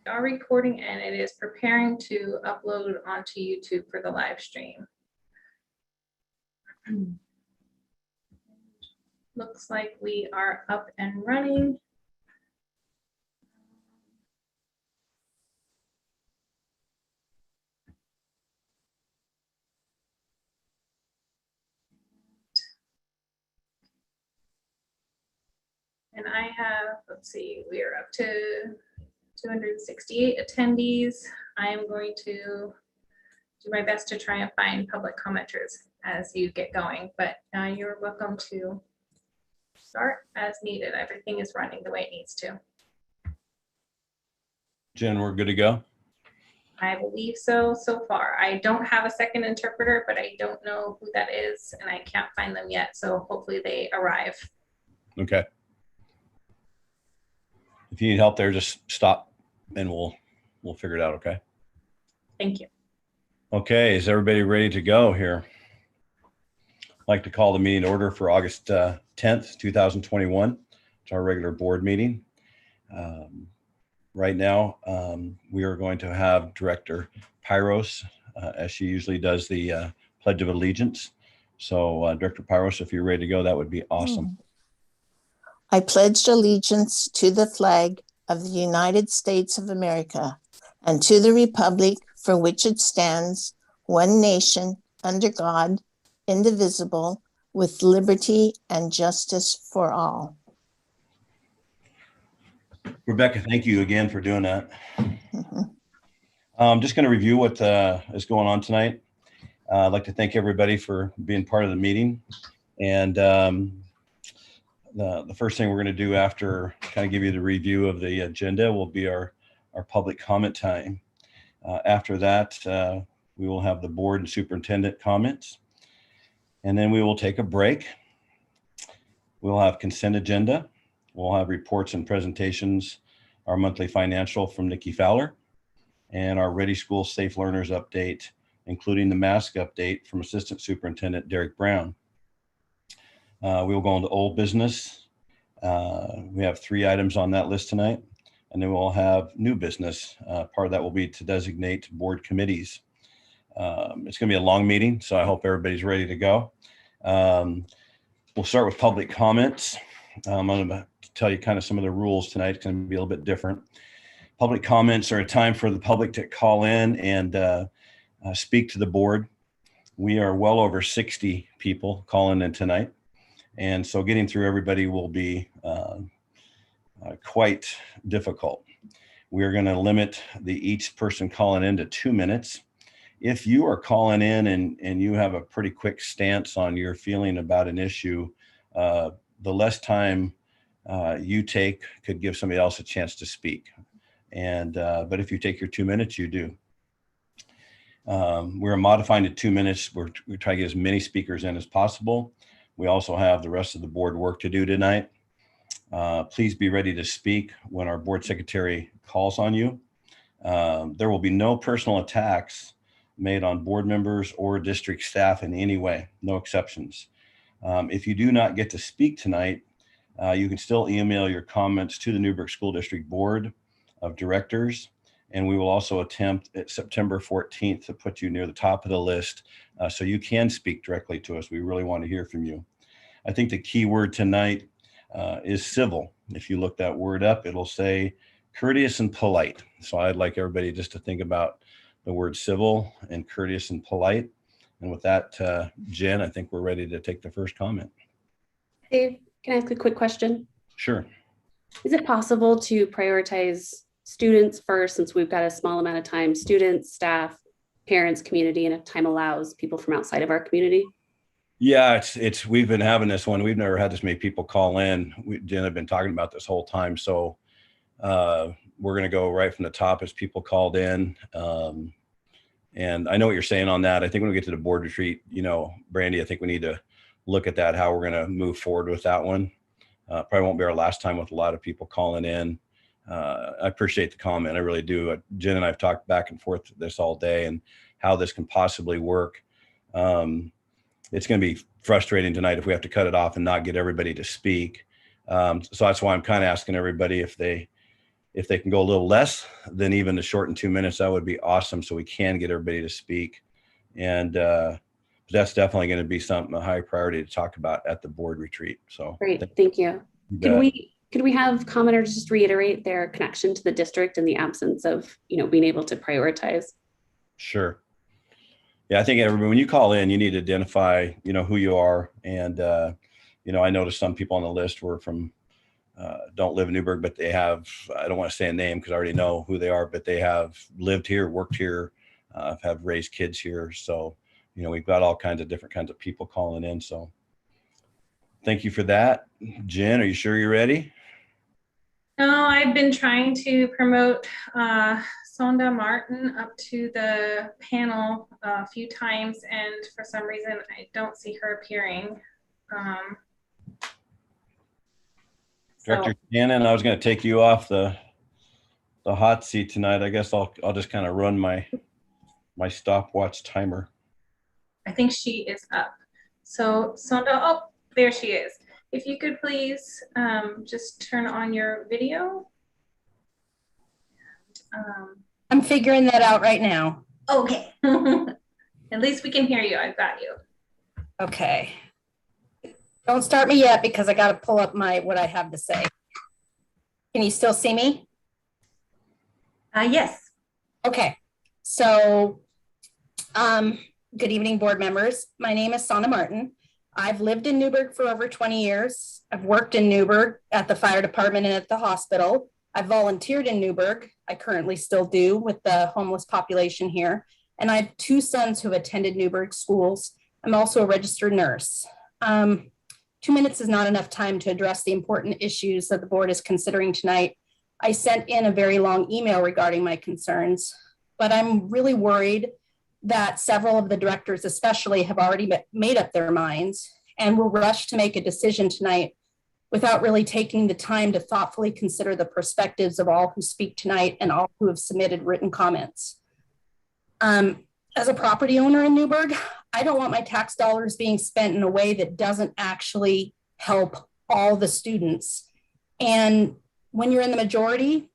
Our recording, and it is preparing to upload onto YouTube for the live stream. Looks like we are up and running. And I have, let's see, we are up to 268 attendees. I am going to do my best to try and find public commenters as you get going, but you're welcome to start as needed. Everything is running the way it needs to. Jen, we're good to go? I believe so far. I don't have a second interpreter, but I don't know who that is, and I can't find them yet, so hopefully they arrive. Okay. If you need help there, just stop and we'll figure it out, okay? Thank you. Okay, is everybody ready to go here? I'd like to call the meeting to order for August 10th, 2021. It's our regular board meeting. Right now, we are going to have Director Pyros, as she usually does, the Pledge of Allegiance. So Director Pyros, if you're ready to go, that would be awesome. I pledged allegiance to the flag of the United States of America and to the republic for which it stands, one nation, under God, indivisible, with liberty and justice for all. Rebecca, thank you again for doing that. I'm just going to review what is going on tonight. I'd like to thank everybody for being part of the meeting. And the first thing we're going to do after kind of give you the review of the agenda will be our public comment time. After that, we will have the board and superintendent comments. And then we will take a break. We'll have consent agenda. We'll have reports and presentations, our monthly financial from Nikki Fowler, and our Ready School Safe Learners update, including the mask update from Assistant Superintendent Derek Brown. We will go into old business. We have 3 items on that list tonight, and then we'll have new business. Part of that will be to designate board committees. It's going to be a long meeting, so I hope everybody's ready to go. We'll start with public comments. I'm going to tell you kind of some of the rules tonight. It's going to be a little bit different. Public comments are a time for the public to call in and speak to the board. We are well over 60 people calling in tonight. And so getting through everybody will be quite difficult. We are going to limit each person calling in to 2 minutes. If you are calling in and you have a pretty quick stance on your feeling about an issue, the less time you take could give somebody else a chance to speak. And but if you take your 2 minutes, you do. We're modifying to 2 minutes. We're trying to get as many speakers in as possible. We also have the rest of the board work to do tonight. Please be ready to speak when our board secretary calls on you. There will be no personal attacks made on board members or district staff in any way, no exceptions. If you do not get to speak tonight, you can still email your comments to the Newberg School District Board of Directors, and we will also attempt at September 14th to put you near the top of the list so you can speak directly to us. We really want to hear from you. I think the key word tonight is civil. If you look that word up, it'll say courteous and polite. So I'd like everybody just to think about the word civil and courteous and polite. And with that, Jen, I think we're ready to take the first comment. Dave, can I ask a quick question? Sure. Is it possible to prioritize students first, since we've got a small amount of time, students, staff, parents, community, and if time allows, people from outside of our community? Yeah, we've been having this one. We've never had this many people call in. Jen have been talking about this whole time. So we're going to go right from the top as people called in. And I know what you're saying on that. I think when we get to the board retreat, Brandy, I think we need to look at that, how we're going to move forward with that one. Probably won't be our last time with a lot of people calling in. I appreciate the comment. I really do. Jen and I have talked back and forth this all day and how this can possibly work. It's going to be frustrating tonight if we have to cut it off and not get everybody to speak. So that's why I'm kind of asking everybody if they if they can go a little less than even the shortened 2 minutes, that would be awesome. So we can get everybody to speak. And that's definitely going to be something, a high priority to talk about at the board retreat. So Great, thank you. Could we have commenters just reiterate their connection to the district in the absence of, being able to prioritize? Sure. Yeah, I think everybody, when you call in, you need to identify, who you are. And, I noticed some people on the list were from, don't live in Newberg, but they have, I don't want to say a name because I already know who they are, but they have lived here, worked here, have raised kids here. So, we've got all kinds of different kinds of people calling in. So thank you for that. Jen, are you sure you're ready? No, I've been trying to promote Sonda Martin up to the panel a few times, and for some reason I don't see her appearing. Director Shannon, I was going to take you off the hot seat tonight. I guess I'll just kind of run my stopwatch timer. I think she is up. So Sonda, oh, there she is. If you could please just turn on your video. I'm figuring that out right now. Okay. At least we can hear you. I've got you. Okay. Don't start me yet because I got to pull up what I have to say. Can you still see me? Yes. Okay. So, good evening, board members. My name is Sonda Martin. I've lived in Newberg for over 20 years. I've worked in Newberg at the fire department and at the hospital. I've volunteered in Newberg. I currently still do with the homeless population here. And I have 2 sons who have attended Newberg schools. I'm also a registered nurse. 2 minutes is not enough time to address the important issues that the board is considering tonight. I sent in a very long email regarding my concerns, but I'm really worried that several of the directors especially have already made up their minds and will rush to make a decision tonight without really taking the time to thoughtfully consider the perspectives of all who speak tonight and all who have submitted written comments. As a property owner in Newberg, I don't want my tax dollars being spent in a way that doesn't actually help all the students. And when you're in the majority,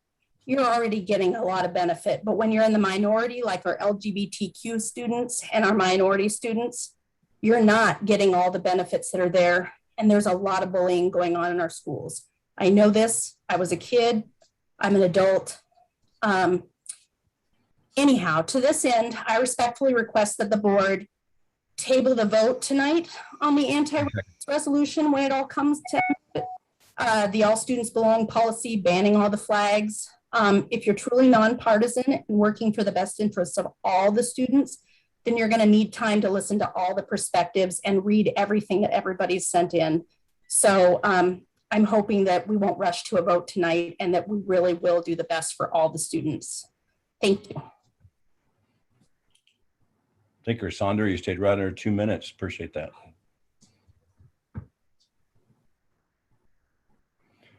you're already getting a lot of benefit. But when you're in the minority, like our LGBTQ students and our minority students, you're not getting all the benefits that are there. And there's a lot of bullying going on in our schools. I know this. I was a kid. I'm an adult. Anyhow, to this end, I respectfully request that the board table the vote tonight on the anti-racist resolution when it all comes to the all students belong policy, banning all the flags. If you're truly nonpartisan and working for the best interests of all the students, then you're going to need time to listen to all the perspectives and read everything that everybody's sent in. So I'm hoping that we won't rush to a vote tonight and that we really will do the best for all the students. Thank you. Thank you, Sandra. You stayed right under 2 minutes. Appreciate that.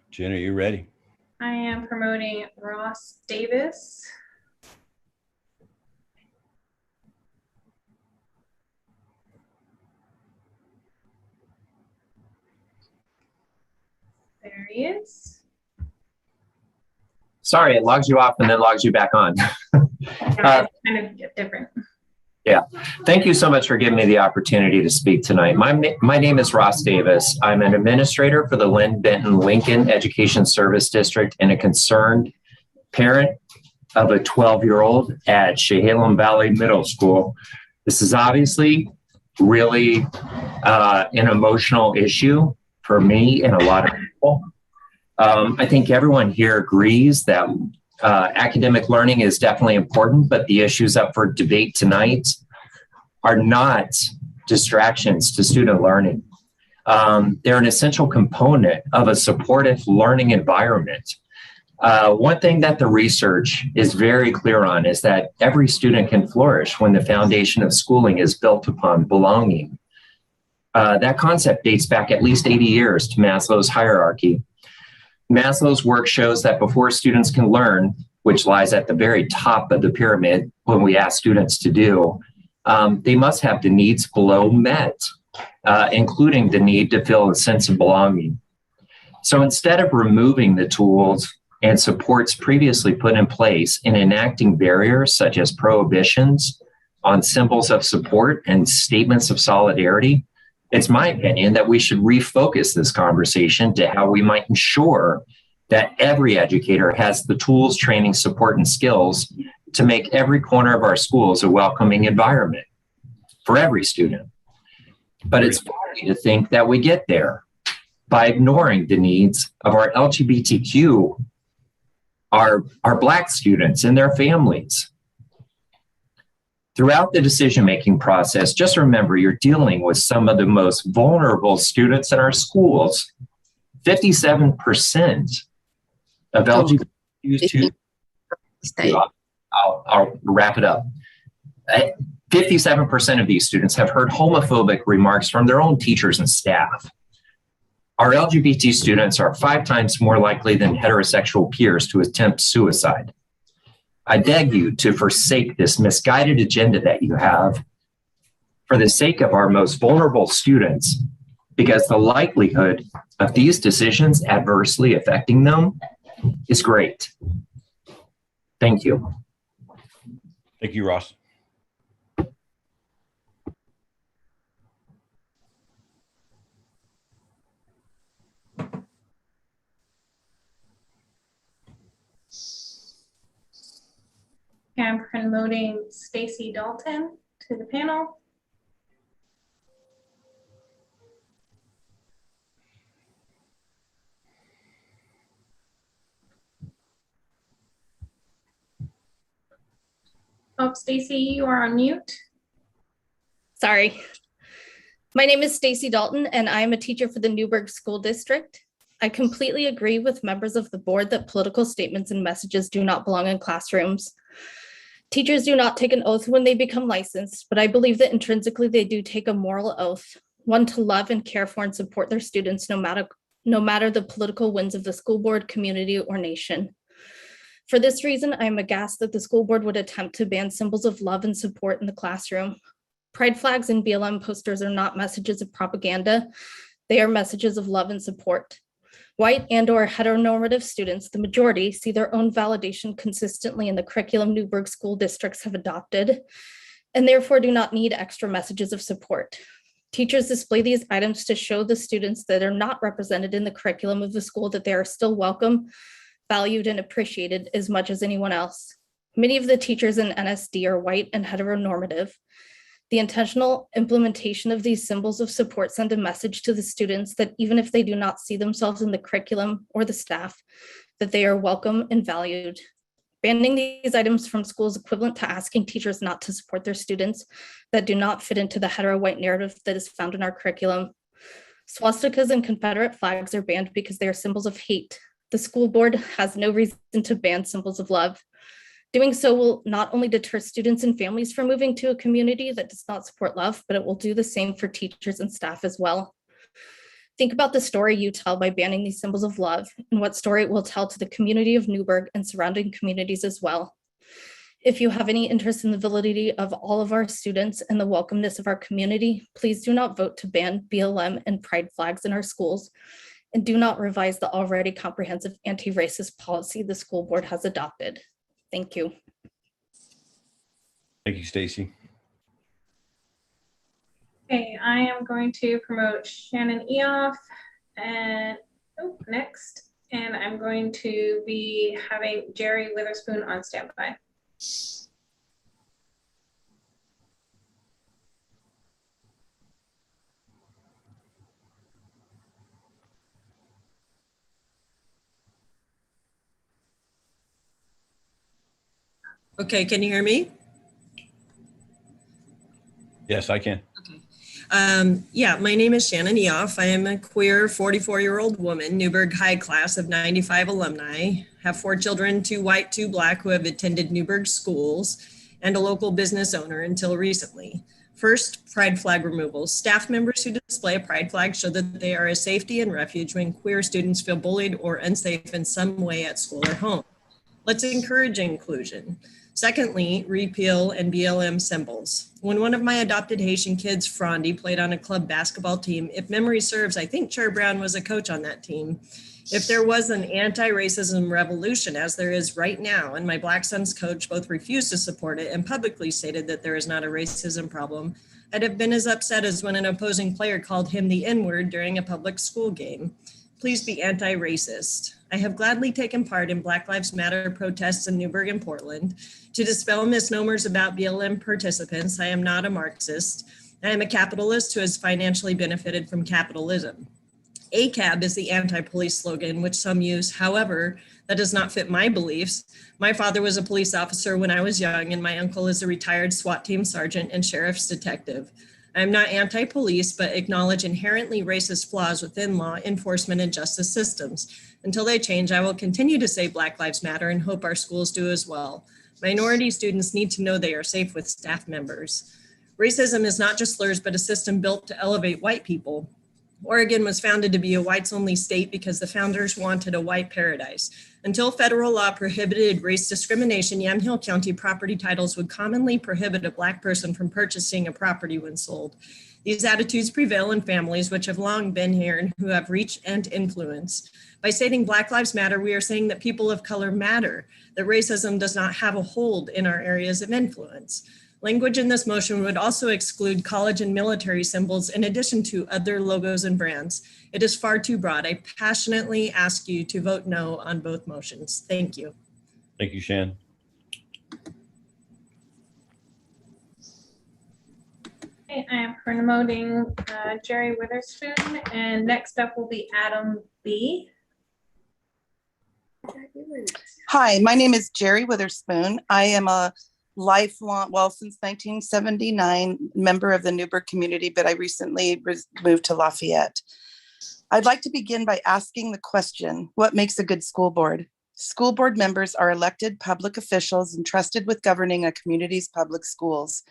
Jen, are you ready? I am promoting Ross Davis. There he is. Sorry, it logs you off and then logs you back on. It's kind of different. Yeah, thank you so much for giving me the opportunity to speak tonight. My name is Ross Davis. I'm an administrator for the Lynn Benton Lincoln Education Service District and a concerned parent of a 12-year-old at Chehalem Valley Middle School. This is obviously really an emotional issue for me and a lot of people. I think everyone here agrees that academic learning is definitely important, but the issues up for debate tonight are not distractions to student learning. They're an essential component of a supportive learning environment. One thing that the research is very clear on is that every student can flourish when the foundation of schooling is built upon belonging. That concept dates back at least 80 years to Maslow's hierarchy. Maslow's work shows that before students can learn, which lies at the very top of the pyramid when we ask students to do, they must have the needs below met, including the need to feel a sense of belonging. So instead of removing the tools and supports previously put in place in enacting barriers such as prohibitions on symbols of support and statements of solidarity, it's my opinion that we should refocus this conversation to how we might ensure that every educator has the tools, training, support, and skills to make every corner of our schools a welcoming environment for every student. But it's funny to think that we get there by ignoring the needs of our LGBTQ, our Black students and their families. Throughout the decision-making process, just remember you're dealing with some of the most vulnerable students in our schools. 57% of LGBTQ, I'll wrap it up. 57% of these students have heard homophobic remarks from their own teachers and staff. Our LGBT students are 5 times more likely than heterosexual peers to attempt suicide. I beg you to forsake this misguided agenda that you have for the sake of our most vulnerable students, because the likelihood of these decisions adversely affecting them is great. Thank you. Thank you, Ross. I'm promoting Stacy Dalton to the panel. Oh, Stacy, you are on mute. Sorry. My name is Stacy Dalton, and I am a teacher for the Newberg School District. I completely agree with members of the board that political statements and messages do not belong in classrooms. Teachers do not take an oath when they become licensed, but I believe that intrinsically they do take a moral oath, one to love and care for and support their students no matter the political winds of the school board, community, or nation. For this reason, I am aghast that the school board would attempt to ban symbols of love and support in the classroom. Pride flags and BLM posters are not messages of propaganda. They are messages of love and support. White and/or heteronormative students, the majority, see their own validation consistently in the curriculum Newberg school districts have adopted, and therefore do not need extra messages of support. Teachers display these items to show the students that are not represented in the curriculum of the school that they are still welcome, valued, and appreciated as much as anyone else. Many of the teachers in NSD are white and heteronormative. The intentional implementation of these symbols of support send a message to the students that even if they do not see themselves in the curriculum or the staff, that they are welcome and valued. Banning these items from schools is equivalent to asking teachers not to support their students that do not fit into the hetero-white narrative that is found in our curriculum. Swastikas and Confederate flags are banned because they are symbols of hate. The school board has no reason to ban symbols of love. Doing so will not only deter students and families from moving to a community that does not support love, but it will do the same for teachers and staff as well. Think about the story you tell by banning these symbols of love and what story it will tell to the community of Newberg and surrounding communities as well. If you have any interest in the validity of all of our students and the welcomeness of our community, please do not vote to ban BLM and pride flags in our schools, and do not revise the already comprehensive anti-racist policy the school board has adopted. Thank you. Thank you, Stacy. Okay, I am going to promote Shannon Eoff and next. And I'm going to be having Jerry Witherspoon on standby. Okay, can you hear me? Yes, I can. Okay. Yeah, my name is Shannon Eoff. I am a queer 44-year-old woman, Newberg High class of 95 alumni, have 4 children, 2 white, 2 black, who have attended Newberg schools, and a local business owner until recently. First, pride flag removal. Staff members who display a pride flag show that they are a safety and refuge when queer students feel bullied or unsafe in some way at school or home. Let's encourage inclusion. Secondly, repeal and BLM symbols. When one of my adopted Haitian kids, Frondi, played on a club basketball team, if memory serves, I think Chair Brown was a coach on that team. If there was an anti-racism revolution, as there is right now, and my Black Sons coach both refused to support it and publicly stated that there is not a racism problem, I'd have been as upset as when an opposing player called him the N-word during a public school game. Please be anti-racist. I have gladly taken part in Black Lives Matter protests in Newberg and Portland. To dispel misnomers about BLM participants, I am not a Marxist. I am a capitalist who has financially benefited from capitalism. ACAB is the anti-police slogan, which some use. However, that does not fit my beliefs. My father was a police officer when I was young, and my uncle is a retired SWAT team sergeant and sheriff's detective. I am not anti-police, but acknowledge inherently racist flaws within law enforcement and justice systems. Until they change, I will continue to say Black Lives Matter and hope our schools do as well. Minority students need to know they are safe with staff members. Racism is not just slurs, but a system built to elevate white people. Oregon was founded to be a whites-only state because the founders wanted a white paradise. Until federal law prohibited race discrimination, Yamhill County property titles would commonly prohibit a Black person from purchasing a property when sold. These attitudes prevail in families which have long been here and who have reach and influence. By stating Black Lives Matter, we are saying that people of color matter, that racism does not have a hold in our areas of influence. Language in this motion would also exclude college and military symbols in addition to other logos and brands. It is far too broad. I passionately ask you to vote no on both motions. Thank you. Thank you, Shan. Okay, I am promoting Jerry Witherspoon, and next up will be Adam B. Hi, my name is Jerry Witherspoon. I am a lifelong, well, since 1979, member of the Newberg community, but I recently moved to Lafayette. I'd like to begin by asking the question, what makes a good school board? School board members are elected public officials entrusted with governing a community's public schools.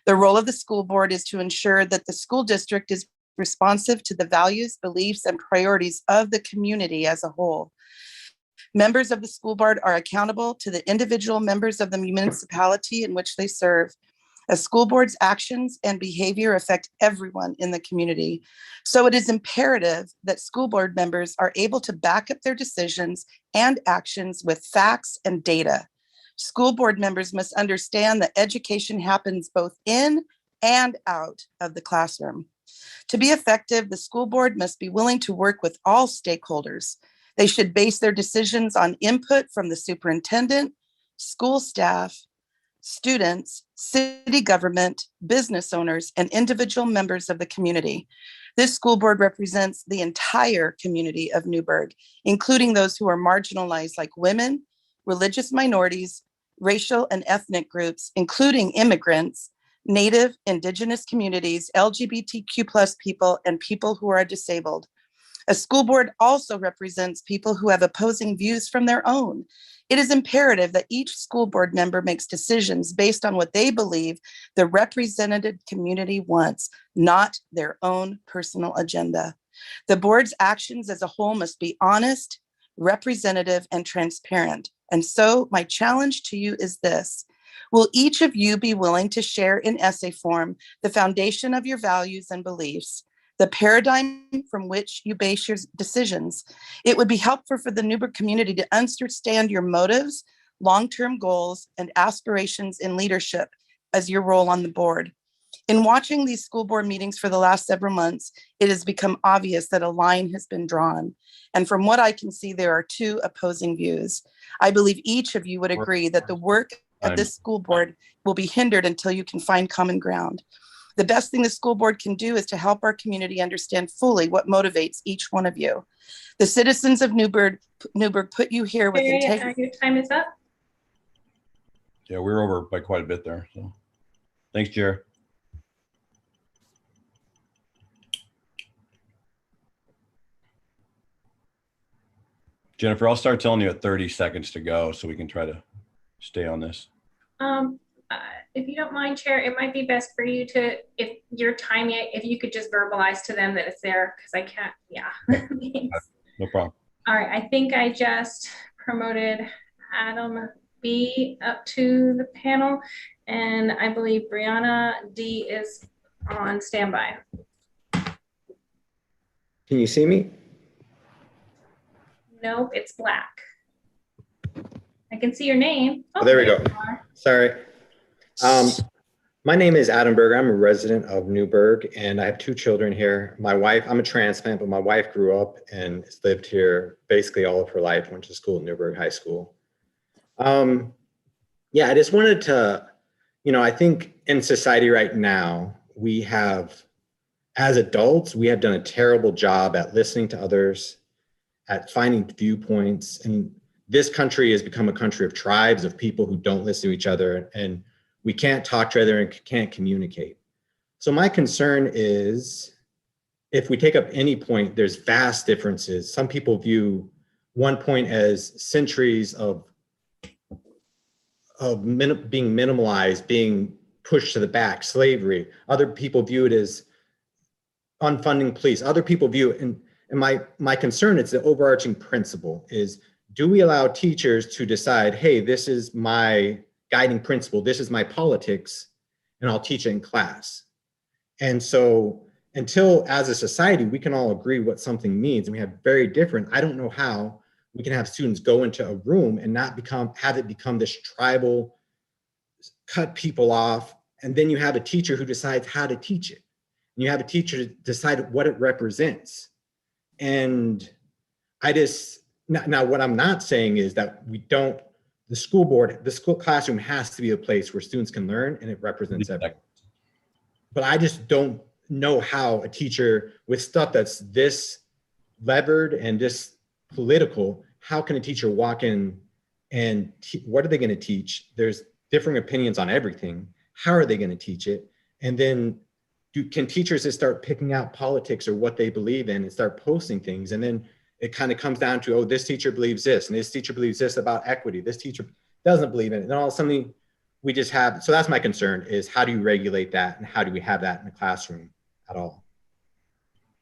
The role of the school board is to ensure that the school district is responsive to the values, beliefs, and priorities of the community as a whole. Members of the school board are accountable to the individual members of the municipality in which they serve. A school board's actions and behavior affect everyone in the community. So it is imperative that school board members are able to back up their decisions and actions with facts and data. School board members must understand that education happens both in and out of the classroom. To be effective, the school board must be willing to work with all stakeholders. They should base their decisions on input from the superintendent, school staff, students, city government, business owners, and individual members of the community. This school board represents the entire community of Newberg, including those who are marginalized like women, religious minorities, racial and ethnic groups, including immigrants, Native, Indigenous communities, LGBTQ+ people, and people who are disabled. A school board also represents people who have opposing views from their own. It is imperative that each school board member makes decisions based on what they believe the represented community wants, not their own personal agenda. The board's actions as a whole must be honest, representative, and transparent. And so my challenge to you is this. Will each of you be willing to share in essay form the foundation of your values and beliefs, the paradigm from which you base your decisions? It would be helpful for the Newberg community to understand your motives, long-term goals, and aspirations in leadership as your role on the board. In watching these school board meetings for the last several months, it has become obvious that a line has been drawn. And from what I can see, there are two opposing views. I believe each of you would agree that the work of this school board will be hindered until you can find common ground. The best thing the school board can do is to help our community understand fully what motivates each one of you. The citizens of Newberg put you here with integrity. Your time is up. Yeah, we're over by quite a bit there. So thanks, Jerry. Jennifer, I'll start telling you at 30 seconds to go so we can try to stay on this. If you don't mind, Chair, it might be best for you to, if your time yet, if you could just verbalize to them that it's there, because I can't, yeah. No problem. All right, I think I just promoted Adam B up to the panel, and I believe Brianna D is on standby. Can you see me? Nope, it's black. I can see your name. Oh, there we go. you are. Sorry. My name is Adam Berger. I'm a resident of Newberg, and I have 2 children here. My wife, I'm a transplant, but my wife grew up and has lived here basically all of her life, went to school at Newberg High School. Yeah, I just wanted to, I think in society right now, we have, as adults, we have done a terrible job at listening to others, at finding viewpoints. And this country has become a country of tribes, of people who don't listen to each other, and we can't talk to each other and can't communicate. So my concern is, if we take up any point, there's vast differences. Some people view one point as centuries of being minimalized, being pushed to the back, slavery. Other people view it as unfunding police. Other people view it, and my concern is the overarching principle is, do we allow teachers to decide, hey, this is my guiding principle, this is my politics, and I'll teach it in class. And so until as a society, we can all agree what something means, and we have very different, I don't know how we can have students go into a room and not have it become this tribal, cut people off. And then you have a teacher who decides how to teach it. And you have a teacher decide what it represents. And now what I'm not saying is that the school classroom has to be a place where students can learn and it represents everyone. But I just don't know how a teacher with stuff that's this levered and this political, how can a teacher walk in and what are they going to teach? There's differing opinions on everything. How are they going to teach it? And then can teachers just start picking out politics or what they believe in and start posting things? And then it kind of comes down to, oh, this teacher believes this, and this teacher believes this about equity. This teacher doesn't believe in it. And all of a sudden we just have, so that's my concern, is how do you regulate that? And how do we have that in the classroom at all?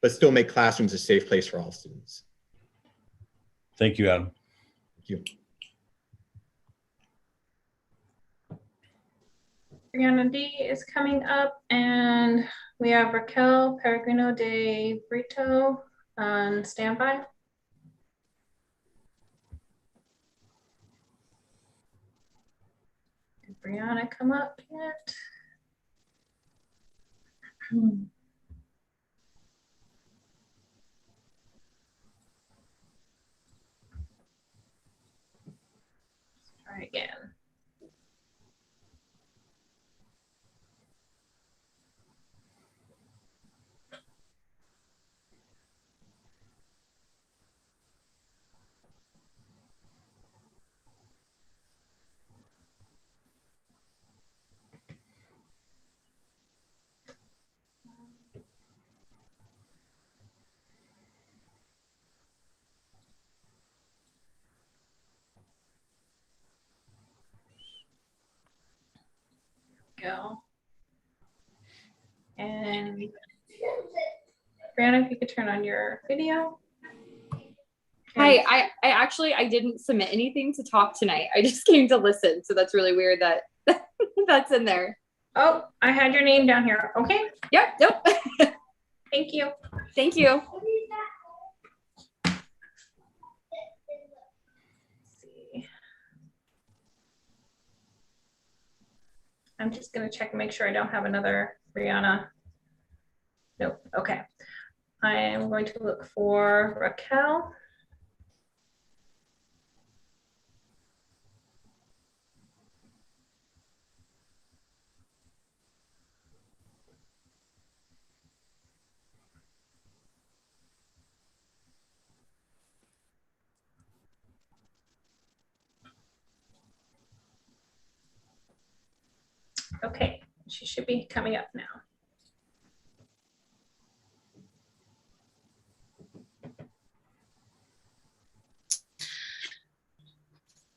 But still make classrooms a safe place for all students. Thank you, Adam. Thank you. Brianna D is coming up, and we have Raquel Peregrino de Brito on standby. Did Brianna come up yet? Let's try again. Go. And Brianna, if you could turn on your video. Hi, I didn't submit anything to talk tonight. I just came to listen. So that's really weird that that's in there. Oh, I had your name down here. Okay. Yep. Nope. Thank you. Thank you. I'm just going to check and make sure I don't have another Brianna. Nope. Okay. I am going to look for Raquel. Okay, she should be coming up now.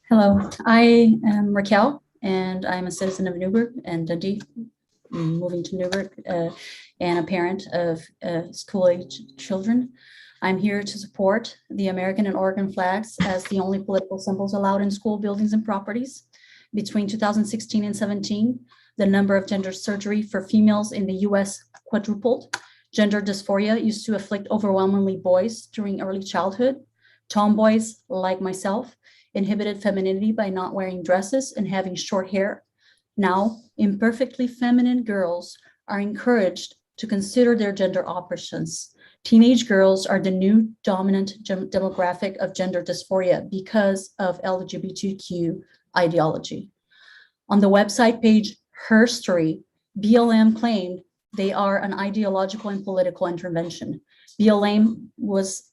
Hello, I am Raquel, and I'm a citizen of Newberg and Dundee, moving to Newberg, and a parent of school-age children. I'm here to support the American and Oregon flags as the only political symbols allowed in school buildings and properties. Between 2016 and 17, the number of gender surgery for females in the US quadrupled. Gender dysphoria used to afflict overwhelmingly boys during early childhood. Tomboys, like myself, inhibited femininity by not wearing dresses and having short hair. Now, imperfectly feminine girls are encouraged to consider their gender options. Teenage girls are the new dominant demographic of gender dysphoria because of LGBTQ ideology. On the website page Herstory, BLM claimed they are an ideological and political intervention. BLM was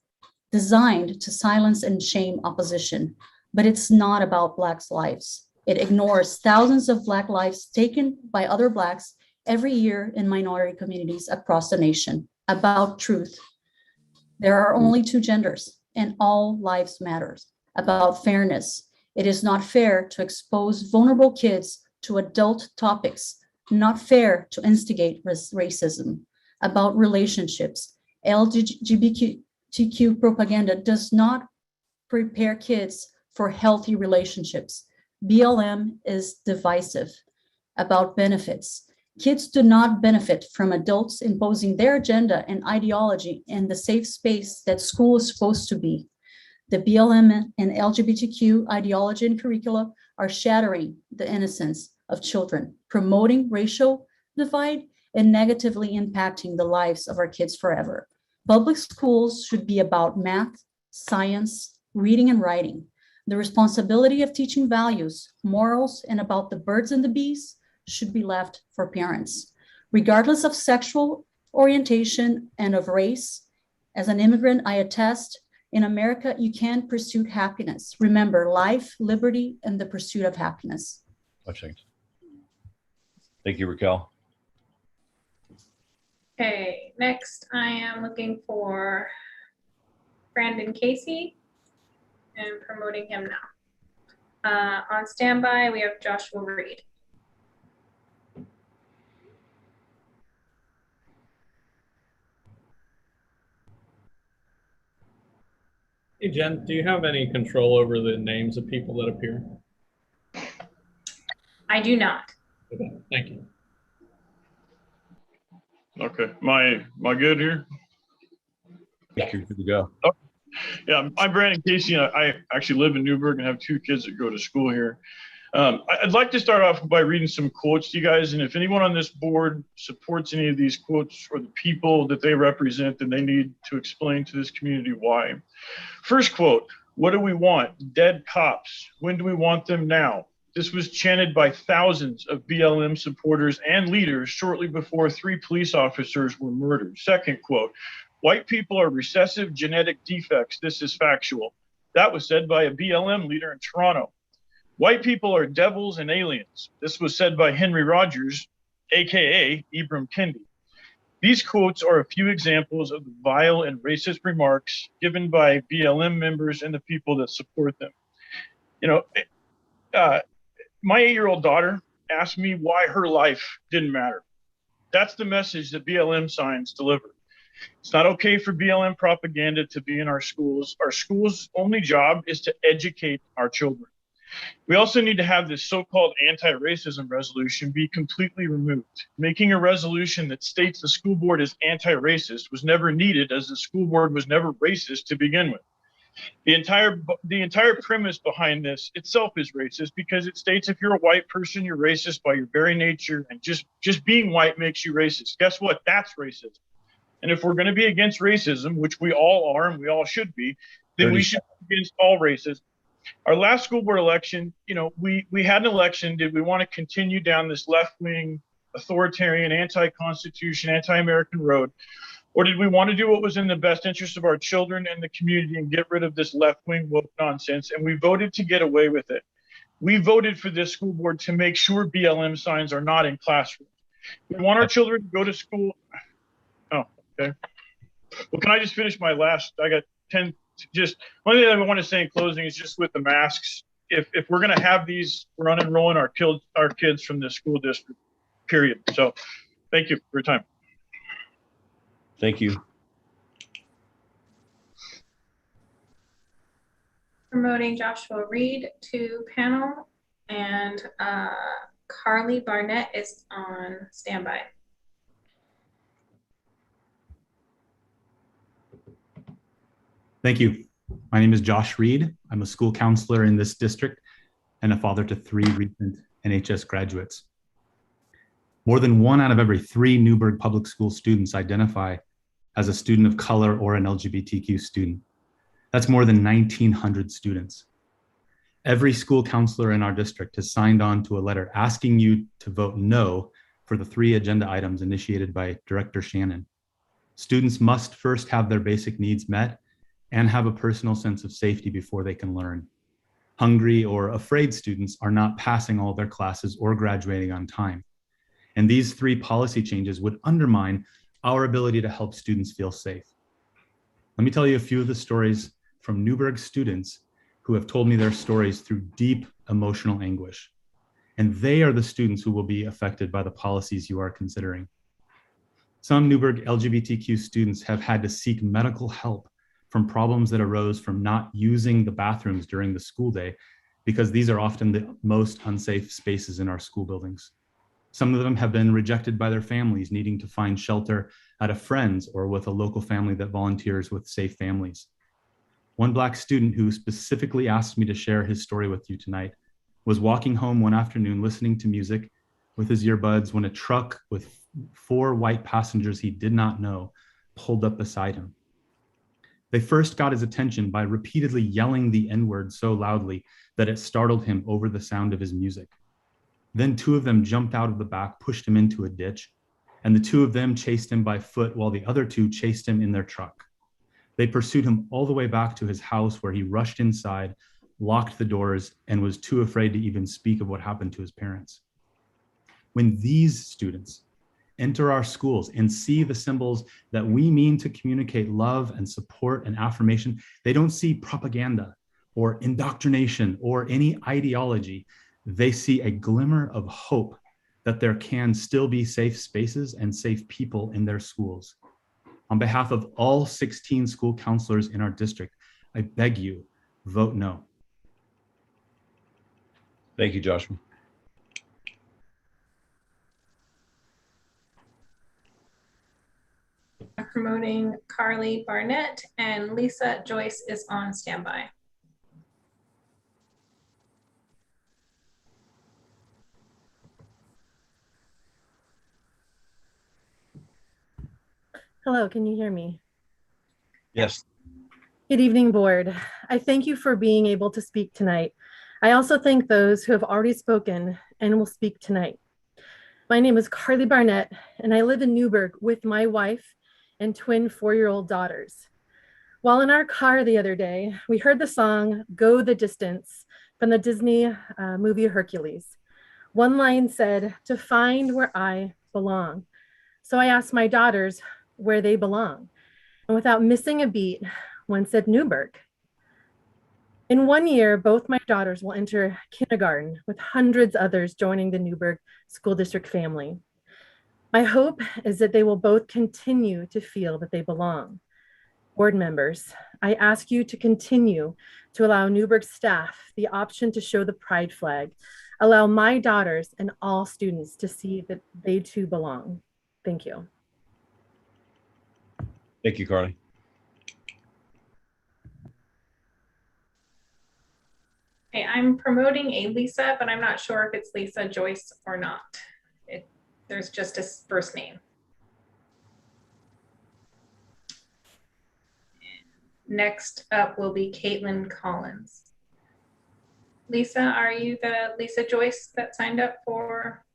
designed to silence and shame opposition, but it's not about Blacks' lives. It ignores thousands of Black lives taken by other Blacks every year in minority communities across the nation. About truth. There are only two genders and all lives matter. About fairness. It is not fair to expose vulnerable kids to adult topics, not fair to instigate racism. About relationships. LGBTQ propaganda does not prepare kids for healthy relationships. BLM is divisive. About benefits. Kids do not benefit from adults imposing their agenda and ideology in the safe space that school is supposed to be. The BLM and LGBTQ ideology and curricula are shattering the innocence of children, promoting racial divide, and negatively impacting the lives of our kids forever. Public schools should be about math, science, reading and writing. The responsibility of teaching values, morals, and about the birds and the bees should be left for parents. Regardless of sexual orientation and of race, as an immigrant, I attest, in America, you can pursue happiness. Remember, life, liberty, and the pursuit of happiness. Thank you, Raquel. Okay, next I am looking for Brandon Casey and promoting him now. On standby, we have Joshua Reed. Hey, Jen, do you have any control over the names of people that appear? I do not. Okay, thank you. Okay, am I good here? Yes, you're good to go. Oh, yeah, I'm Brandon Casey. I actually live in Newberg and have two kids that go to school here. I'd like to start off by reading some quotes to you guys, and if anyone on this board supports any of these quotes or the people that they represent, then they need to explain to this community why. First quote, "What do we want? Dead cops. When do we want them now?" This was chanted by thousands of BLM supporters and leaders shortly before 3 police officers were murdered. Second quote, "White people are recessive genetic defects. This is factual." That was said by a BLM leader in Toronto. "White people are devils and aliens." This was said by Henry Rogers, AKA Ibram Kendi. These quotes are a few examples of the vile and racist remarks given by BLM members and the people that support them. You know, my 8-year-old daughter asked me why her life didn't matter. That's the message that BLM signs deliver. It's not okay for BLM propaganda to be in our schools. Our schools' only job is to educate our children. We also need to have this so-called anti-racism resolution be completely removed. Making a resolution that states the school board is anti-racist was never needed, as the school board was never racist to begin with. The entire premise behind this itself is racist, because it states if you're a white person, you're racist by your very nature, and just being white makes you racist. Guess what? That's racism. And if we're going to be against racism, which we all are and we all should be, then we should be against all racism. Our last school board election, you know, we had an election. Did we want to continue down this left-wing, authoritarian, anti-constitution, anti-American road? Or did we want to do what was in the best interest of our children and the community and get rid of this left-wing woke nonsense? And we voted to get away with it. We voted for this school board to make sure BLM signs are not in classrooms. We want our children to go to school. Oh, okay. Well, can I just finish my last? I got 10. Just one thing I want to say in closing is just with the masks. If we're going to have these, we're unenrolling our kids from the school district, period. So thank you for your time. Thank you. promoting Joshua Reed to panel, and Carly Barnett is on standby. Thank you. My name is Josh Reed. I'm a school counselor in this district and a father to 3 recent NHS graduates. More than 1 out of every 3 Newberg Public School students identify as a student of color or an LGBTQ student. That's more than 1,900 students. Every school counselor in our district has signed on to a letter asking you to vote no for the 3 agenda items initiated by Director Shannon. Students must first have their basic needs met and have a personal sense of safety before they can learn. Hungry or afraid students are not passing all their classes or graduating on time. And these 3 policy changes would undermine our ability to help students feel safe. Let me tell you a few of the stories from Newberg students who have told me their stories through deep emotional anguish. And they are the students who will be affected by the policies you are considering. Some Newberg LGBTQ students have had to seek medical help from problems that arose from not using the bathrooms during the school day, because these are often the most unsafe spaces in our school buildings. Some of them have been rejected by their families, needing to find shelter at a friend's or with a local family that volunteers with safe families. One Black student who specifically asked me to share his story with you tonight was walking home one afternoon listening to music with his earbuds when a truck with 4 white passengers he did not know pulled up beside him. They first got his attention by repeatedly yelling the N-word so loudly that it startled him over the sound of his music. Then 2 of them jumped out of the back, pushed him into a ditch, and the 2 of them chased him by foot while the other 2 chased him in their truck. They pursued him all the way back to his house, where he rushed inside, locked the doors, and was too afraid to even speak of what happened to his parents. When these students enter our schools and see the symbols that we mean to communicate love and support and affirmation, they don't see propaganda or indoctrination or any ideology. They see a glimmer of hope that there can still be safe spaces and safe people in their schools. On behalf of all 16 school counselors in our district, I beg you, vote no. Thank you, Joshua. Promoting Carly Barnett, and Lisa Joyce is on standby. Hello, can you hear me? Yes. Good evening, board. I thank you for being able to speak tonight. I also thank those who have already spoken and will speak tonight. My name is Carly Barnett, and I live in Newberg with my wife and twin 4-year-old daughters. While in our car the other day, we heard the song "Go the Distance" from the Disney movie Hercules. One line said, "To find where I belong." So I asked my daughters where they belong. And without missing a beat, one said Newberg. In 1 year, both my daughters will enter kindergarten, with hundreds others joining the Newberg School District family. My hope is that they will both continue to feel that they belong. Board members, I ask you to continue to allow Newberg staff the option to show the pride flag. Allow my daughters and all students to see that they too belong. Thank you. Thank you, Carly. Okay, I'm promoting a Lisa, but I'm not sure if it's Lisa Joyce or not. There's just a first name. Next up will be Caitlin Collins. Lisa, are you the Lisa Joyce that signed up for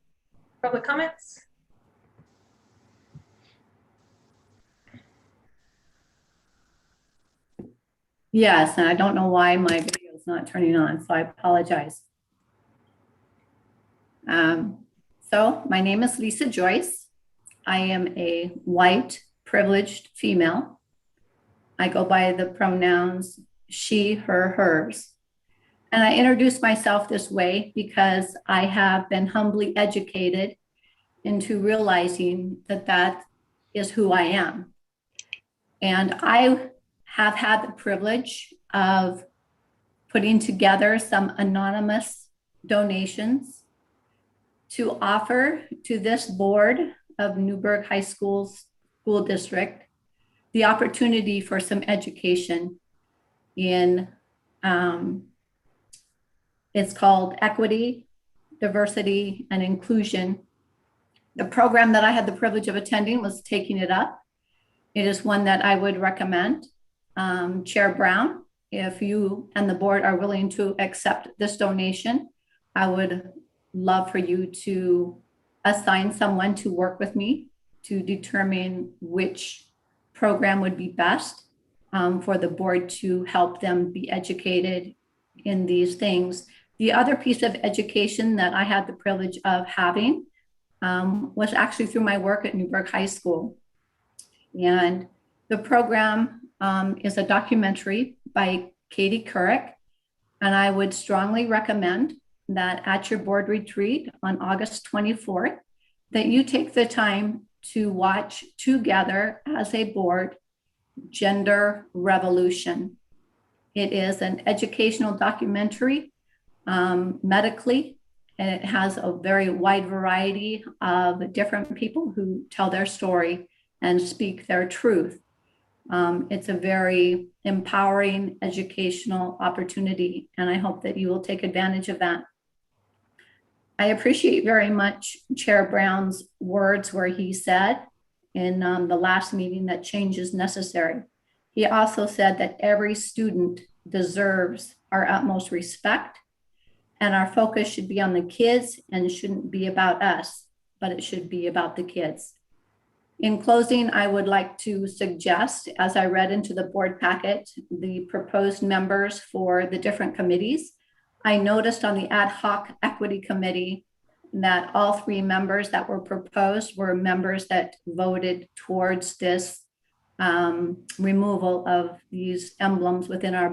public comments? Yes, and I don't know why my video is not turning on, so I apologize. So my name is Lisa Joyce. I am a white, privileged female. I go by the pronouns she, her, hers. And I introduce myself this way because I have been humbly educated into realizing that that is who I am. And I have had the privilege of putting together some anonymous donations to offer to this board of Newberg High School's school district the opportunity for some education in, it's called Equity, Diversity, and Inclusion. The program that I had the privilege of attending was taking it up. It is one that I would recommend. Chair Brown, if you and the board are willing to accept this donation, I would love for you to assign someone to work with me to determine which program would be best for the board to help them be educated in these things. The other piece of education that I had the privilege of having was actually through my work at Newberg High School. And the program is a documentary by Katie Couric, and I would strongly recommend that at your board retreat on August 24th, that you take the time to watch together as a board Gender Revolution. It is an educational documentary medically, and it has a very wide variety of different people who tell their story and speak their truth. It's a very empowering educational opportunity, and I hope that you will take advantage of that. I appreciate very much Chair Brown's words where he said in the last meeting that change is necessary. He also said that every student deserves our utmost respect, and our focus should be on the kids and shouldn't be about us, but it should be about the kids. In closing, I would like to suggest, as I read into the board packet, the proposed members for the different committees. I noticed on the ad hoc equity committee that all three members that were proposed were members that voted towards this removal of these emblems within our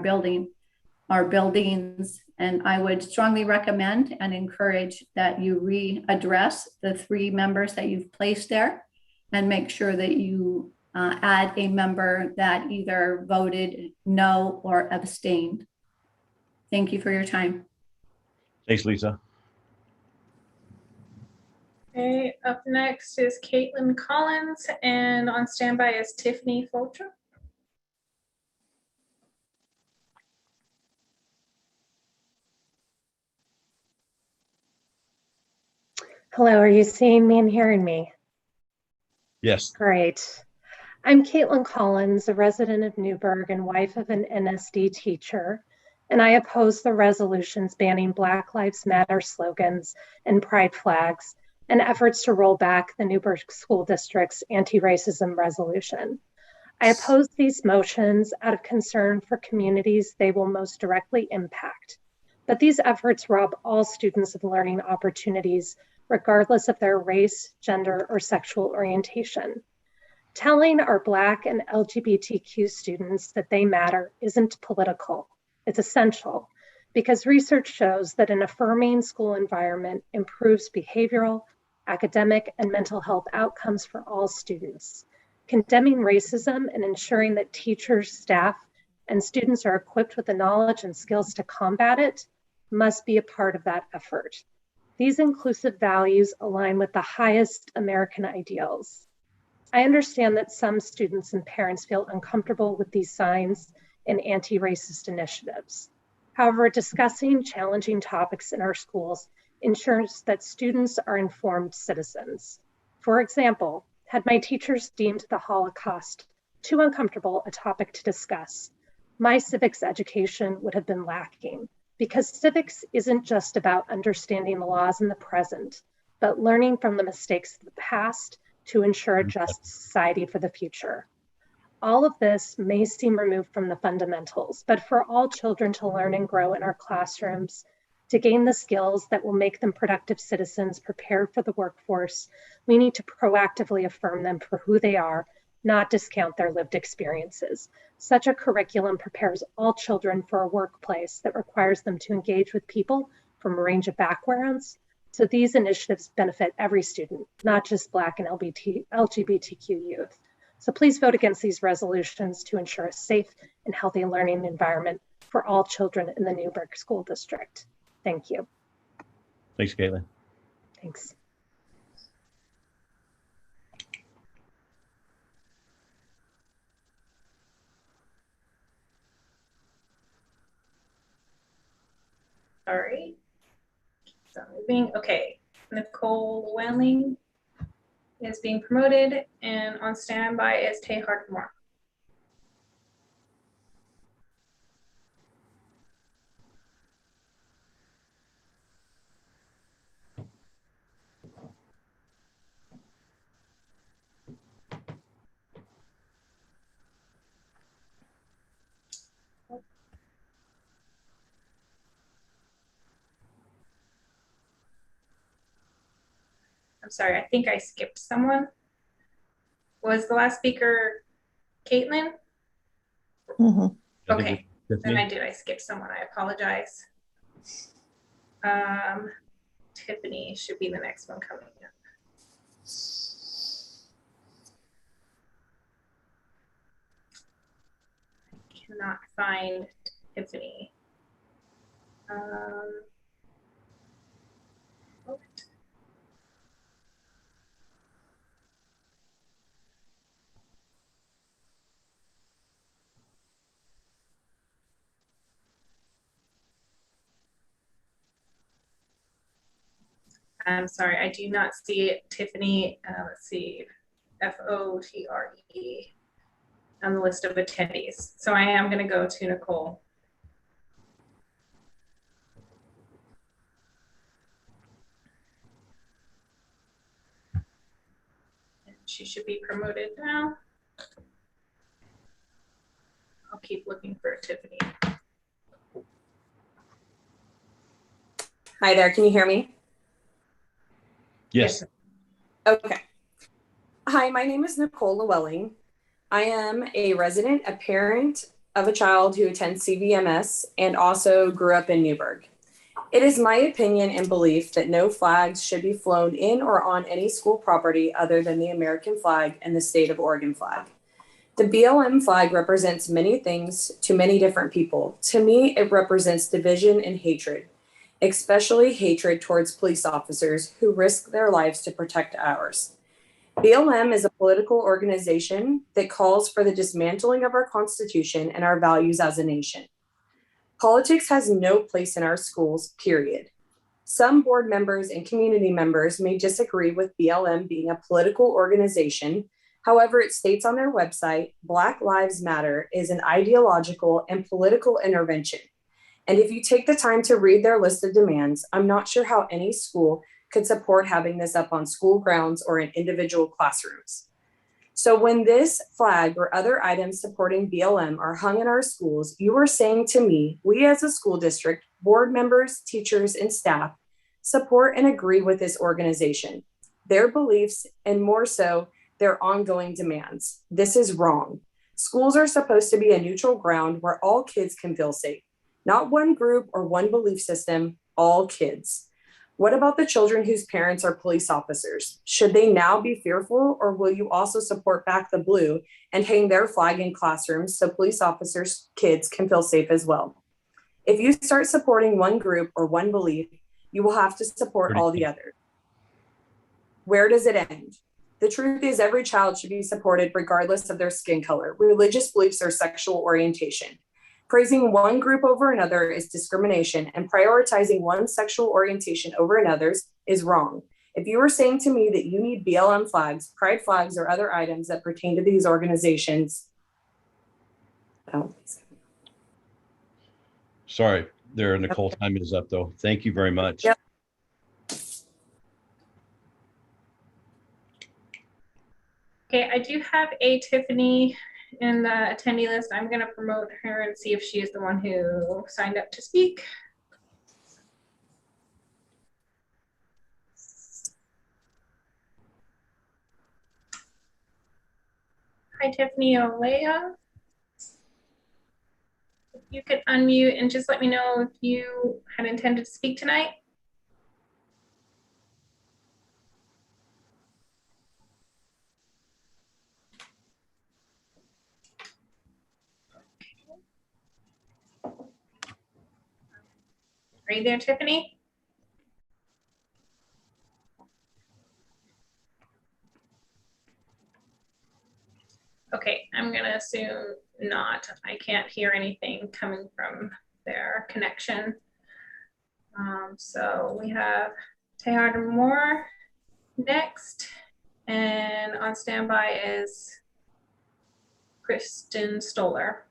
buildings. And I would strongly recommend and encourage that you readdress the three members that you've placed there and make sure that you add a member that either voted no or abstained. Thank you for your time. Thanks, Lisa. Okay, up next is Caitlin Collins, and on standby is Tiffany Fulcher. Hello, are you seeing me and hearing me? Yes. Great. I'm Caitlin Collins, a resident of Newberg and wife of an NSD teacher, and I oppose the resolutions banning Black Lives Matter slogans and pride flags and efforts to roll back the Newberg School District's anti-racism resolution. I oppose these motions out of concern for communities they will most directly impact, but these efforts rob all students of learning opportunities regardless of their race, gender, or sexual orientation. Telling our Black and LGBTQ students that they matter isn't political, it's essential, because research shows that an affirming school environment improves behavioral, academic, and mental health outcomes for all students. Condemning racism and ensuring that teachers, staff, and students are equipped with the knowledge and skills to combat it must be a part of that effort. These inclusive values align with the highest American ideals. I understand that some students and parents feel uncomfortable with these signs and anti-racist initiatives. However, discussing challenging topics in our schools ensures that students are informed citizens. For example, had my teachers deemed the Holocaust too uncomfortable a topic to discuss, my civics education would have been lacking, because civics isn't just about understanding the laws in the present, but learning from the mistakes of the past to ensure a just society for the future. All of this may seem removed from the fundamentals, but for all children to learn and grow in our classrooms, to gain the skills that will make them productive citizens prepared for the workforce, we need to proactively affirm them for who they are, not discount their lived experiences. Such a curriculum prepares all children for a workplace that requires them to engage with people from a range of backgrounds. So these initiatives benefit every student, not just Black and LGBTQ youth. So please vote against these resolutions to ensure a safe and healthy learning environment for all children in the Newberg School District. Thank you. Thanks, Caitlin. Thanks. All right. So moving. Okay. Nicole Welling is being promoted, and on standby is Tay Hardmore. I'm sorry, I think I skipped someone. Was the last speaker Caitlin? Okay, then I did. I skipped someone. I apologize. Tiffany should be the next one coming up. I cannot find Tiffany. I'm sorry, I do not see Tiffany. Let's see, Fotre on the list of attendees. So I am going to go to Nicole. And she should be promoted now. I'll keep looking for Tiffany. Hi there, can you hear me? Yes. Okay. Hi, my name is Nicole Llewellyn. I am a resident, a parent of a child who attends CVMS and also grew up in Newberg. It is my opinion and belief that no flags should be flown in or on any school property other than the American flag and the state of Oregon flag. The BLM flag represents many things to many different people. To me, it represents division and hatred, especially hatred towards police officers who risk their lives to protect ours. BLM is a political organization that calls for the dismantling of our Constitution and our values as a nation. Politics has no place in our schools, period. Some board members and community members may disagree with BLM being a political organization. However, it states on their website, Black Lives Matter is an ideological and political intervention. And if you take the time to read their list of demands, I'm not sure how any school could support having this up on school grounds or in individual classrooms. So when this flag or other items supporting BLM are hung in our schools, you are saying to me, we as a school district, board members, teachers, and staff support and agree with this organization, their beliefs, and more so, their ongoing demands. This is wrong. Schools are supposed to be a neutral ground where all kids can feel safe, not one group or one belief system, all kids. What about the children whose parents are police officers? Should they now be fearful, or will you also support Back the Blue and hang their flag in classrooms so police officers' kids can feel safe as well? If you start supporting one group or one belief, you will have to support all the others. Where does it end? The truth is every child should be supported regardless of their skin color, religious beliefs, or sexual orientation. Praising one group over another is discrimination, and prioritizing one sexual orientation over another's is wrong. If you are saying to me that you need BLM flags, pride flags, or other items that pertain to these organizations, Sorry there, Nicole, time is up though. Thank you very much. Yep. Okay, I do have a Tiffany in the attendee list. I'm going to promote her and see if she is the one who signed up to speak. Hi, Tiffany Olea. If you could unmute and just let me know if you had intended to speak tonight. Are you there, Tiffany? Okay, I'm gonna assume not. I can't hear anything coming from their connection. So we have Tahar Moore next, and on standby is Kristen Stoller.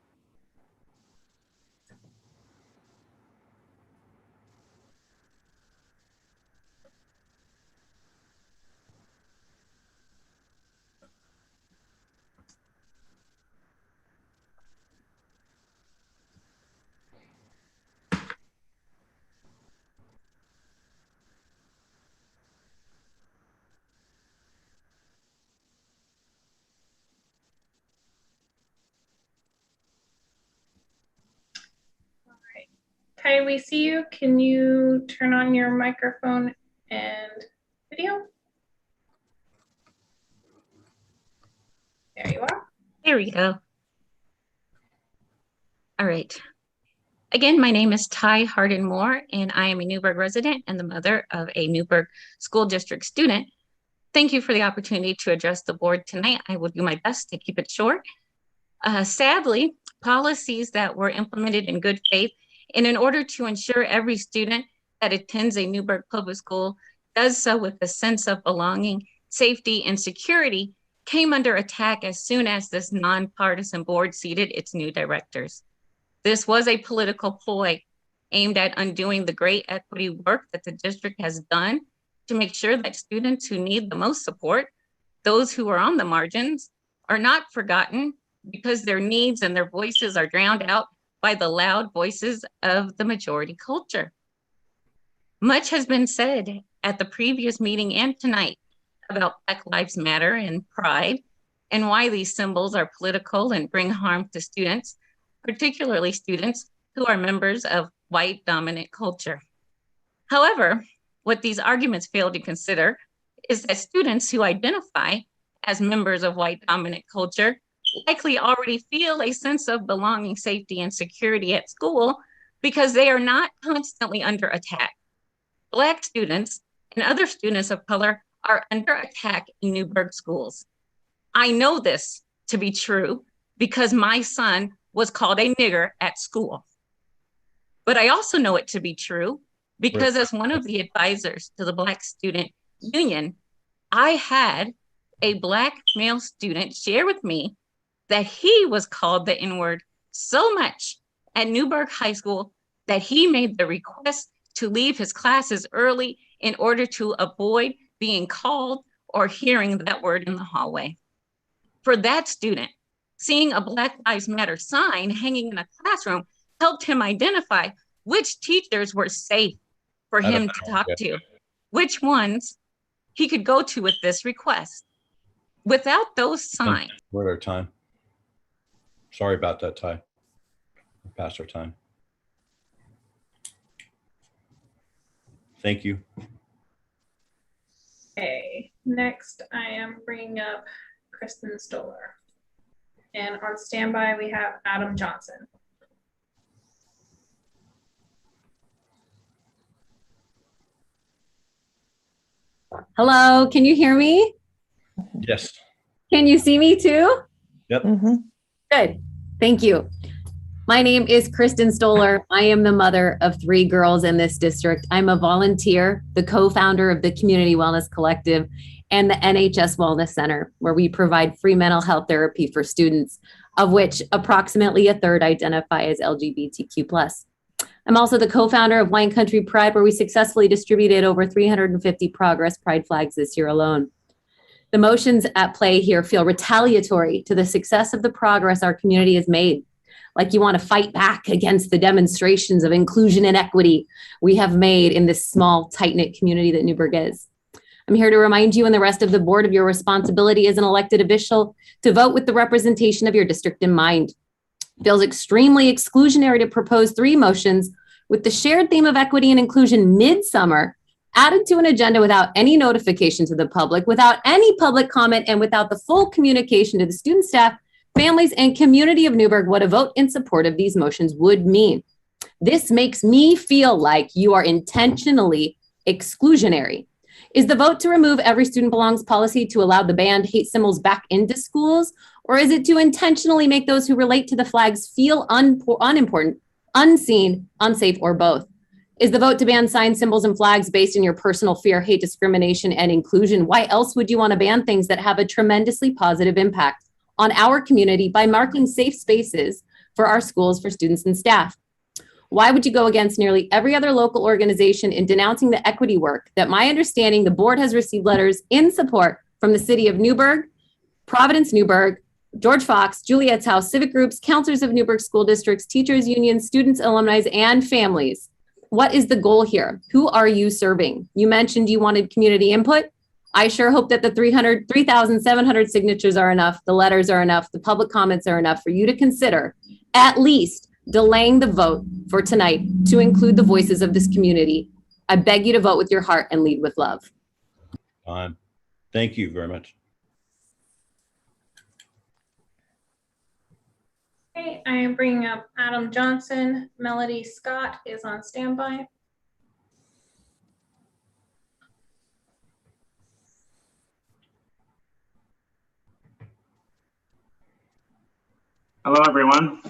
Can we see you? Can you turn on your microphone and video? There you are. There we go. All right. Again, my name is Ty Hardin Moore, and I am a Newberg resident and the mother of a Newberg School District student. Thank you for the opportunity to address the board tonight. I will do my best to keep it short. Sadly, policies that were implemented in good faith and in order to ensure every student that attends a Newberg public school does so with a sense of belonging, safety, and security came under attack as soon as this nonpartisan board seated its new directors. This was a political ploy aimed at undoing the great equity work that the district has done to make sure that students who need the most support, those who are on the margins, are not forgotten because their needs and their voices are drowned out by the loud voices of the majority culture. Much has been said at the previous meeting and tonight about Black Lives Matter and Pride and why these symbols are political and bring harm to students, particularly students who are members of white dominant culture. However, what these arguments fail to consider is that students who identify as members of white dominant culture likely already feel a sense of belonging, safety, and security at school because they are not constantly under attack. Black students and other students of color are under attack in Newberg schools. I know this to be true because my son was called a nigger at school. But I also know it to be true because as one of the advisors to the Black Student Union, I had a Black male student share with me that he was called the N-word so much at Newberg High School that he made the request to leave his classes early in order to avoid being called or hearing that word in the hallway. For that student, seeing a Black Lives Matter sign hanging in a classroom helped him identify which teachers were safe for him to talk to, which ones he could go to with this request. Without those signs. We're at our time. Sorry about that, Ty. We're past our time. Thank you. Okay, next I am bringing up Kristen Stoller. And on standby, we have Adam Johnson. Hello, can you hear me? Yes. Can you see me too? Yep. Good, thank you. My name is Kristen Stoller. I am the mother of 3 girls in this district. I'm a volunteer, the co-founder of the Community Wellness Collective and the NHS Wellness Center, where we provide free mental health therapy for students, of which approximately a third identify as LGBTQ+. I'm also the co-founder of Wine Country Pride, where we successfully distributed over 350 Progress Pride flags this year alone. The motions at play here feel retaliatory to the success of the progress our community has made. Like you want to fight back against the demonstrations of inclusion and equity we have made in this small, tight-knit community that Newberg is. I'm here to remind you and the rest of the board of your responsibility as an elected official to vote with the representation of your district in mind. It feels extremely exclusionary to propose 3 motions with the shared theme of equity and inclusion midsummer added to an agenda without any notification to the public, without any public comment, and without the full communication to the student, staff, families, and community of Newberg what a vote in support of these motions would mean. This makes me feel like you are intentionally exclusionary. Is the vote to remove every student belongs policy to allow the banned hate symbols back into schools? Or is it to intentionally make those who relate to the flags feel unimportant, unseen, unsafe, or both? Is the vote to ban signs, symbols, and flags based in your personal fear, hate, discrimination, and inclusion? Why else would you want to ban things that have a tremendously positive impact on our community by marking safe spaces for our schools, for students and staff? Why would you go against nearly every other local organization in denouncing the equity work that my understanding the board has received letters in support from the city of Newberg, Providence, Newberg, George Fox, Juliet's House, civic groups, counselors of Newberg school districts, teachers, unions, students, alumni, and families? What is the goal here? Who are you serving? You mentioned you wanted community input. I sure hope that the 3,700 signatures are enough, the letters are enough, the public comments are enough for you to consider at least delaying the vote for tonight to include the voices of this community. I beg you to vote with your heart and lead with love. Thank you very much. Okay, I am bringing up Adam Johnson. Melody Scott is on standby. Hello, everyone.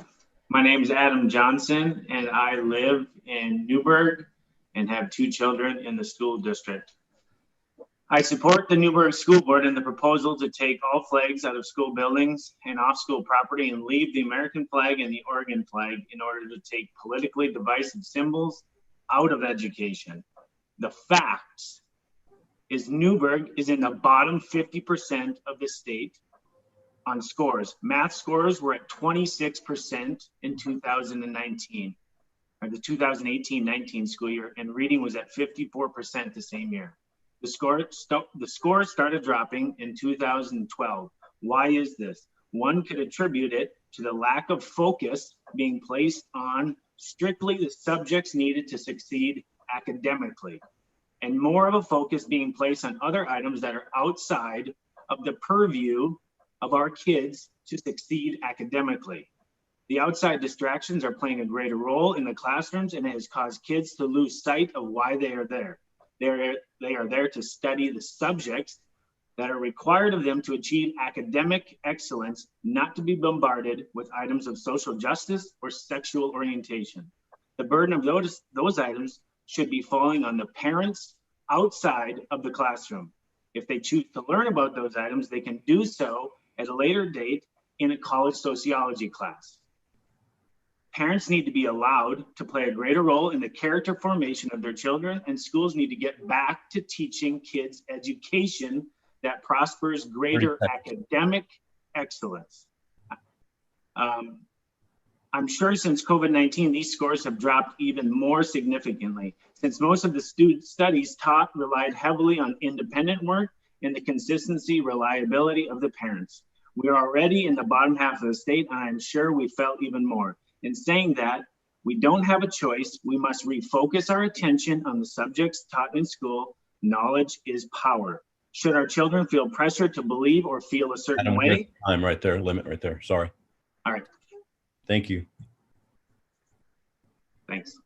My name is Adam Johnson, and I live in Newberg and have 2 children in the school district. I support the Newberg School Board and the proposal to take all flags out of school buildings and off school property and leave the American flag and the Oregon flag in order to take politically divisive symbols out of education. The facts is Newberg is in the bottom 50% of the state on scores. Math scores were at 26% in 2019, or the 2018-19 school year, and reading was at 54% the same year. The score started dropping in 2012. Why is this? One could attribute it to the lack of focus being placed on strictly the subjects needed to succeed academically, and more of a focus being placed on other items that are outside of the purview of our kids to succeed academically. The outside distractions are playing a greater role in the classrooms, and it has caused kids to lose sight of why they are there. They are there to study the subjects that are required of them to achieve academic excellence, not to be bombarded with items of social justice or sexual orientation. The burden of those items should be falling on the parents outside of the classroom. If they choose to learn about those items, they can do so at a later date in a college sociology class. Parents need to be allowed to play a greater role in the character formation of their children, and schools need to get back to teaching kids education that prospers greater academic excellence. I'm sure since COVID-19, these scores have dropped even more significantly, since most of the studies taught relied heavily on independent work and the consistency, reliability of the parents. We are already in the bottom half of the state, and I'm sure we felt even more. In saying that, we don't have a choice. We must refocus our attention on the subjects taught in school. Knowledge is power. Should our children feel pressure to believe or feel a certain way? Time right there, limit right there, sorry. All right, Thank you. thanks.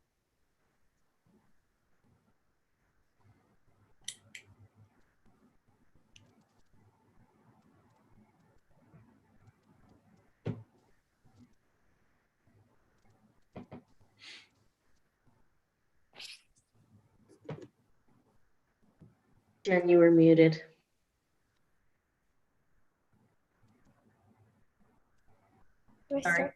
Jen, you were muted. Sorry.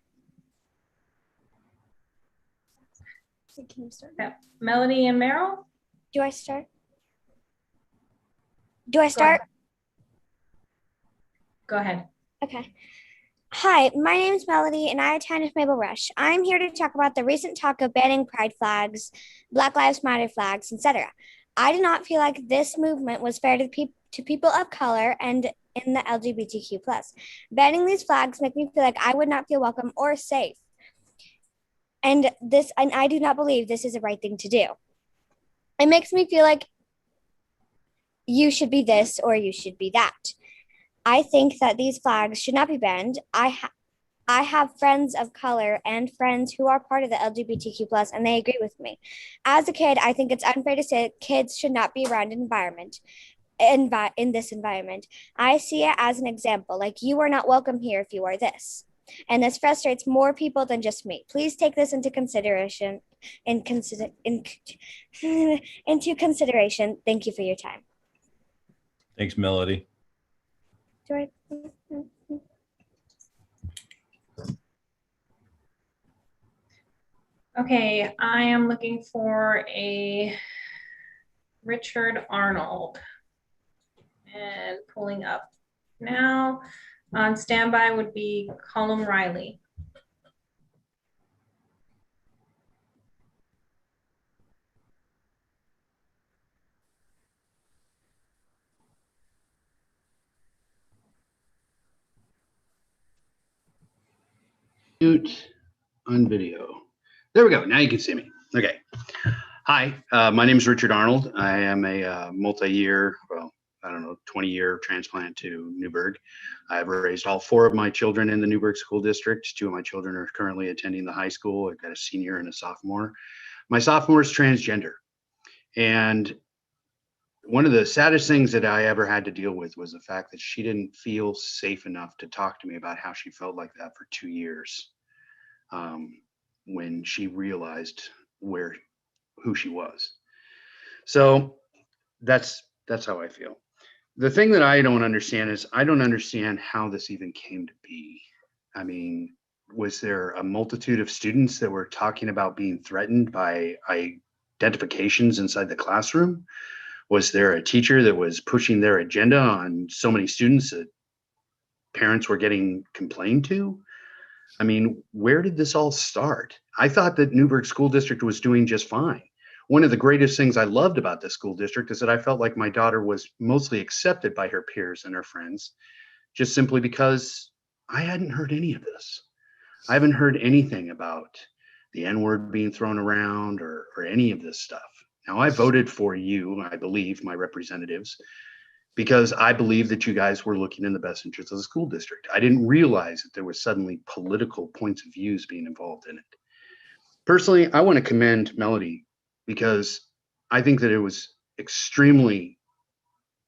Can you start? Yeah. Melody and Meryl? Do I start? Do I start? Go ahead. Okay. Hi, my name is Melody and I attend Maple Rush. I'm here to talk about the recent talk of banning pride flags, Black Lives Matter flags, etc. I do not feel like this movement was fair to people of color and in the LGBTQ+. Banning these flags make me feel like I would not feel welcome or safe. And I do not believe this is the right thing to do. It makes me feel like you should be this or you should be that. I think that these flags should not be banned. I I have friends of color and friends who are part of the LGBTQ plus, and they agree with me. As a kid, I think it's unfair to say that kids should not be around in this environment. I see it as an example, like you are not welcome here if you are this. And this frustrates more people than just me. Please take this into consideration. Into consideration. Thank you for your time. Thanks, Melody. Do I? Okay, I am looking for a Richard Arnold and pulling up now. On standby would be Colin Riley. Mute on video. There we go. Now you can see me. Okay. Hi, my name is Richard Arnold. I am a multi-year, well, I don't know, 20-year transplant to Newberg. I've raised all 4 of my children in the Newberg School District. 2 of my children are currently attending the high school. I've got a senior and a sophomore. My sophomore is transgender. And one of the saddest things that I ever had to deal with was the fact that she didn't feel safe enough to talk to me about how she felt like that for 2 years when she realized who she was. So that's how I feel. The thing that I don't understand is I don't understand how this even came to be. I mean, was there a multitude of students that were talking about being threatened by identifications inside the classroom? Was there a teacher that was pushing their agenda on so many students that parents were getting complained to? I mean, where did this all start? I thought that Newberg School District was doing just fine. One of the greatest things I loved about this school district is that I felt like my daughter was mostly accepted by her peers and her friends, just simply because I hadn't heard any of this. I haven't heard anything about the N-word being thrown around or any of this stuff. Now, I voted for you, I believe, my representatives, because I believe that you guys were looking in the best interest of the school district. I didn't realize that there was suddenly political points of views being involved in it. Personally, I want to commend Melody because I think that it was extremely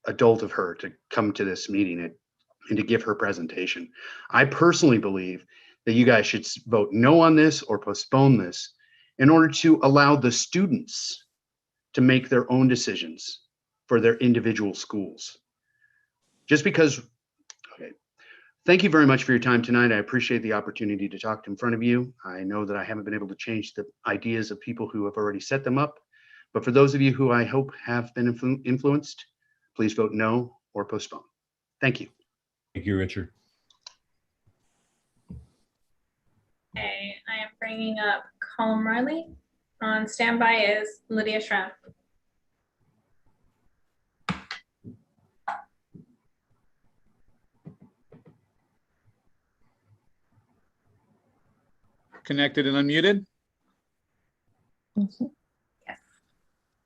adult of her to come to this meeting and to give her presentation. I personally believe that you guys should vote no on this or postpone this in order to allow the students to make their own decisions for their individual schools. Just because, okay. Thank you very much for your time tonight. I appreciate the opportunity to talk in front of you. I know that I haven't been able to change the ideas of people who have already set them up, but for those of you who I hope have been influenced, please vote no or postpone. Thank you. Thank you, Richard. Okay, I am bringing up Colin Riley. On standby is Lydia Schramm. Connected and unmuted?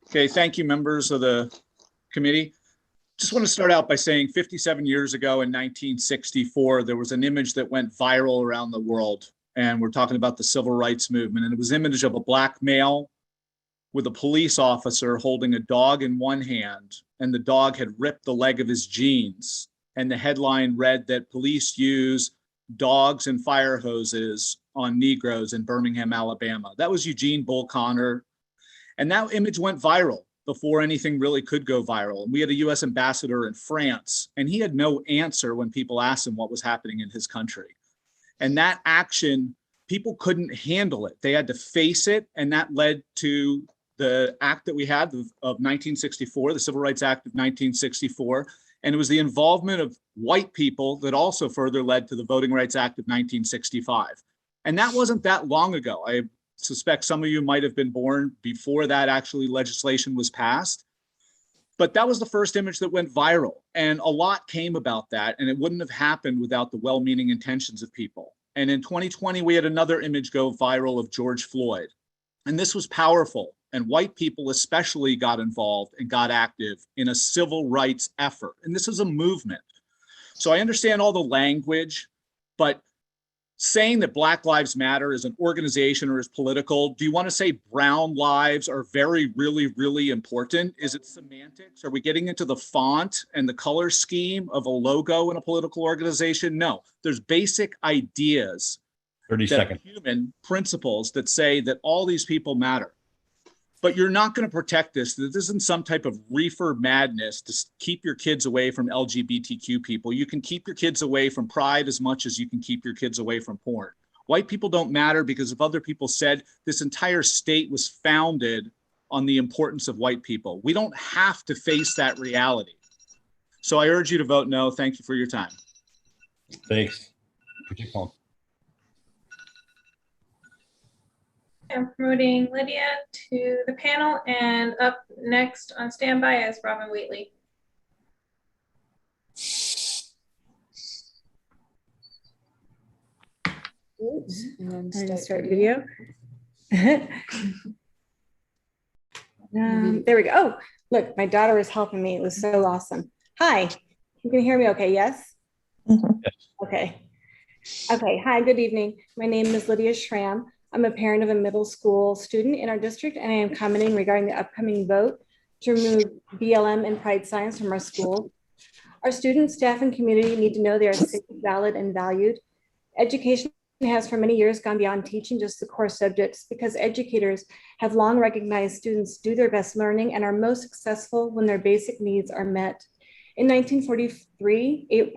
Okay, thank you, members of the committee. Just want to start out by saying 57 years ago in 1964, there was an image that went viral around the world. And we're talking about the civil rights movement. And it was an image of a black male with a police officer holding a dog in one hand. And the dog had ripped the leg of his jeans. And the headline read that police use dogs and fire hoses on Negroes in Birmingham, Alabama. That was Eugene Bull Connor. And that image went viral before anything really could go viral. And we had a US ambassador in France, and he had no answer when people asked him what was happening in his country. And that action, people couldn't handle it. They had to face it. And that led to the act that we had of 1964, the Civil Rights Act of 1964. And it was the involvement of white people that also further led to the Voting Rights Act of 1965. And that wasn't that long ago. I suspect some of you might have been born before that actually legislation was passed. But that was the first image that went viral. And a lot came about that. And it wouldn't have happened without the well-meaning intentions of people. And in 2020, we had another image go viral of George Floyd. And this was powerful. And white people especially got involved and got active in a civil rights effort. And this is a movement. So I understand all the language, but saying that Black Lives Matter is an organization or is political, do you want to say brown lives are very, really, really important? Is it semantics? Are we getting into the font and the color scheme of a logo in a political organization? No, there's basic ideas 30 that seconds. are human principles that say that all these people matter. But you're not going to protect this. This isn't some type of reefer madness to keep your kids away from LGBTQ people. You can keep your kids away from pride as much as you can keep your kids away from porn. White people don't matter because if other people said this entire state was founded on the importance of white people. We don't have to face that reality. So I urge you to vote no. Thank you for your time. Thanks. Appreciate it. I'm promoting Lydia to the panel, and up next on standby is Robin Wheatley. Oops, and then start video. There we go. Oh, look, my daughter is helping me. It was so awesome. Hi, you can hear me okay, yes? Okay. Okay, hi, good evening. My name is Lydia Schramm. I'm a parent of a middle school student in our district, and I am commenting regarding the upcoming vote to remove BLM and pride signs from our schools. Our students, staff, and community need to know they are safe, valid, and valued. Education has for many years gone beyond teaching just the core subjects because educators have long recognized students do their best learning and are most successful when their basic needs are met. In 1943,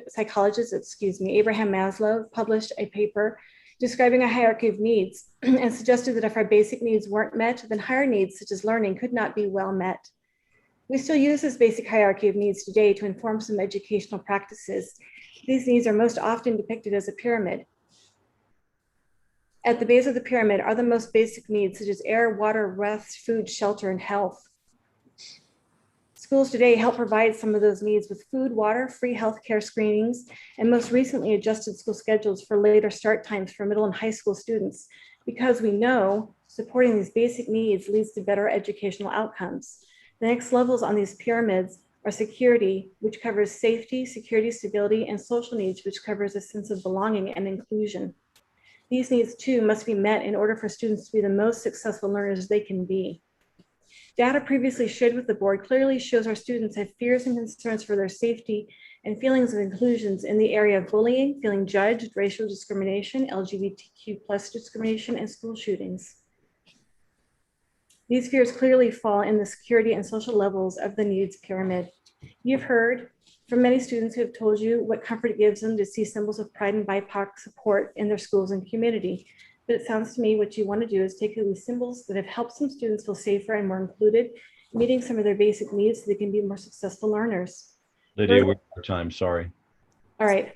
psychologist, Abraham Maslow published a paper describing a hierarchy of needs and suggested that if our basic needs weren't met, then higher needs such as learning could not be well met. We still use this basic hierarchy of needs today to inform some educational practices. These needs are most often depicted as a pyramid. At the base of the pyramid are the most basic needs such as air, water, rest, food, shelter, and health. Schools today help provide some of those needs with food, water, free healthcare screenings, and most recently adjusted school schedules for later start times for middle and high school students, because we know supporting these basic needs leads to better educational outcomes. The next levels on these pyramids are security, which covers safety, security, stability, and social needs, which covers a sense of belonging and inclusion. These needs too must be met in order for students to be the most successful learners they can be. Data previously shared with the board clearly shows our students have fears and concerns for their safety and feelings of inclusions in the area of bullying, feeling judged, racial discrimination, LGBTQ+ discrimination, and school shootings. These fears clearly fall in the security and social levels of the needs pyramid. You've heard from many students who have told you what comfort it gives them to see symbols of pride and BIPOC support in their schools and community. But it sounds to me what you want to do is take these symbols that have helped some students feel safer and more included, meeting some of their basic needs so they can be more successful learners. Lydia, we're out of time, sorry. All right,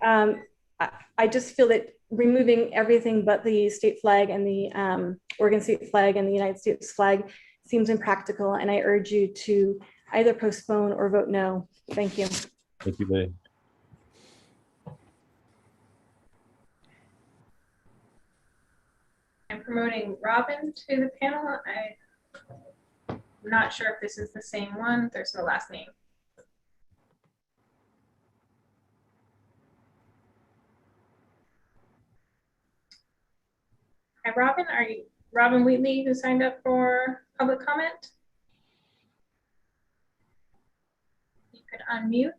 I just feel that removing everything but the state flag and the Oregon state flag and the United States flag seems impractical, and I urge you to either postpone or vote no. Thank you. Thank you, Lydia. I'm promoting Robin to the panel. I'm not sure if this is the same one. There's no last name. Hi, Robin. Are you Robin Wheatley, who signed up for public comment? You could unmute.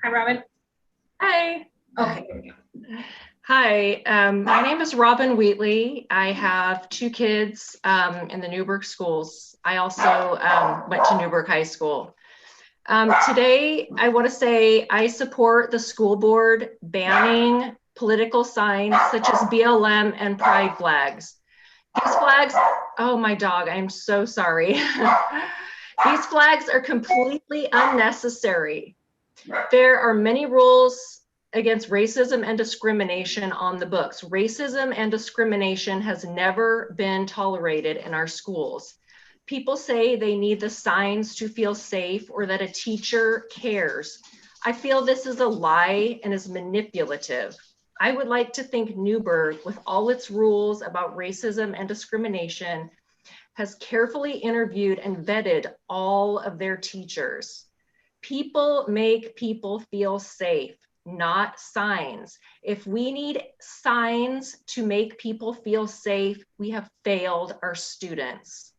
Hi, Robin. Hi. Okay, there we go. Hi, my name is Robin Wheatley. I have two kids in the Newberg schools. I also went to Newberg High School. Today, I want to say I support the school board banning political signs such as BLM and pride flags. These flags, oh my dog, I'm so sorry. These flags are completely unnecessary. There are many rules against racism and discrimination on the books. Racism and discrimination has never been tolerated in our schools. People say they need the signs to feel safe or that a teacher cares. I feel this is a lie and is manipulative. I would like to think Newberg, with all its rules about racism and discrimination, has carefully interviewed and vetted all of their teachers. People make people feel safe, not signs. If we need signs to make people feel safe, we have failed our students.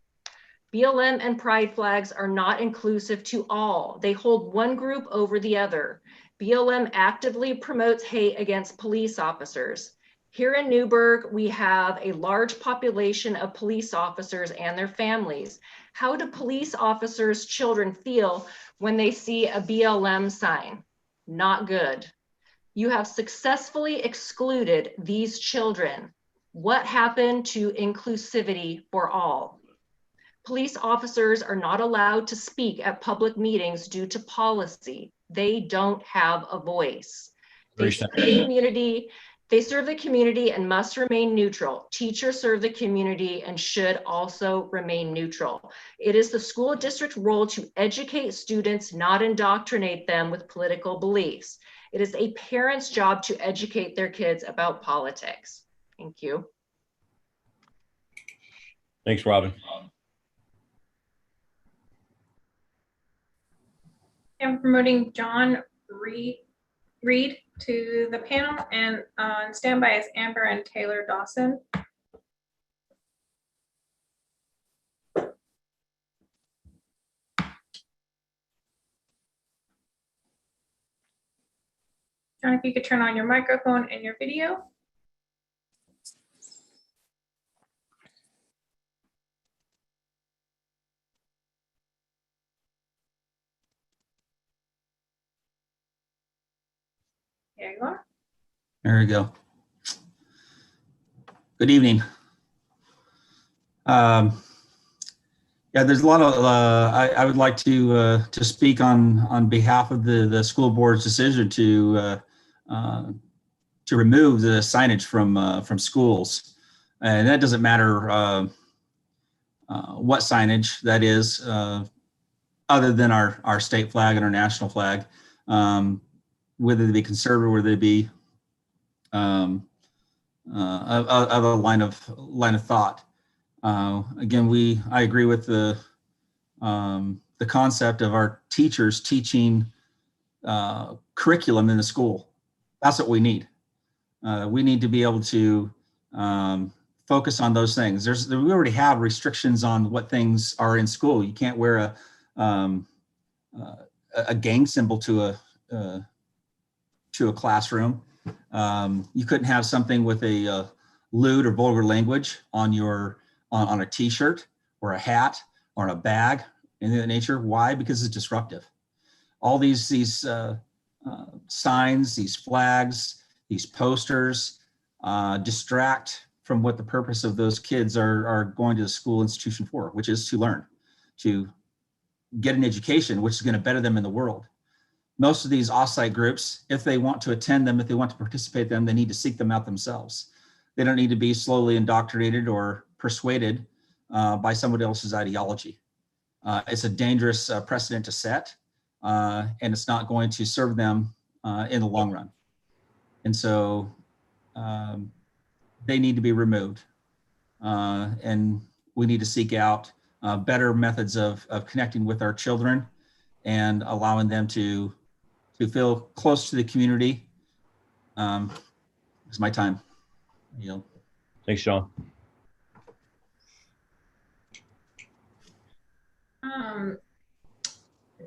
BLM and pride flags are not inclusive to all. They hold one group over the other. BLM actively promotes hate against police officers. Here in Newberg, we have a large population of police officers and their families. How do police officers' children feel when they see a BLM sign? Not good. You have successfully excluded these children. What happened to inclusivity for all? Police officers are not allowed to speak at public meetings due to policy. They don't have a voice. They serve the community and must remain neutral. Teachers serve the community and should also remain neutral. It is the school district role to educate students, not indoctrinate them with political beliefs. It is a parent's job to educate their kids about politics. Thank you. Thanks, Robin. I'm promoting John Reed to the panel, and on standby is Amber and Taylor Dawson. John, if you could turn on your microphone and your video. There you are. There we go. Good evening. Yeah, there's a lot of, I would like to speak on behalf of the school board's decision to remove the signage from schools. And that doesn't matter what signage that is, other than our state flag and our national flag, whether they be conservative, whether they be of a line of thought. Again, I agree with the concept of our teachers teaching curriculum in the school. That's what we need. We need to be able to focus on those things. We already have restrictions on what things are in school. You can't wear a gang symbol to a classroom. You couldn't have something with a lewd or vulgar language on a t-shirt or a hat or on a bag, in that nature. Why? Because it's disruptive. All these signs, these flags, these posters distract from what the purpose of those kids are going to the school institution for, which is to learn, to get an education, which is going to better them in the world. Most of these offsite groups, if they want to attend them, if they want to participate in them, they need to seek them out themselves. They don't need to be slowly indoctrinated or persuaded by somebody else's ideology. It's a dangerous precedent to set, and it's not going to serve them in the long run. And so they need to be removed. And we need to seek out better methods of connecting with our children and allowing them to feel close to the community. It's my time. Thanks, Sean.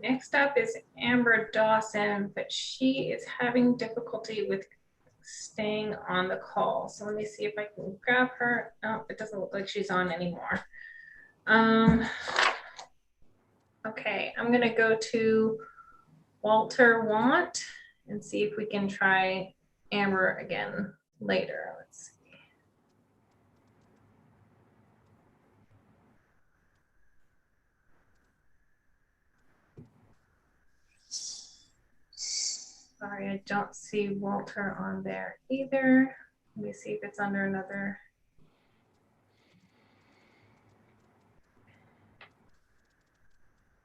Next up is Amber Dawson, but she is having difficulty with staying on the call. So let me see if I can grab her. Oh, it doesn't look like she's on anymore. Okay, I'm gonna go to Walter Want and see if we can try Amber again later. Let's see. Sorry, I don't see Walter on there either. Let me see if it's under another.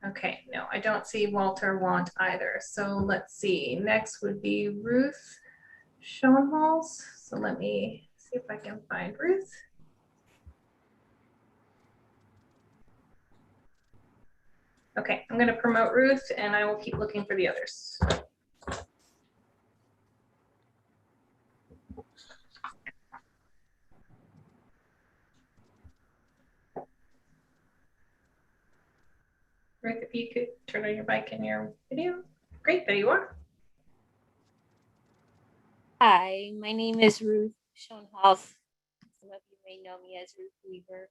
Okay, no, I don't see Walter Want either. So let's see. Next would be Ruth Schoenwals. So let me see if I can find Ruth. Okay, I'm going to promote Ruth and I will keep looking for the others. Ruth, if you could turn on your mic and your video. Great, there you are. Hi, my name is Ruth Schoenhaus. Some of you may know me as Ruth Weaver.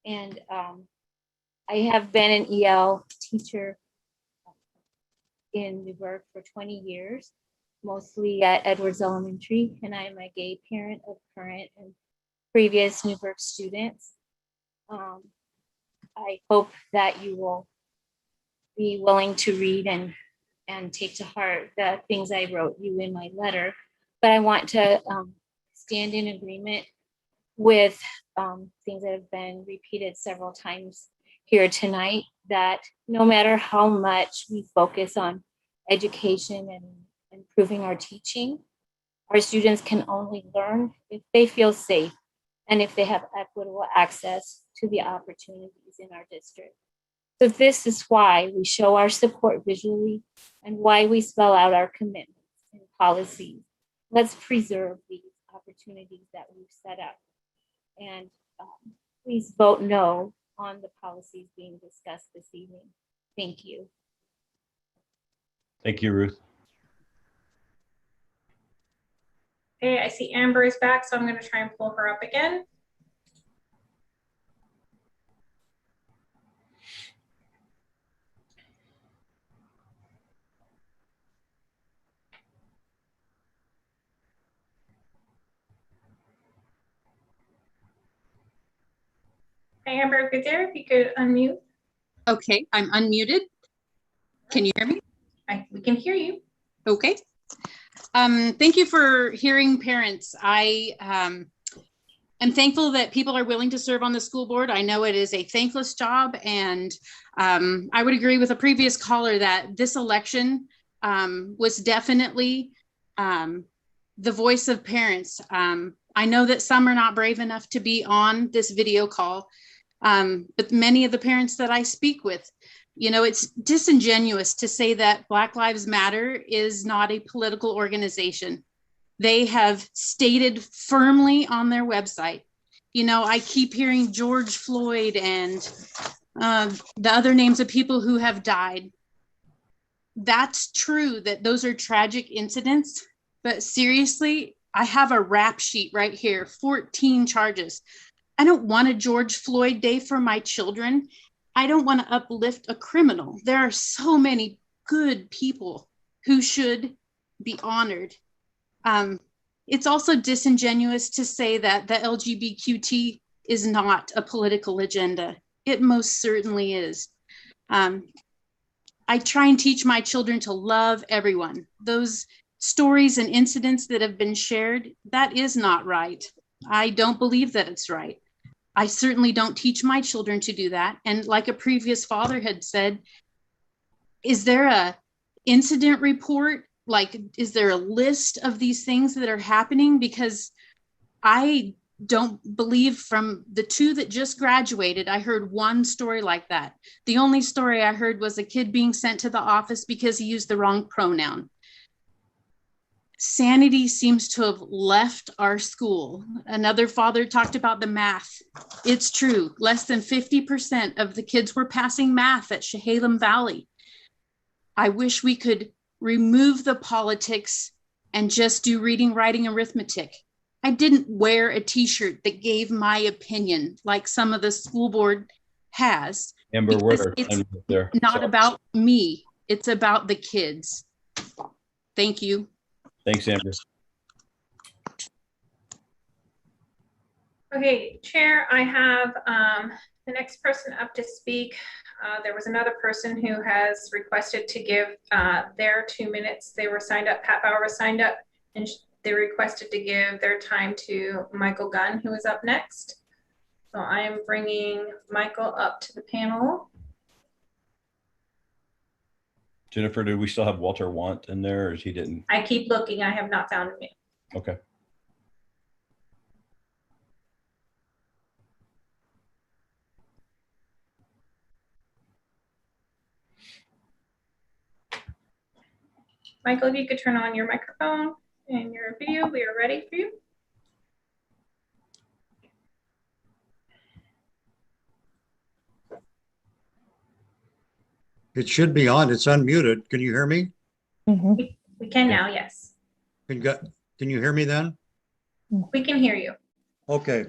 And I have been an EL teacher in Newberg for 20 years, mostly at Edwards Elementary. And I am a gay parent of current and previous Newberg students. I hope that you will be willing to read and take to heart the things I wrote you in my letter. But I want to stand in agreement with things that have been repeated several times here tonight, that no matter how much we focus on education and improving our teaching, our students can only learn if they feel safe and if they have equitable access to the opportunities in our district. So this is why we show our support visually and why we spell out our commitments and policies. Let's preserve these opportunities that we've set up. And please vote no on the policies being discussed this evening. Thank you. Thank you, Ruth. Okay, I see Amber is back, so I'm going to try and pull her up again. Hey, Amber, good there. If you could unmute. Okay, I'm unmuted. Can you hear me? We can hear you. Okay. Thank you for hearing parents. I am thankful that people are willing to serve on the school board. I know it is a thankless job, and I would agree with a previous caller that this election was definitely the voice of parents. I know that some are not brave enough to be on this video call, but many of the parents that I speak with, you know, it's disingenuous to say that Black Lives Matter is not a political organization. They have stated firmly on their website. You know, I keep hearing George Floyd and the other names of people who have died. That's true that those are tragic incidents, but seriously, I have a rap sheet right here, 14 charges. I don't want a George Floyd day for my children. I don't want to uplift a criminal. There are so many good people who should be honored. It's also disingenuous to say that the LGBTQ is not a political agenda. It most certainly is. I try and teach my children to love everyone. Those stories and incidents that have been shared, that is not right. I don't believe that it's right. I certainly don't teach my children to do that. And like a previous father had said, is there a incident report? Like, is there a list of these things that are happening? Because I don't believe from the two that just graduated, I heard one story like that. The only story I heard was a kid being sent to the office because he used the wrong pronoun. Sanity seems to have left our school. Another father talked about the math. It's true, less than 50% of the kids were passing math at Chehalem Valley. I wish we could remove the politics and just do reading, writing, arithmetic. I didn't wear a t-shirt that gave my opinion like some of the school board has. Amber, It's there. not about me. It's about the kids. Thank you. Thanks, Amber. Okay, Chair, I have the next person up to speak. There was another person who has requested to give their 2 minutes. They were signed up, Pat Bauer was signed up, and they requested to give their time to Michael Gunn, who is up next. So I am bringing Michael up to the panel. Jennifer, do we still have Walter Want in there, or he didn't? I keep looking, I have not found him yet. Okay. Michael, if you could turn on your microphone and your video, we are ready for you. It should be on. It's unmuted. Can you hear me? We can now, yes. Can you hear me then? We can hear you. Okay.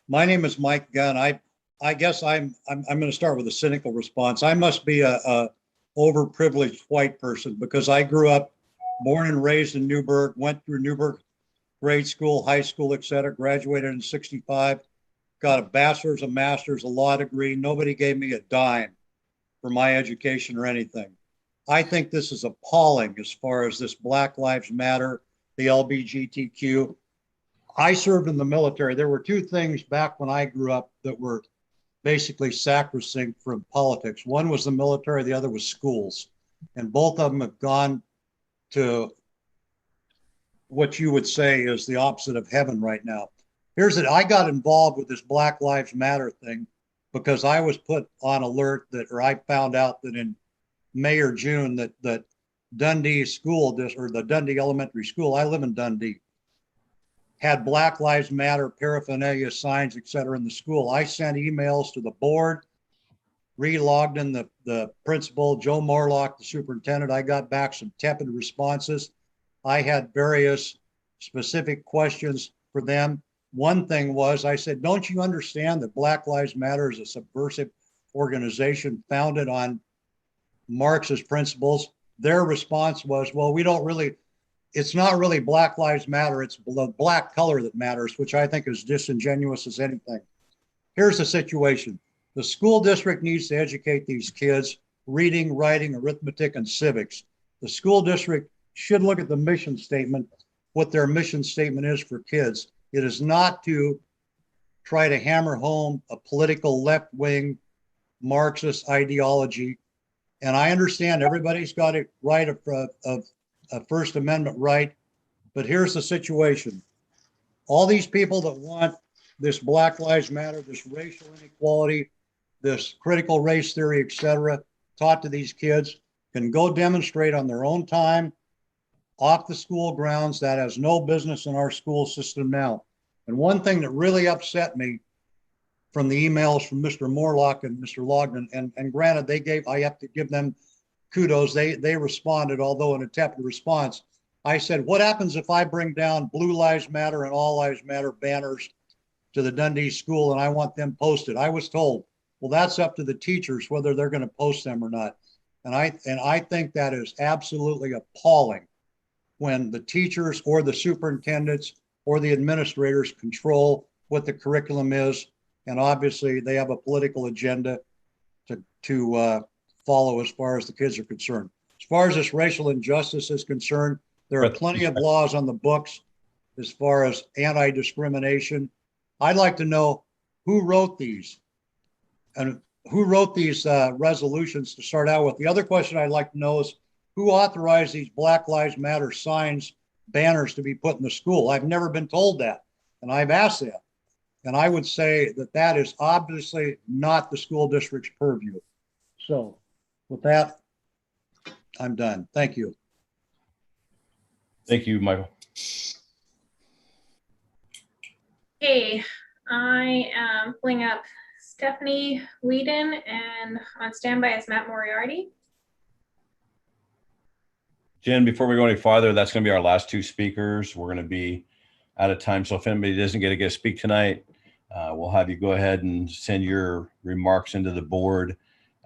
My name is Mike Gunn. I guess I'm going to start with a cynical response. I must be a overprivileged white person because I grew up, born and raised in Newberg, went through Newberg grade school, high school, et cetera, graduated in 65, got a bachelor's, a master's, a law degree. Nobody gave me a dime for my education or anything. I think this is appalling as far as this Black Lives Matter, the LGBTQ. I served in the military. There were two things back when I grew up that were basically sacrosanct from politics. One was the military, the other was schools. And both of them have gone to what you would say is the opposite of heaven right now. Here's it. I got involved with this Black Lives Matter thing because I was put on alert that, or I found out that in May or June that Dundee school, or the Dundee Elementary School, I live in Dundee, had Black Lives Matter paraphernalia, signs, et cetera, in the school. I sent emails to the board, re-logged in the principal, Joe Morlock, the superintendent. I got back some tepid responses. I had various specific questions for them. One thing was, I said, don't you understand that Black Lives Matter is a subversive organization founded on Marxist principles? Their response was, well, we don't really, it's not really Black Lives Matter, it's the black color that matters, which I think is disingenuous as anything. Here's the situation. The school district needs to educate these kids reading, writing, arithmetic, and civics. The school district should look at the mission statement, what their mission statement is for kids. It is not to try to hammer home a political left-wing Marxist ideology. And I understand everybody's got a right of a First Amendment right, but here's the situation. All these people that want this Black Lives Matter, this racial inequality, this critical race theory, et cetera, taught to these kids can go demonstrate on their own time off the school grounds. That has no business in our school system now. And one thing that really upset me from the emails from Mr. Morlock and Mr. Logden, and granted, I have to give them kudos. They responded, although in a tepid response. I said, what happens if I bring down Blue Lives Matter and All Lives Matter banners to the Dundee school and I want them posted? I was told, well, that's up to the teachers whether they're going to post them or not. And I think that is absolutely appalling when the teachers or the superintendents or the administrators control what the curriculum is. And obviously they have a political agenda to follow as far as the kids are concerned. As far as this racial injustice is concerned, there are plenty of laws on the books as far as anti-discrimination. I'd like to know who wrote these and who wrote these resolutions to start out with. The other question I'd like to know is who authorized these Black Lives Matter signs, banners to be put in the school? I've never been told that, and I've asked that. And I would say that that is obviously not the school district's purview. So with that, I'm done. Thank you. Thank you, Michael. Okay, I am pulling up Stephanie Whedon, and on standby is Matt Moriarty. Jen, before we go any farther, that's going to be our last two speakers. We're going to be out of time. So if anybody doesn't get to speak tonight, we'll have you go ahead and send your remarks into the board.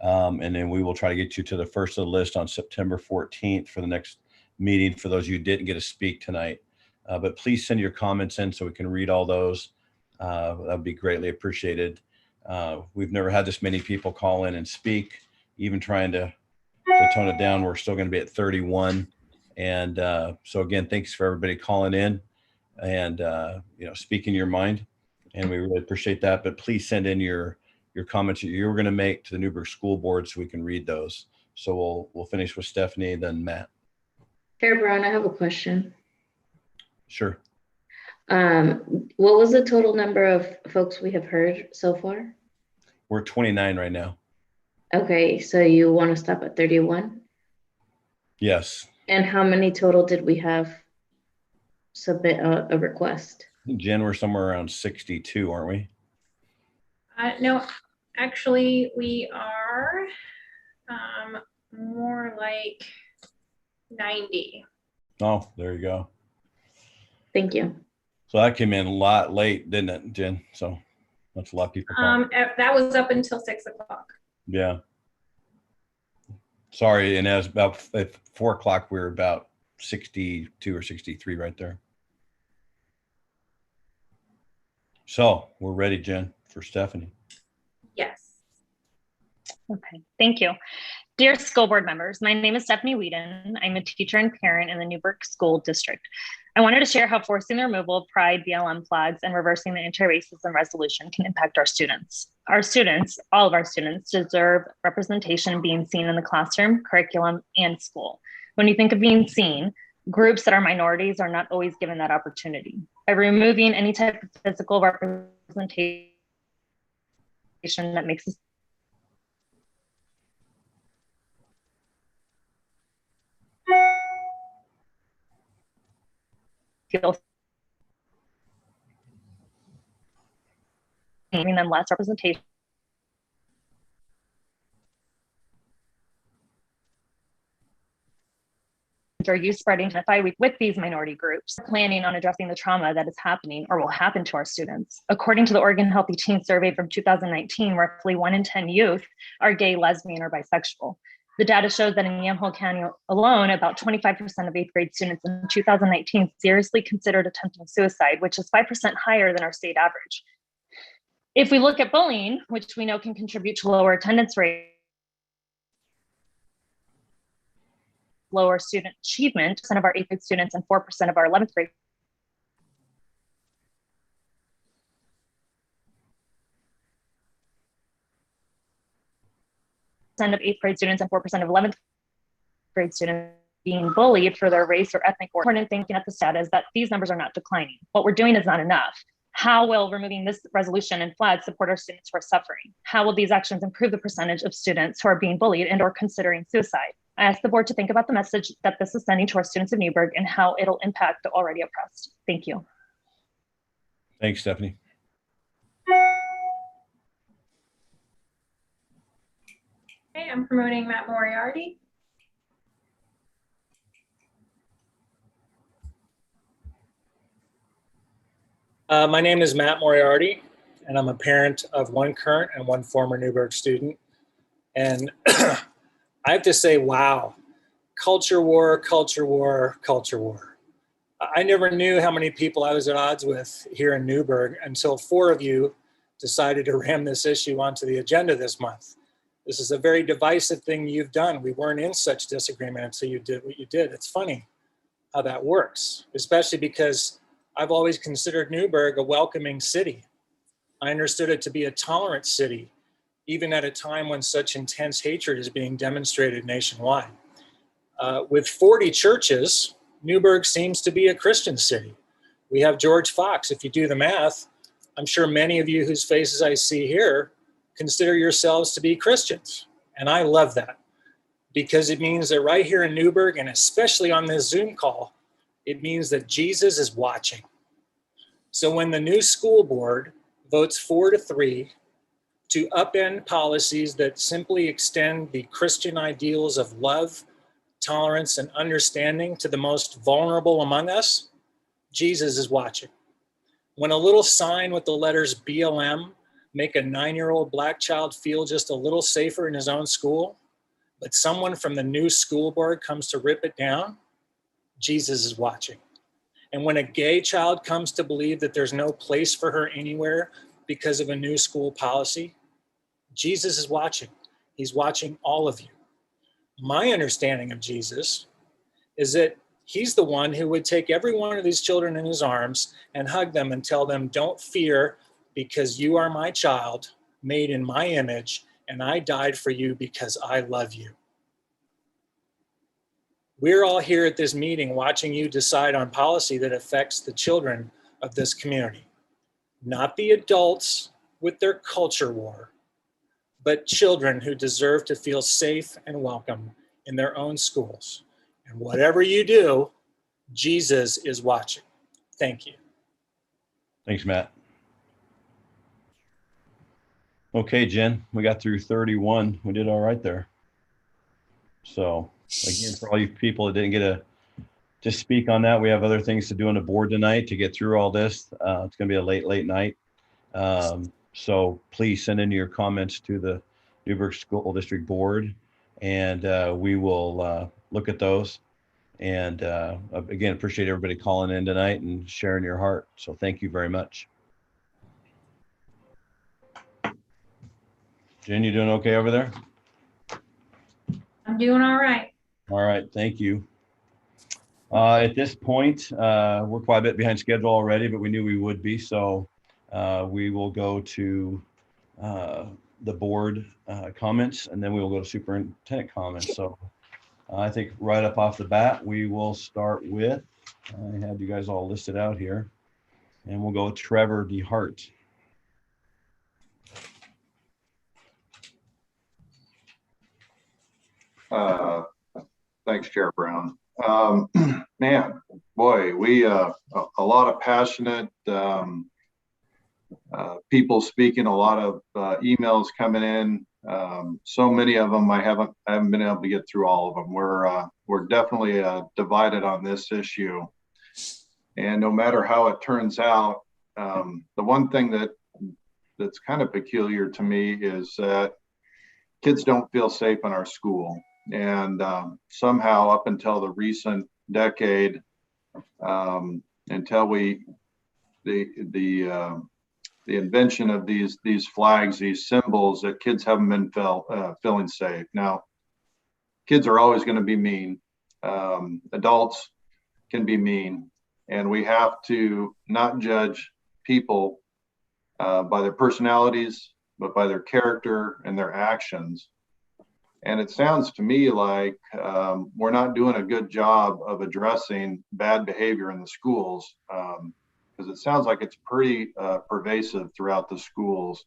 And then we will try to get you to the first of the list on September 14th for the next meeting for those of you who didn't get to speak tonight. But please send your comments in so we can read all those. That would be greatly appreciated. We've never had this many people call in and speak, even trying to tone it down. We're still going to be at 31. And so again, thanks for everybody calling in and speaking your mind. And we really appreciate that. But please send in your comments that you were going to make to the Newberg School Board so we can read those. So we'll finish with Stephanie and then Matt. Chair Brown, I have a question. Sure. What was the total number of folks we have heard so far? We're 29 right now. Okay, so you want to stop at 31? Yes. And how many total did we have submit a request? Jen, we're somewhere around 62, aren't we? No, actually, we are more like 90. Oh, there you go. Thank you. So that came in a lot late, didn't it, Jen? So that's a lot of people. That was up until 6 o'clock. Yeah. Sorry, and as about at 4 o'clock, we were about 62 or 63 right there. So we're ready, Jen, for Stephanie. Yes. Okay, thank you. Dear school board members, my name is Stephanie Whedon. I'm a teacher and parent in the Newberg School District. I wanted to share how forcing the removal of Pride, BLM flags, and reversing the anti-racism resolution can impact our students. Our students, all of our students, deserve representation being seen in the classroom, curriculum, and school. When you think of being seen, groups that are minorities are not always given that opportunity. By removing any type of physical representation that makes us feel giving them less representation are you spreading to identify with these minority groups, planning on addressing the trauma that is happening or will happen to our students. According to the Oregon Healthy Teen Survey from 2019, roughly 1 in 10 youth are gay, lesbian, or bisexual. The data shows that in Yamhill County alone, about 25% of 8th grade students in 2019 seriously considered attempting suicide, which is 5% higher than our state average. If we look at bullying, which we know can contribute to lower attendance rates, lower student achievement, 10% of our 8th grade students and 4% of our 11th grade of 8th grade students and 4% of 11th grade students being bullied for their race or ethnic origin. Important thinking at the stat is that these numbers are not declining. What we're doing is not enough. How will removing this resolution and flags support our students who are suffering? How will these actions improve the percentage of students who are being bullied and or considering suicide? I ask the board to think about the message that this is sending to our students of Newberg and how it'll impact the already oppressed. Thank you. Thanks, Stephanie. Okay, I'm promoting Matt Moriarty. My name is Matt Moriarty, and I'm a parent of one current and one former Newberg student. And I have to say, wow, culture war, culture war, culture war. I never knew how many people I was at odds with here in Newberg until 4 of you decided to ram this issue onto the agenda this month. This is a very divisive thing you've done. We weren't in such disagreement until you did what you did. It's funny how that works, especially because I've always considered Newberg a welcoming city. I understood it to be a tolerant city, even at a time when such intense hatred is being demonstrated nationwide. With 40 churches, Newberg seems to be a Christian city. We have George Fox. If you do the math, I'm sure many of you whose faces I see here consider yourselves to be Christians. And I love that because it means that right here in Newberg, and especially on this Zoom call, it means that Jesus is watching. So when the new school board votes 4-3 to upend policies that simply extend the Christian ideals of love, tolerance, and understanding to the most vulnerable among us, Jesus is watching. When a little sign with the letters BLM make a 9-year-old black child feel just a little safer in his own school, but someone from the new school board comes to rip it down, Jesus is watching. And when a gay child comes to believe that there's no place for her anywhere because of a new school policy, Jesus is watching. He's watching all of you. My understanding of Jesus is that he's the one who would take every one of these children in his arms and hug them and tell them, don't fear, because you are my child, made in my image, and I died for you because I love you. We're all here at this meeting watching you decide on policy that affects the children of this community, not the adults with their culture war, but children who deserve to feel safe and welcome in their own schools. And whatever you do, Jesus is watching. Thank you. Thanks, Matt. Okay, Jen, we got through 31. We did all right there. So again, for all you people that didn't get to speak on that, we have other things to do on the board tonight to get through all this. It's going to be a late night. So please send in your comments to the Newberg School District Board, and we will look at those. And again, appreciate everybody calling in tonight and sharing your heart. So thank you very much. Jen, you doing okay over there? I'm doing all right. All right, thank you. At this point, we're quite a bit behind schedule already, but we knew we would be. So we will go to the board comments, and then we will go to superintendent comments. So I think right up off the bat, we will start with, I have you guys all listed out here, and we'll go with Trevor DeHart. Thanks, Chair Brown. Man, boy, we a lot of passionate people speaking, a lot of emails coming in. So many of them, I haven't been able to get through all of them. We're definitely divided on this issue, and no matter how it turns out, the one thing that's kind of peculiar to me is that kids don't feel safe in our school. And somehow up until the recent decade, until the invention of these flags, these symbols, that kids haven't been feeling safe. Now, kids are always going to be mean. Adults can be mean, and we have to not judge people by their personalities, but by their character and their actions. And it sounds to me like we're not doing a good job of addressing bad behavior in the schools, because it sounds like it's pretty pervasive throughout the schools.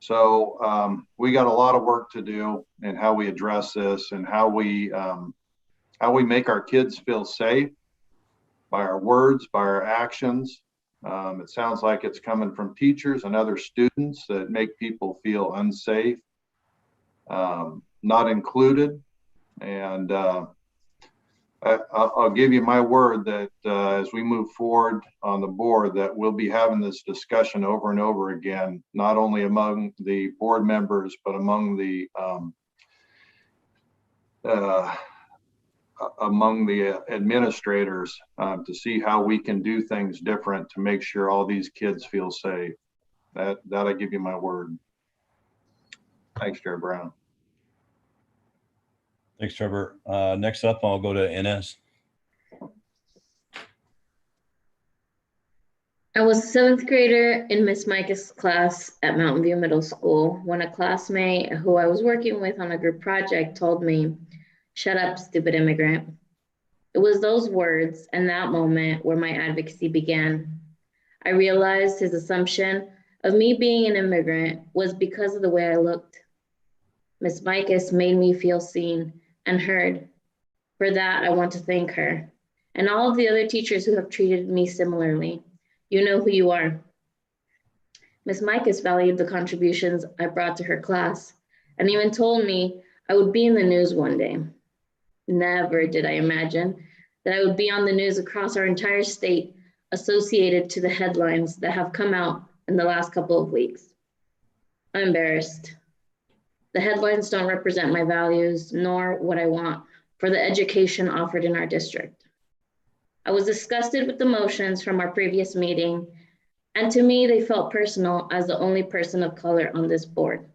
So we got a lot of work to do in how we address this and how we make our kids feel safe by our words, by our actions. It sounds like it's coming from teachers and other students that make people feel unsafe, not included. And I'll give you my word that as we move forward on the board, that we'll be having this discussion over and over again, not only among the board members, but among the administrators, to see how we can do things different to make sure all these kids feel safe. That I give you my word. Thanks, Chair Brown. Thanks, Trevor. Next up, I'll go to Inez. I was a 7th grader in Miss Micah's class at Mountain View Middle School when a classmate who I was working with on a group project told me, "Shut up, stupid immigrant." It was those words and that moment where my advocacy began. I realized his assumption of me being an immigrant was because of the way I looked. Miss Micah's made me feel seen and heard. For that, I want to thank her and all of the other teachers who have treated me similarly. You know who you are. Miss Micah's valued the contributions I brought to her class and even told me I would be in the news one day. Never did I imagine that I would be on the news across our entire state, associated to the headlines that have come out in the last couple of weeks. I'm embarrassed. The headlines don't represent my values nor what I want for the education offered in our district. I was disgusted with the motions from our previous meeting, and to me, they felt personal as the only person of color on this board.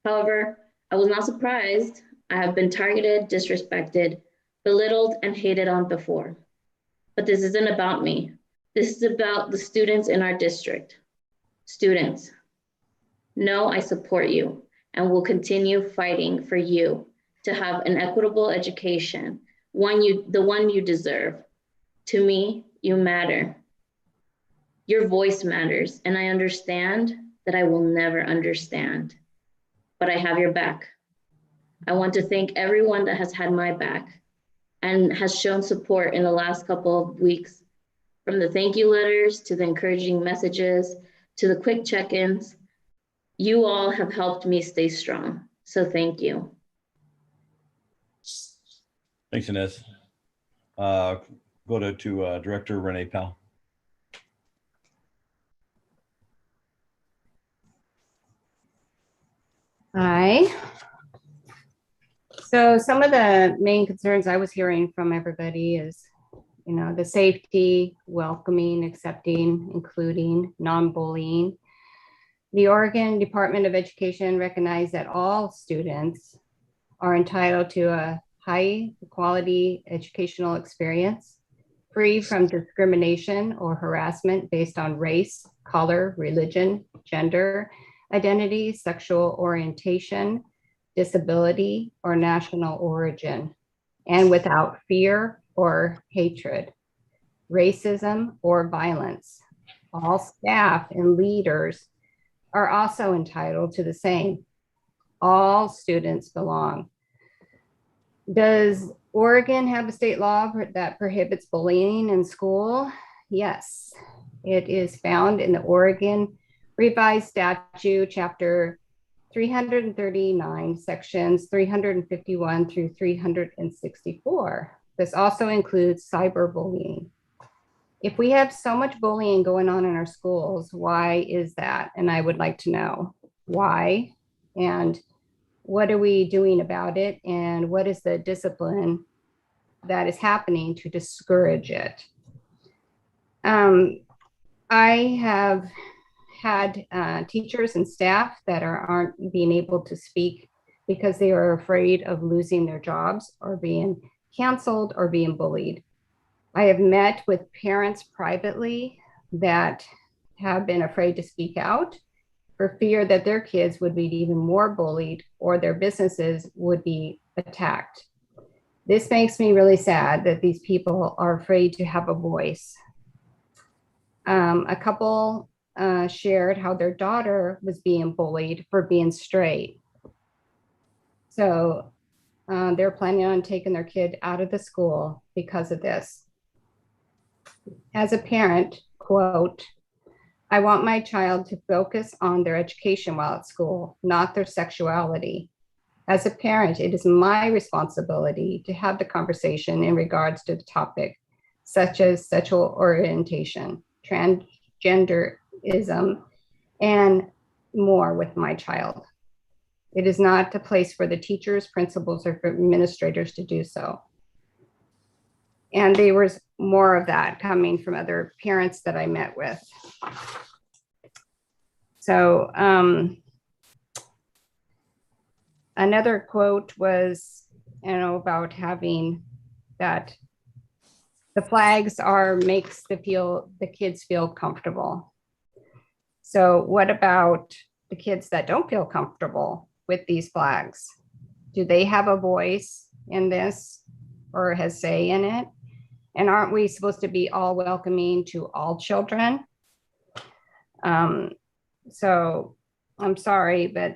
However, I was not surprised. I have been targeted, disrespected, belittled, and hated on before. But this isn't about me. This is about the students in our district. Students, know I support you and will continue fighting for you to have an equitable education, the one you deserve. To me, you matter. Your voice matters, and I understand that I will never understand, but I have your back. I want to thank everyone that has had my back. and has shown support in the last couple of weeks, from the thank you letters to the encouraging messages to the quick check-ins. You all have helped me stay strong. So thank you. Thanks, Inez. Go to Director Renee Powell. Hi. So some of the main concerns I was hearing from everybody is, the safety, welcoming, accepting, including, non-bullying. The Oregon Department of Education recognized that all students are entitled to a high quality educational experience, free from discrimination or harassment based on race, color, religion, gender, identity, sexual orientation, disability, or national origin, and without fear or hatred, racism, or violence. All staff and leaders are also entitled to the same. All students belong. Does Oregon have a state law that prohibits bullying in school? Yes, it is found in the Oregon Revised Statute, Chapter 339, Sections 351 through 364. This also includes cyberbullying. If we have so much bullying going on in our schools, why is that? And I would like to know why, and what are we doing about it, and what is the discipline that is happening to discourage it? I have had teachers and staff that aren't being able to speak because they are afraid of losing their jobs or being canceled or being bullied. I have met with parents privately that have been afraid to speak out for fear that their kids would be even more bullied or their businesses would be attacked. This makes me really sad that these people are afraid to have a voice. A couple shared how their daughter was being bullied for being straight. So they're planning on taking their kid out of the school because of this. As a parent, quote, I want my child to focus on their education while at school, not their sexuality. As a parent, it is my responsibility to have the conversation in regards to the topic, such as sexual orientation, transgenderism, and more with my child. It is not a place for the teachers, principals, or for administrators to do so. And there was more of that coming from other parents that I met with. So another quote was, about having that the flags makes the kids feel comfortable. So what about the kids that don't feel comfortable with these flags? Do they have a voice in this or has say in it? And aren't we supposed to be all welcoming to all children? So I'm sorry, but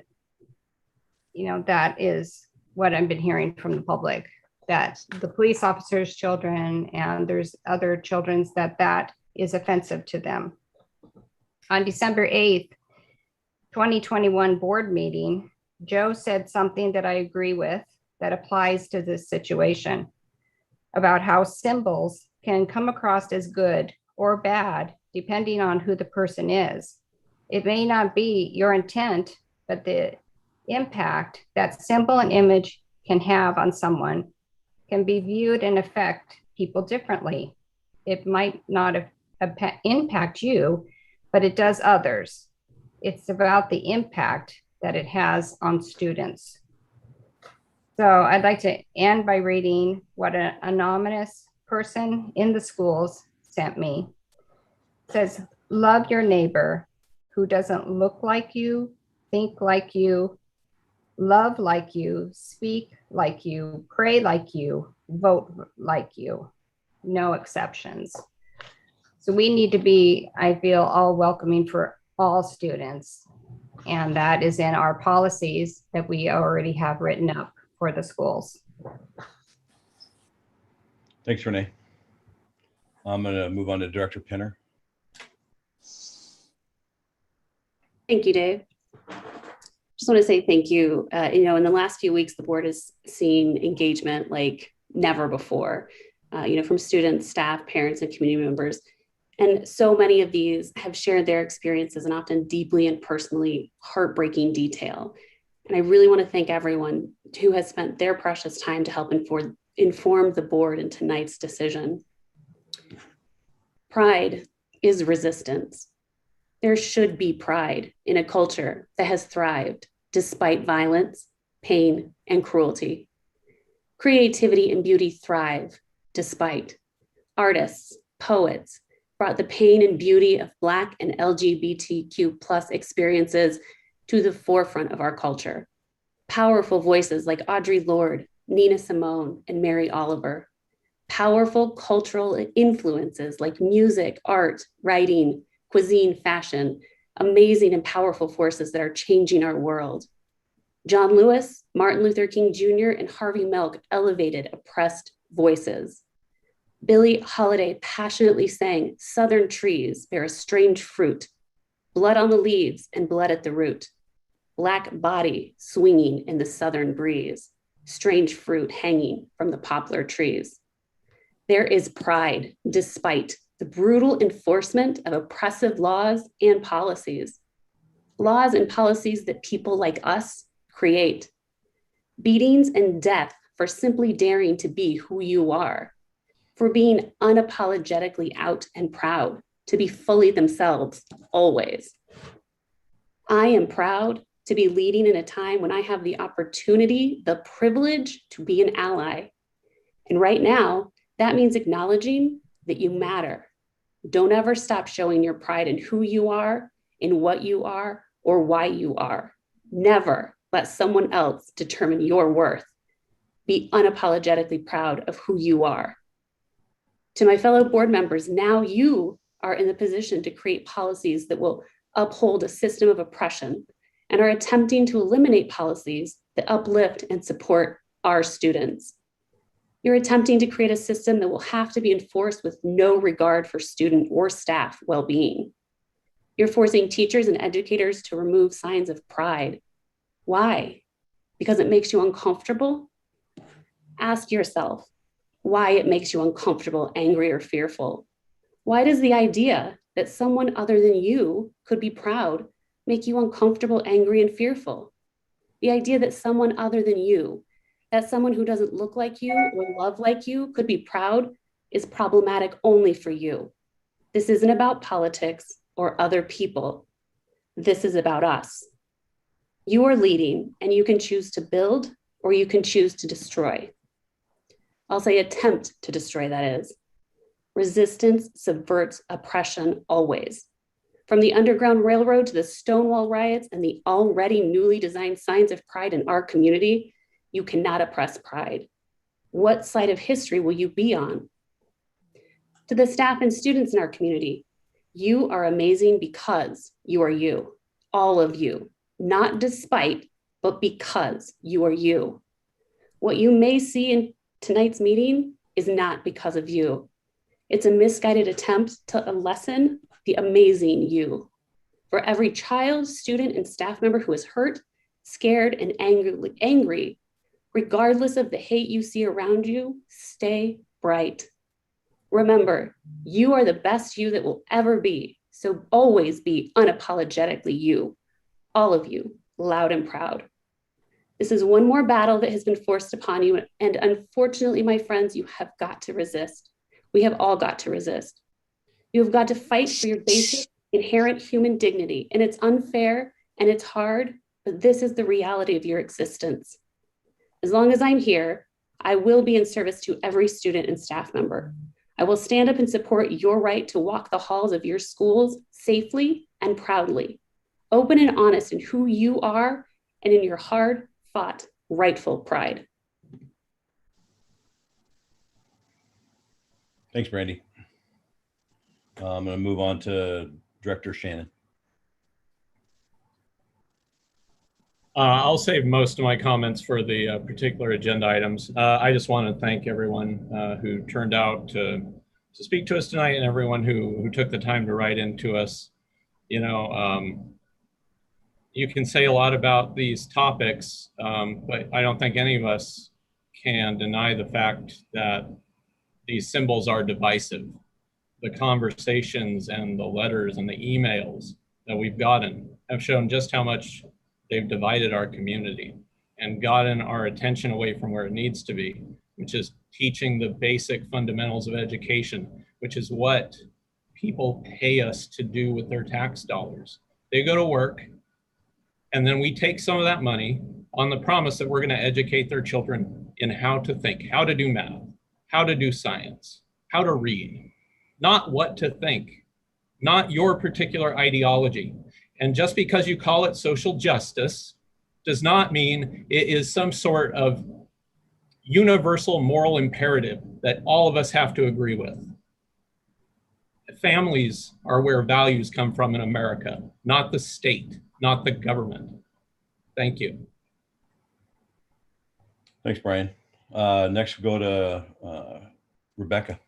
that is what I've been hearing from the public, that the police officers' children and there's other children's that is offensive to them. On December 8th, 2021 board meeting, Joe said something that I agree with that applies to this situation about how symbols can come across as good or bad depending on who the person is. It may not be your intent, but the impact that symbol and image can have on someone can be viewed and affect people differently. It might not impact you, but it does others. It's about the impact that it has on students. So I'd like to end by reading what an anonymous person in the schools sent me. It says, love your neighbor who doesn't look like you, think like you, love like you, speak like you, pray like you, vote like you, no exceptions. So we need to be, I feel, all welcoming for all students. And that is in our policies that we already have written up for the schools. Thanks, Renee. I'm going to move on to Director Pinner. Thank you, Dave. Just want to say thank you. In the last few weeks, the board has seen engagement like never before, from students, staff, parents, and community members. And so many of these have shared their experiences in often deeply and personally heartbreaking detail. And I really want to thank everyone who has spent their precious time to help inform the board in tonight's decision. Pride is resistance. There should be pride in a culture that has thrived despite violence, pain, and cruelty. Creativity and beauty thrive despite. Artists, poets brought the pain and beauty of Black and LGBTQ plus experiences to the forefront of our culture. Powerful voices like Audre Lorde, Nina Simone, and Mary Oliver. Powerful cultural influences like music, art, writing, cuisine, fashion, amazing and powerful forces that are changing our world. John Lewis, Martin Luther King Jr., and Harvey Milk elevated oppressed voices. Billie Holiday passionately sang, "Southern trees bear a strange fruit, blood on the leaves and blood at the root. Black body swinging in the southern breeze, strange fruit hanging from the poplar trees." There is pride despite the brutal enforcement of oppressive laws and policies. Laws and policies that people like us create. Beatings and death for simply daring to be who you are. For being unapologetically out and proud to be fully themselves, always. I am proud to be leading in a time when I have the opportunity, the privilege to be an ally. And right now, that means acknowledging that you matter. Don't ever stop showing your pride in who you are, in what you are, or why you are. Never let someone else determine your worth. Be unapologetically proud of who you are. To my fellow board members, now you are in the position to create policies that will uphold a system of oppression and are attempting to eliminate policies that uplift and support our students. You're attempting to create a system that will have to be enforced with no regard for student or staff well-being. You're forcing teachers and educators to remove signs of pride. Why? Because it makes you uncomfortable? Ask yourself why it makes you uncomfortable, angry, or fearful. Why does the idea that someone other than you could be proud make you uncomfortable, angry, and fearful? The idea that someone other than you, that someone who doesn't look like you or love like you could be proud is problematic only for you. This isn't about politics or other people. This is about us. You are leading, and you can choose to build or you can choose to destroy. I'll say attempt to destroy, that is. Resistance subverts oppression always. From the Underground Railroad to the Stonewall riots and the already newly designed signs of pride in our community, you cannot oppress pride. What side of history will you be on? To the staff and students in our community, you are amazing because you are you, all of you, not despite, but because you are you. What you may see in tonight's meeting is not because of you. It's a misguided attempt to lessen the amazing you. For every child, student, and staff member who is hurt, scared, and angry, regardless of the hate you see around you, stay bright. Remember, you are the best you that will ever be, so always be unapologetically you, all of you, loud and proud. This is one more battle that has been forced upon you, and unfortunately, my friends, you have got to resist. We have all got to resist. You have got to fight for your basic, inherent human dignity, and it's unfair and it's hard, but this is the reality of your existence. As long as I'm here, I will be in service to every student and staff member. I will stand up and support your right to walk the halls of your schools safely and proudly, open and honest in who you are and in your hard-fought, rightful pride. Thanks, Brandy. I'm going to move on to Director Shannon. I'll save most of my comments for the particular agenda items. I just want to thank everyone who turned out to speak to us tonight, and everyone who took the time to write into us. You know, you can say a lot about these topics, but I don't think any of us can deny the fact that these symbols are divisive. The conversations and the letters and the emails that we've gotten have shown just how much they've divided our community and gotten our attention away from where it needs to be, which is teaching the basic fundamentals of education, which is what people pay us to do with their tax dollars. They go to work, and then we take some of that money on the promise that we're going to educate their children in how to think, how to do math, how to do science, how to read, not what to think, not your particular ideology. And just because you call it social justice does not mean it is some sort of universal moral imperative that all of us have to agree with. Families are where values come from in America, not the state, not the government. Thank you. Thanks, Brian. Next, we'll go to Rebecca.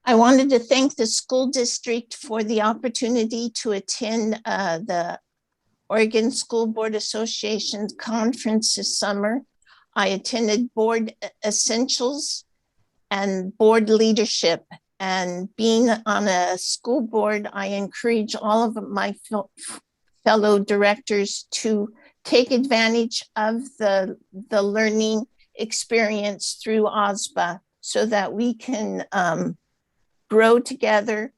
I wanted to thank the school district for the opportunity to attend the Oregon School Board Association conference this summer. I attended board essentials and board leadership. And being on a school board, I encourage all of my fellow directors to take advantage of the learning experience through OSBA so that we can grow together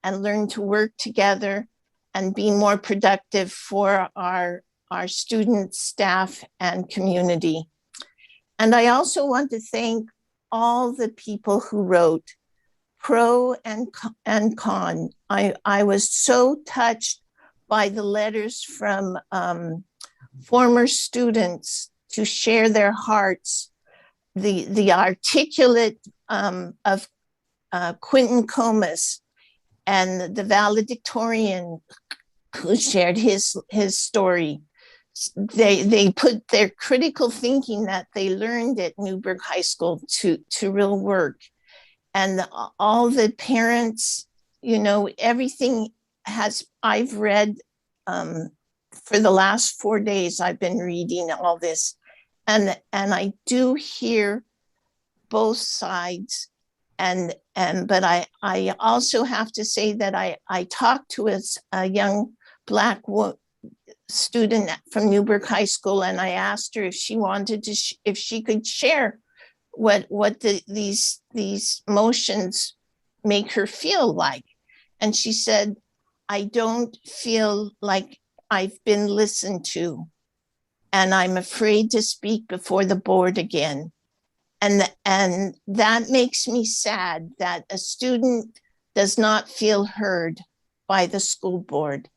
and learn to work together and be more productive for our students, staff, and community. And I also want to thank all the people who wrote pro and con. I was so touched by the letters from former students to share their hearts, the articulate of Quentin Comas and the valedictorian who shared his story. They put their critical thinking that they learned at Newberg High School to real work. And all the parents, you know, everything I've read for the last 4 days, I've been reading all this. And I do hear both sides. But I also have to say that I talked to a young Black student from Newberg High School, and I asked her if she wanted to, if she could share what these motions make her feel like. And she said, I don't feel like I've been listened to, and I'm afraid to speak before the board again. And that makes me sad that a student does not feel heard by the school board.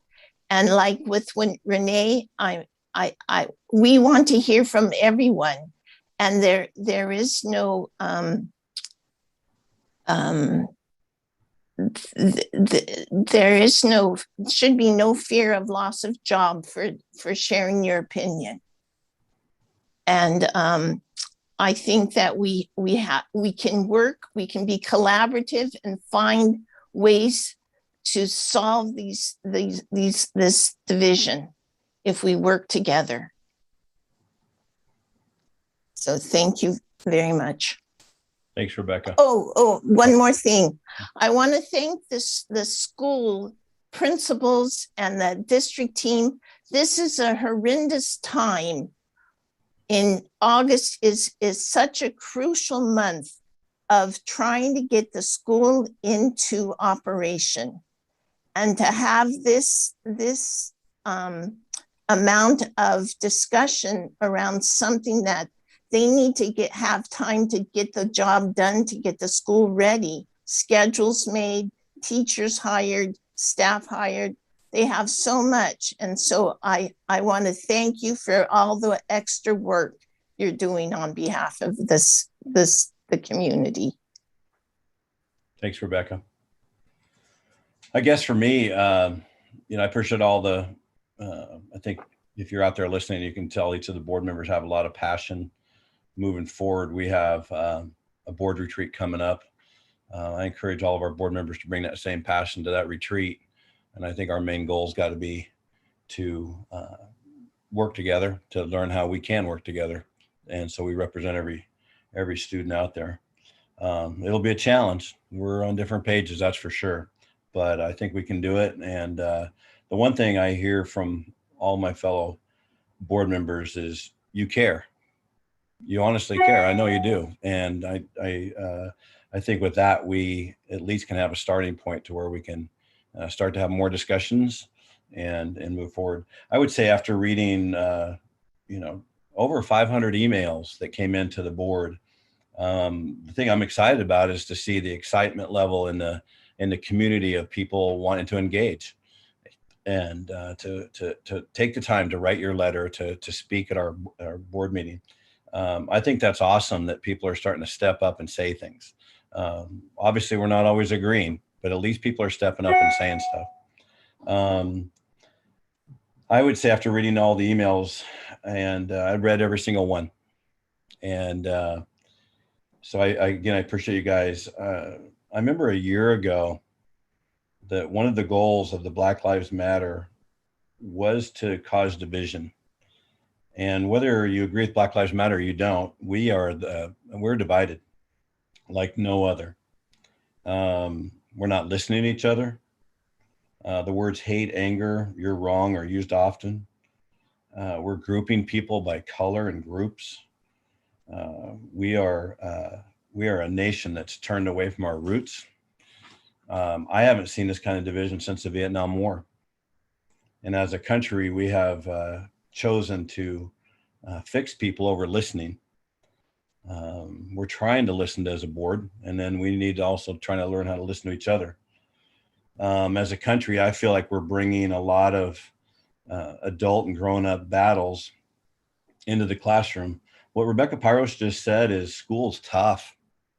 And like with Renee, we want to hear from everyone. And there is no should be no fear of loss of job for sharing your opinion. And I think that we can work, we can be collaborative and find ways to solve this division if we work together. So thank you very much. Thanks, Rebecca. One more thing. I want to thank the school principals and the district team. This is a horrendous time. In August is such a crucial month of trying to get the school into operation. And to have this amount of discussion around something that they need to have time to get the job done, to get the school ready, schedules made, teachers hired, staff hired. They have so much. And so I want to thank you for all the extra work you're doing on behalf of the community. Thanks, Rebecca. I guess for me, I appreciate all the, I think if you're out there listening, you can tell each of the board members have a lot of passion moving forward. We have a board retreat coming up. I encourage all of our board members to bring that same passion to that retreat. And I think our main goal has got to be to work together, to learn how we can work together. And so we represent every student out there. It'll be a challenge. We're on different pages, that's for sure. But I think we can do it. And the one thing I hear from all my fellow board members is you care. You honestly care. I know you do. And I think with that, we at least can have a starting point to where we can start to have more discussions and move forward. I would say after reading, over 500 emails that came into the board, the thing I'm excited about is to see the excitement level in the community of people wanting to engage and to take the time to write your letter, to speak at our board meeting. I think that's awesome that people are starting to step up and say things. Obviously, we're not always agreeing, but at least people are stepping up and saying stuff. I would say after reading all the emails, and I read every single one. And so I appreciate you guys. I remember a year ago that one of the goals of the Black Lives Matter was to cause division. And whether you agree with Black Lives Matter or you don't, we're divided like no other. We're not listening to each other. The words hate, anger, you're wrong are used often. We're grouping people by color and groups. We are a nation that's turned away from our roots. I haven't seen this kind of division since the Vietnam War. And as a country, we have chosen to fix people over listening. We're trying to listen as a board, and then we need to also try to learn how to listen to each other. As a country, I feel like we're bringing a lot of adult and grown-up battles into the classroom. What Rebecca Pyros just said is school's tough.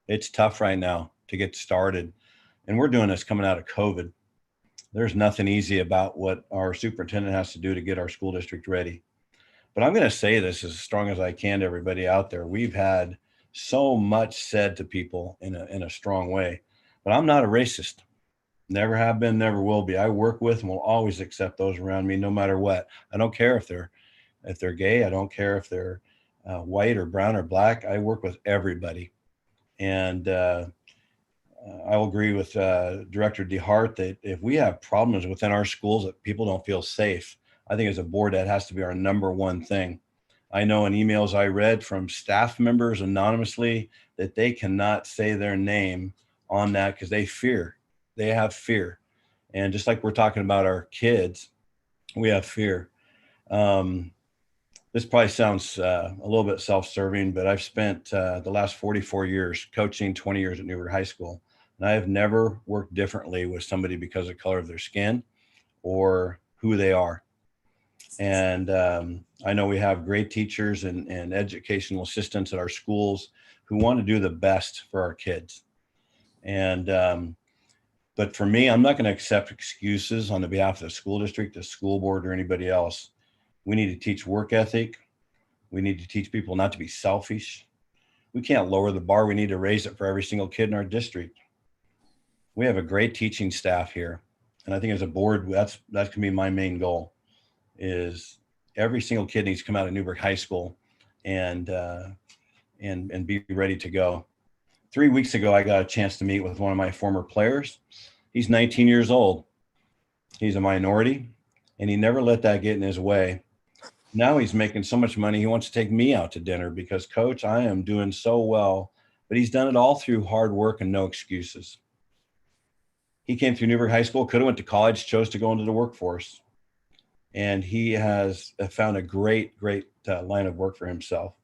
It's tough right now to get started. And we're doing this coming out of COVID. There's nothing easy about what our superintendent has to do to get our school district ready. But I'm going to say this as strong as I can to everybody out there. We've had so much said to people in a strong way, but I'm not a racist. Never have been, never will be. I work with and will always accept those around me, no matter what. I don't care if they're gay. I don't care if they're white or brown or black. I work with everybody. And I will agree with Director DeHart that if we have problems within our schools that people don't feel safe, I think as a board, that has to be our number one thing. I know in emails I read from staff members anonymously that they cannot say their name on that because they have fear. And just like we're talking about our kids, we have fear. This probably sounds a little bit self-serving, but I've spent the last 44 years coaching, 20 years at Newberg High School. And I have never worked differently with somebody because of the color of their skin or who they are. And I know we have great teachers and educational assistants at our schools who want to do the best for our kids. And but for me, I'm not going to accept excuses on the behalf of the school district, the school board, or anybody else. We need to teach work ethic. We need to teach people not to be selfish. We can't lower the bar. We need to raise it for every single kid in our district. We have a great teaching staff here. And I think as a board, that can be my main goal, is every single kid needs to come out of Newberg High School and be ready to go. 3 weeks ago, I got a chance to meet with one of my former players. He's 19 years old. He's a minority, and he never let that get in his way. Now he's making so much money, he wants to take me out to dinner because, Coach, I am doing so well. But he's done it all through hard work and no excuses. He came through Newberg High School, could have went to college, chose to go into the workforce. And he has found a great line of work for himself.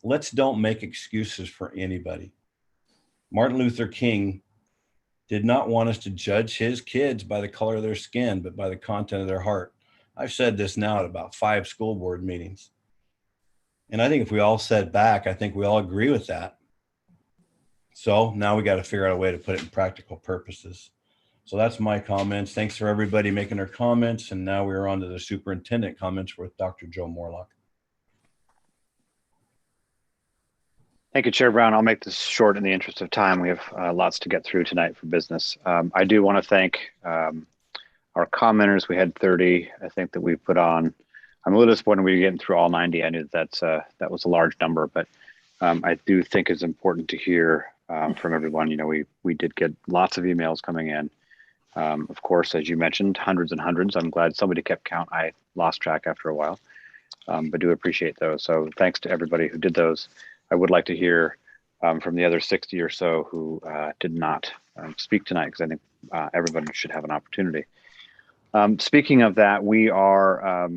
Let's don't make excuses for anybody. Martin Luther King did not want us to judge his kids by the color of their skin, but by the content of their heart. I've said this now at about 5 school board meetings. And I think if we all said back, I think we all agree with that. So now we got to figure out a way to put it in practical purposes. So that's my comments. Thanks for everybody making their comments. And now we're on to the superintendent comments with Dr. Joe Morlock. Thank you, Chair Brown. I'll make this short in the interest of time. We have lots to get through tonight for business. I do want to thank our commenters. We had 30, I think, that we put on. I'm a little disappointed we were getting through all 90. I knew that was a large number, but I do think it's important to hear from everyone. You know, we did get lots of emails coming in. Of course, as you mentioned, hundreds and hundreds. I'm glad somebody kept count. I lost track after a while, but do appreciate those. So thanks to everybody who did those. I would like to hear from the other 60 or so who did not speak tonight, because I think everybody should have an opportunity. Speaking of that, we are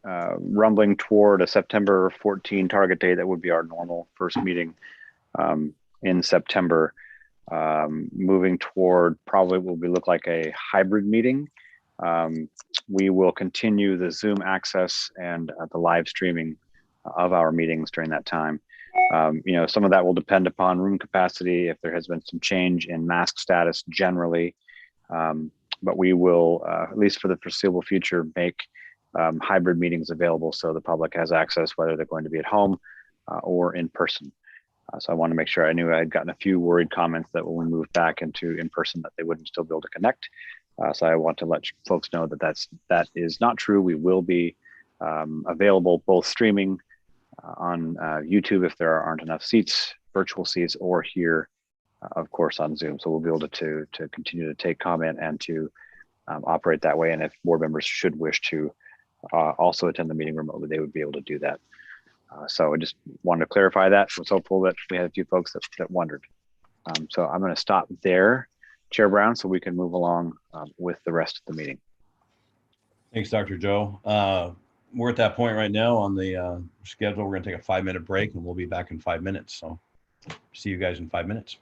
rumbling toward a September 14 target date. That would be our normal first meeting in September. Moving toward probably will look like a hybrid meeting. We will continue the Zoom access and the live streaming of our meetings during that time. You know, some of that will depend upon room capacity, if there has been some change in mask status generally. But we will, at least for the foreseeable future, make hybrid meetings available so the public has access, whether they're going to be at home or in person. So I want to make sure. I knew I had gotten a few worried comments that when we move back into in person that they wouldn't still be able to connect. So I want to let folks know that that is not true. We will be available both streaming on YouTube if there aren't enough seats, virtual seats, or here, of course, on Zoom. So we'll be able to continue to take comment and to operate that way. And if board members should wish to also attend the meeting remotely, they would be able to do that. So I just wanted to clarify that. I was hopeful that we had a few folks that wondered. So I'm going to stop there, Chair Brown, so we can move along with the rest of the meeting. Thanks, Dr. Joe. We're at that point right now on the schedule. We're going to take a 5-minute break and we'll be back in 5 minutes. So see you guys in 5 minutes.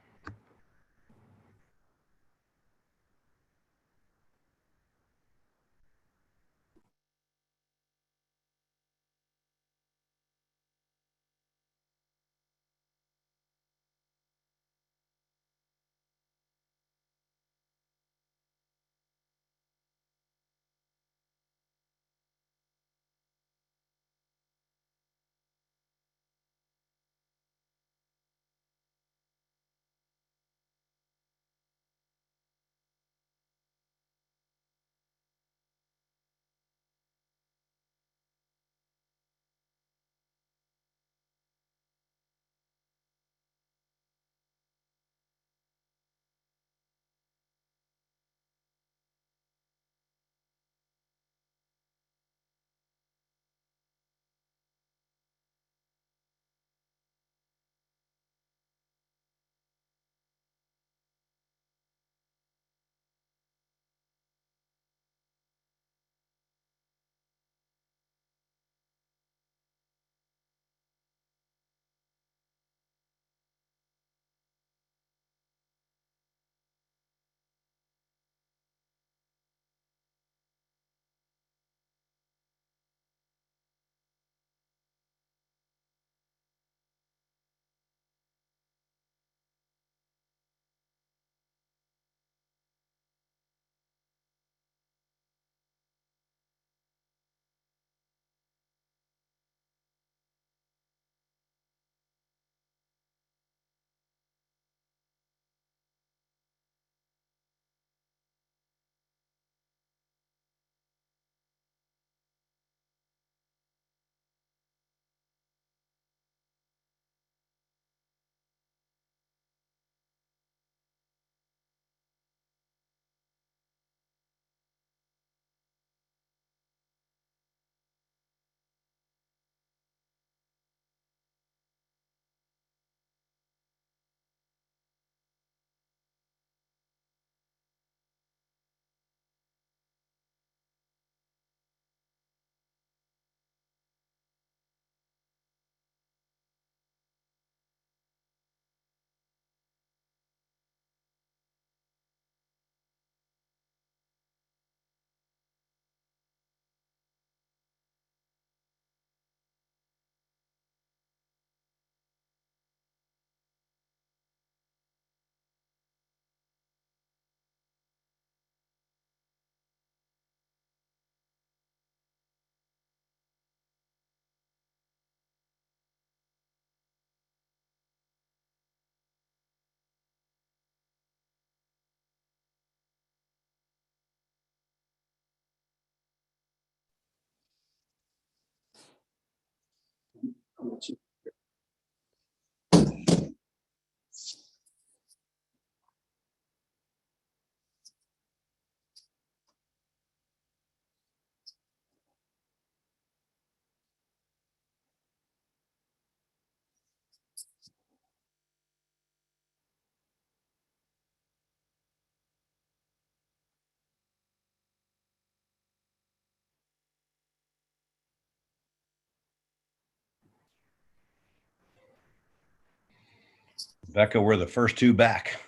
Rebecca, we're the first two back.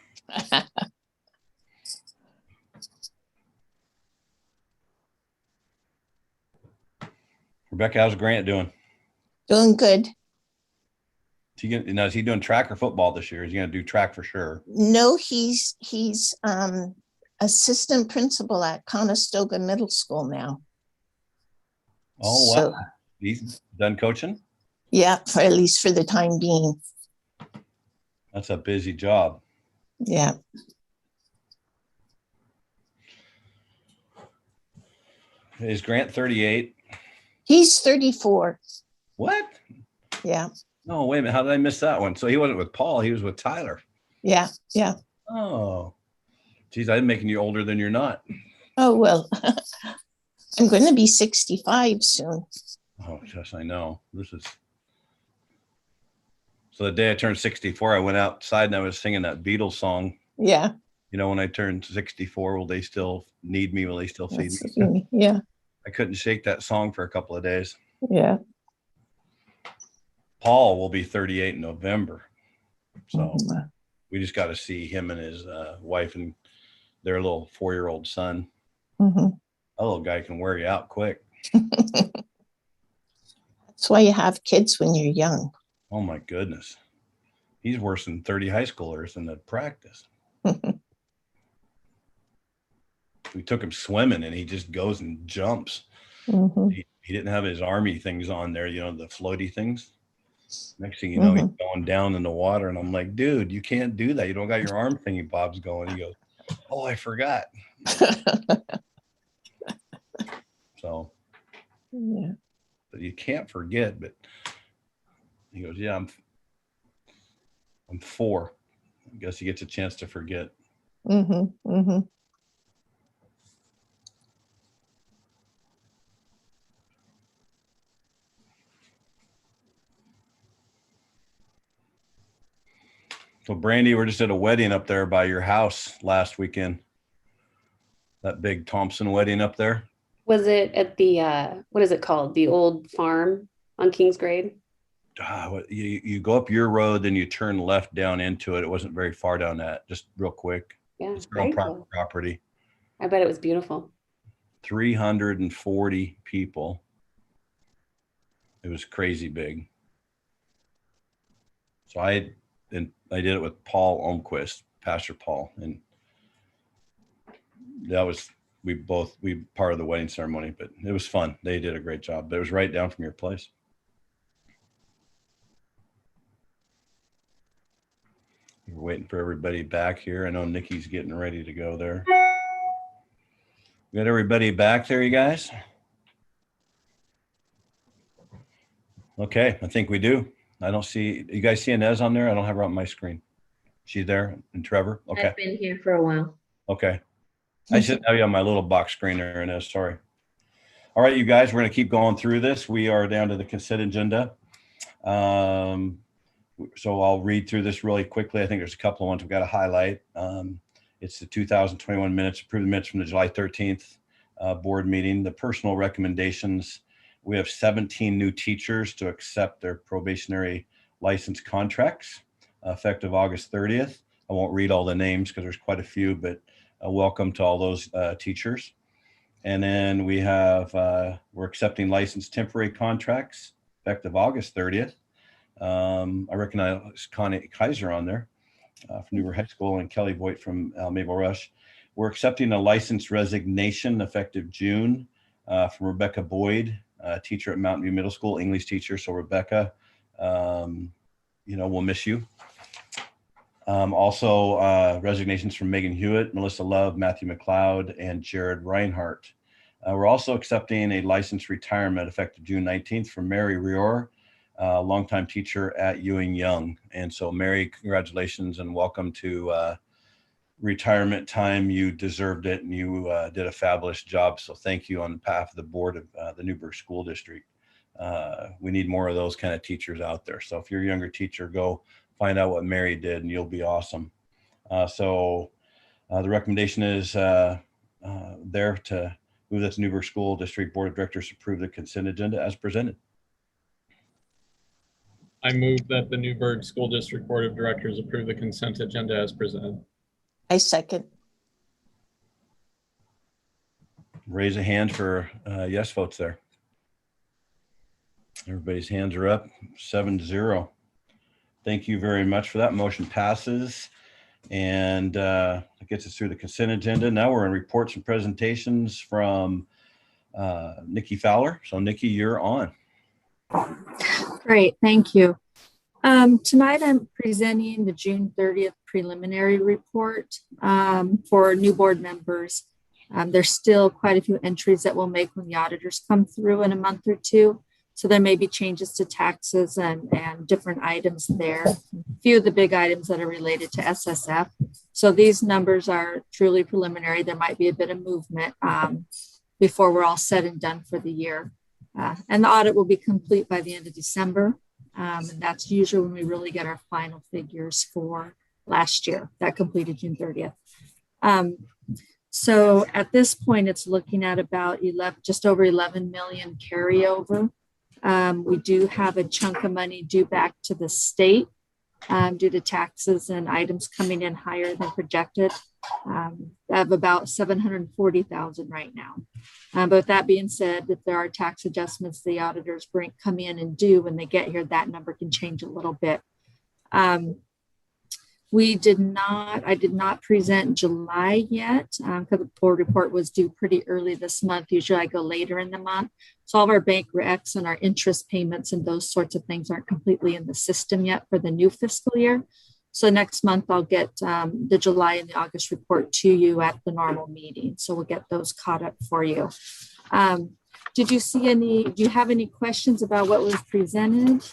Rebecca, how's Grant doing? Doing good. Is he doing track or football this year? Is he going to do track for sure? No, he's assistant principal at Conestoga Middle School now. Oh, So, wow. He's done coaching? Yeah, for at least for the time being. That's a busy job. Yeah. Is Grant 38? He's 34. What? Yeah. No, wait a minute. How did I miss that one? So he wasn't with Paul. He was with Tyler. Yeah. Yeah. Oh, geez, I'm making you older than you're not. Oh, well, I'm going to be 65 soon. Oh, yes, I know. So the day I turned 64, I went outside and I was singing that Beatles song. Yeah. You know, when I turned 64, will they still need me? Will they still feed me? Yeah. I couldn't shake that song for a couple of days. Yeah. Paul will be 38 in November. So we just got to see him and his wife and their little 4-year-old son. Mm-hmm. That little guy can wear you out quick. That's why you have kids when you're young. Oh my goodness. He's worse than 30 high schoolers in the practice. We took him swimming and he just goes and jumps. Mm-hmm. He didn't have his army things on there, you know, the floaty things. Next thing you know, he's going down in the water and I'm like, dude, you can't do that. You don't got your arm thingy bobs going. He goes, oh, I forgot. So yeah. But you can't forget. But he goes, yeah, I'm 4. I guess he gets a chance to forget. Mm-hmm. Mm-hmm. So Brandy, we're just at a wedding up there by your house last weekend. That big Thompson wedding up there. Was it at the, what is it called? The old farm on Kingsgrade? You go up your road, then you turn left down into it. It wasn't very far down that, just real quick. Yeah, it's their own property. I bet it was beautiful. 340 people. It was crazy big. So I did it with Paul Olmquist, Pastor Paul, and that was we part of the wedding ceremony, but it was fun. They did a great job. But it was right down from your place. We're waiting for everybody back here. I know Nikki's getting ready to go there. We got everybody back there, you guys? Okay, I think we do. I don't see, you guys see Inez on there? I don't have her on my screen. She's there, and Trevor? Okay. I've been here for a while. Okay. I should have you on my little box screen there, Inez, sorry. All right, you guys, we're gonna keep going through this. We are down to the consent agenda. So I'll read through this really quickly. I think there's a couple of ones we've got to highlight. It's the 2021 minutes, approved minutes from the July 13th board meeting. The personal recommendations, we have 17 new teachers to accept their probationary license contracts effective August 30th. I won't read all the names because there's quite a few, but welcome to all those teachers. And then we have, we're accepting licensed temporary contracts effective August 30th. I recognize Connie Kaiser on there from Newberg High School and Kelly Voigt from Maple Rush. We're accepting a license resignation effective June from Rebecca Boyd, teacher at Mountain View Middle School, English teacher. So Rebecca, we'll miss you. Also resignations from Megan Hewitt, Melissa Love, Matthew McLeod, and Jared Reinhart. We're also accepting a license retirement effective June 19th from Mary Rior, longtime teacher at Ewing Young. And so Mary, congratulations and welcome to retirement time. You deserved it and you did a fabulous job. So thank you on behalf of the board of the Newberg School District. We need more of those kind of teachers out there. So if you're a younger teacher, go find out what Mary did and you'll be awesome. So the recommendation is there to move that to Newberg School District Board of Directors approve the consent agenda as presented. I move that the Newberg School District Board of Directors approve the consent agenda as presented. I second. Raise a hand for yes votes there. Everybody's hands are up, 7-0. Thank you very much for that. Motion passes. And it gets us through the consent agenda. Now we're in reports and presentations from Nikki Fowler. So Nikki, you're on. Great, thank you. Tonight I'm presenting the June 30th preliminary report for new board members. There's still quite a few entries that we'll make when the auditors come through in a month or two. So there may be changes to taxes and different items there. A few of the big items that are related to SSF. So these numbers are truly preliminary. There might be a bit of movement before we're all said and done for the year. And the audit will be complete by the end of December. And that's usually when we really get our final figures for last year that completed June 30th. So at this point, it's looking at about just over 11 million carryover. We do have a chunk of money due back to the state due to taxes and items coming in higher than projected. I have about 740,000 right now. But with that being said, if there are tax adjustments the auditors come in and do when they get here, that number can change a little bit. I did not present July yet because the board report was due pretty early this month. Usually I go later in the month. So all of our bank recs and our interest payments and those sorts of things aren't completely in the system yet for the new fiscal year. So next month I'll get the July and the August report to you at the normal meeting. So we'll get those caught up for you. Do you have any questions about what was presented?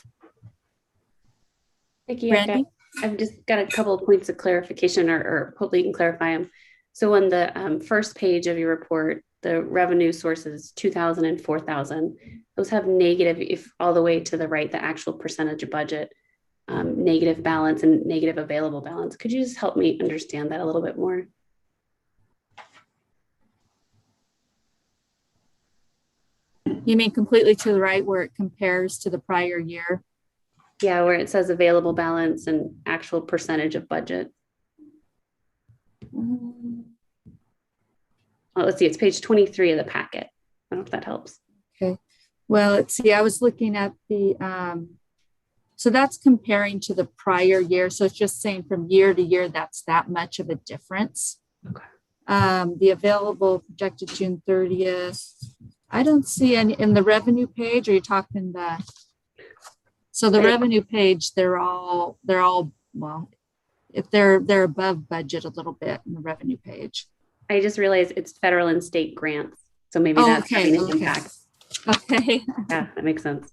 Nikki, Brandy? I've just got a couple of points of clarification, or hopefully you can clarify them. So on the first page of your report, the revenue sources, 2,000 and 4,000, those have negative, if all the way to the right, the actual percentage of budget, negative balance and negative available balance. Could you just help me understand that a little bit more? You mean completely to the right where it compares to the prior year? Yeah, where it says available balance and actual percentage of budget. Well, let's see, it's page 23 of the packet. I don't know if that helps. Okay. Well, let's see, I was looking at the, so that's comparing to the prior year. So it's just saying from year to year, that's that much of a difference. Okay. The available projected June 30th, I don't see any in the revenue page. Are you talking the? So the revenue page, they're all well, if they're above budget a little bit in the revenue page. I just realized it's federal and state grants, so maybe that's having an impact. Okay. Yeah, that makes sense.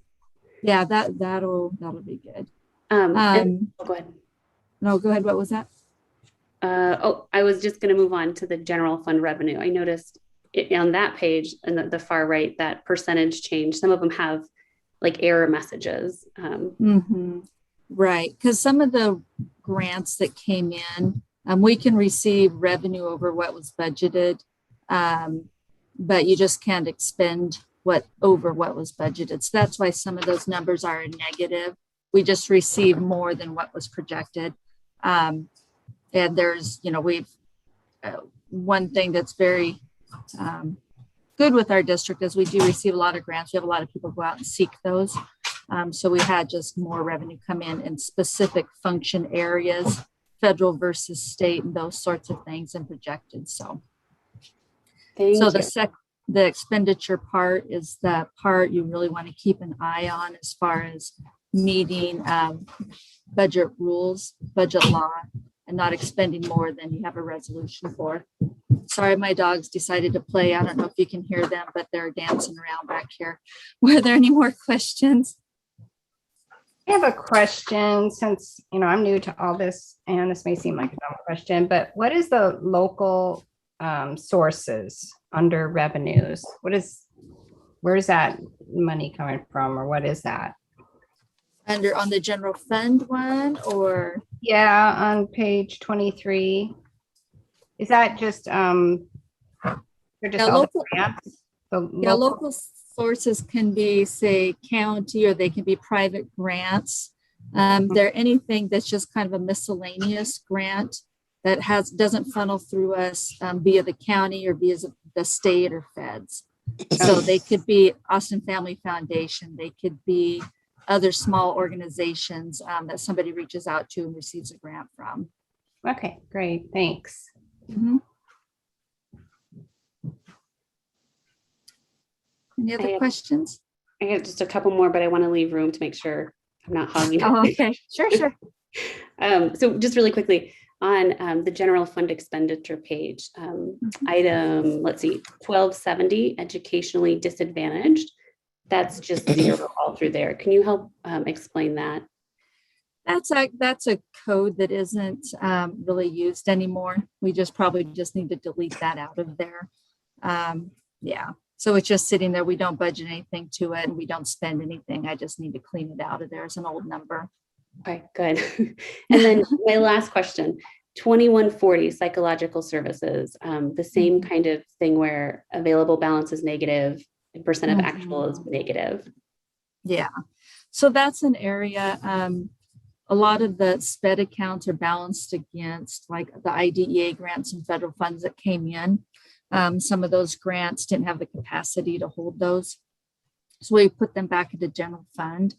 Yeah, that'll be good. Go ahead. No, go ahead. What was that? I was just going to move on to the general fund revenue. I noticed on that page in the far right, that percentage change. Some of them have like error messages. Right, because some of the grants that came in, we can receive revenue over what was budgeted, but you just can't expend over what was budgeted. So that's why some of those numbers are negative. We just received more than what was projected. And there's, one thing that's very good with our district is we do receive a lot of grants. We have a lot of people go out and seek those. So we had just more revenue come in specific function areas, federal versus state and those sorts of things and projected. So, the expenditure part is the part you really want to keep an eye on as far as meeting budget rules, budget law, and not expending more than you have a resolution for. Sorry, my dogs decided to play. I don't know if you can hear them, but they're dancing around back here. Were there any more questions? I have a question since, I'm new to all this and this may seem like a dumb question, but what is the local sources under revenues? Where's that money coming from, or what is that? On the general fund one, or? Yeah, on page 23. Is that just, they're just all the grants? Local sources can be, say, county, or they can be private grants. There anything that's just kind of a miscellaneous grant that doesn't funnel through us via the county or via the state or feds. So they could be Austin Family Foundation, they could be other small organizations that somebody reaches out to and receives a grant from. Okay, great, thanks. Mm-hmm. Any other questions? I have just a couple more, but I want to leave room to make sure I'm not hogging. Oh, okay, sure. So just really quickly on the general fund expenditure page, item, let's see, 1270, educationally disadvantaged. That's just zero all through there. Can you help explain that? That's a code that isn't really used anymore. We probably just need to delete that out of there. Yeah, so it's just sitting there. We don't budget anything to it and we don't spend anything. I just need to clean it out of there as an old number. Okay, good. And then my last question, 2140 psychological services, the same kind of thing where available balance is negative, percent of actual is negative. Yeah, so that's an area, a lot of the SPED accounts are balanced against like the IDEA grants and federal funds that came in. Some of those grants didn't have the capacity to hold those. So we put them back into general fund.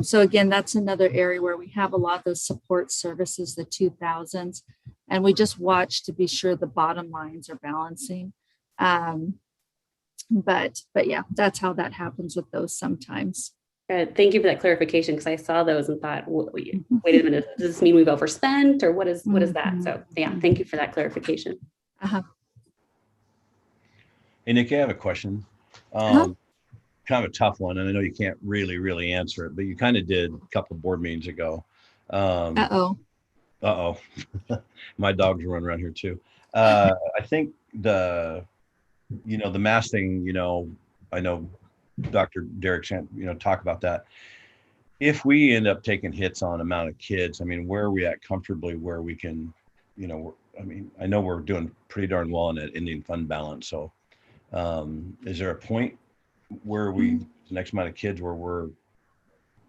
So again, that's another area where we have a lot of those support services, the 2000s, and we just watch to be sure the bottom lines are balancing. But yeah, that's how that happens with those sometimes. Good. Thank you for that clarification, because I saw those and thought, wait a minute, does this mean we've overspent or what is that? So yeah, thank you for that clarification. Hey, Nick, I have a question. Kind of a tough one, and I know you can't really answer it, but you kind of did a couple of board meetings ago. Uh-oh. My dogs run around here too. I think the mask thing, I know Dr. Derek talk about that. If we end up taking hits on amount of kids, I mean, where are we at comfortably where we can, I know we're doing pretty darn well in that ending fund balance. So is there a point where the next amount of kids where we're,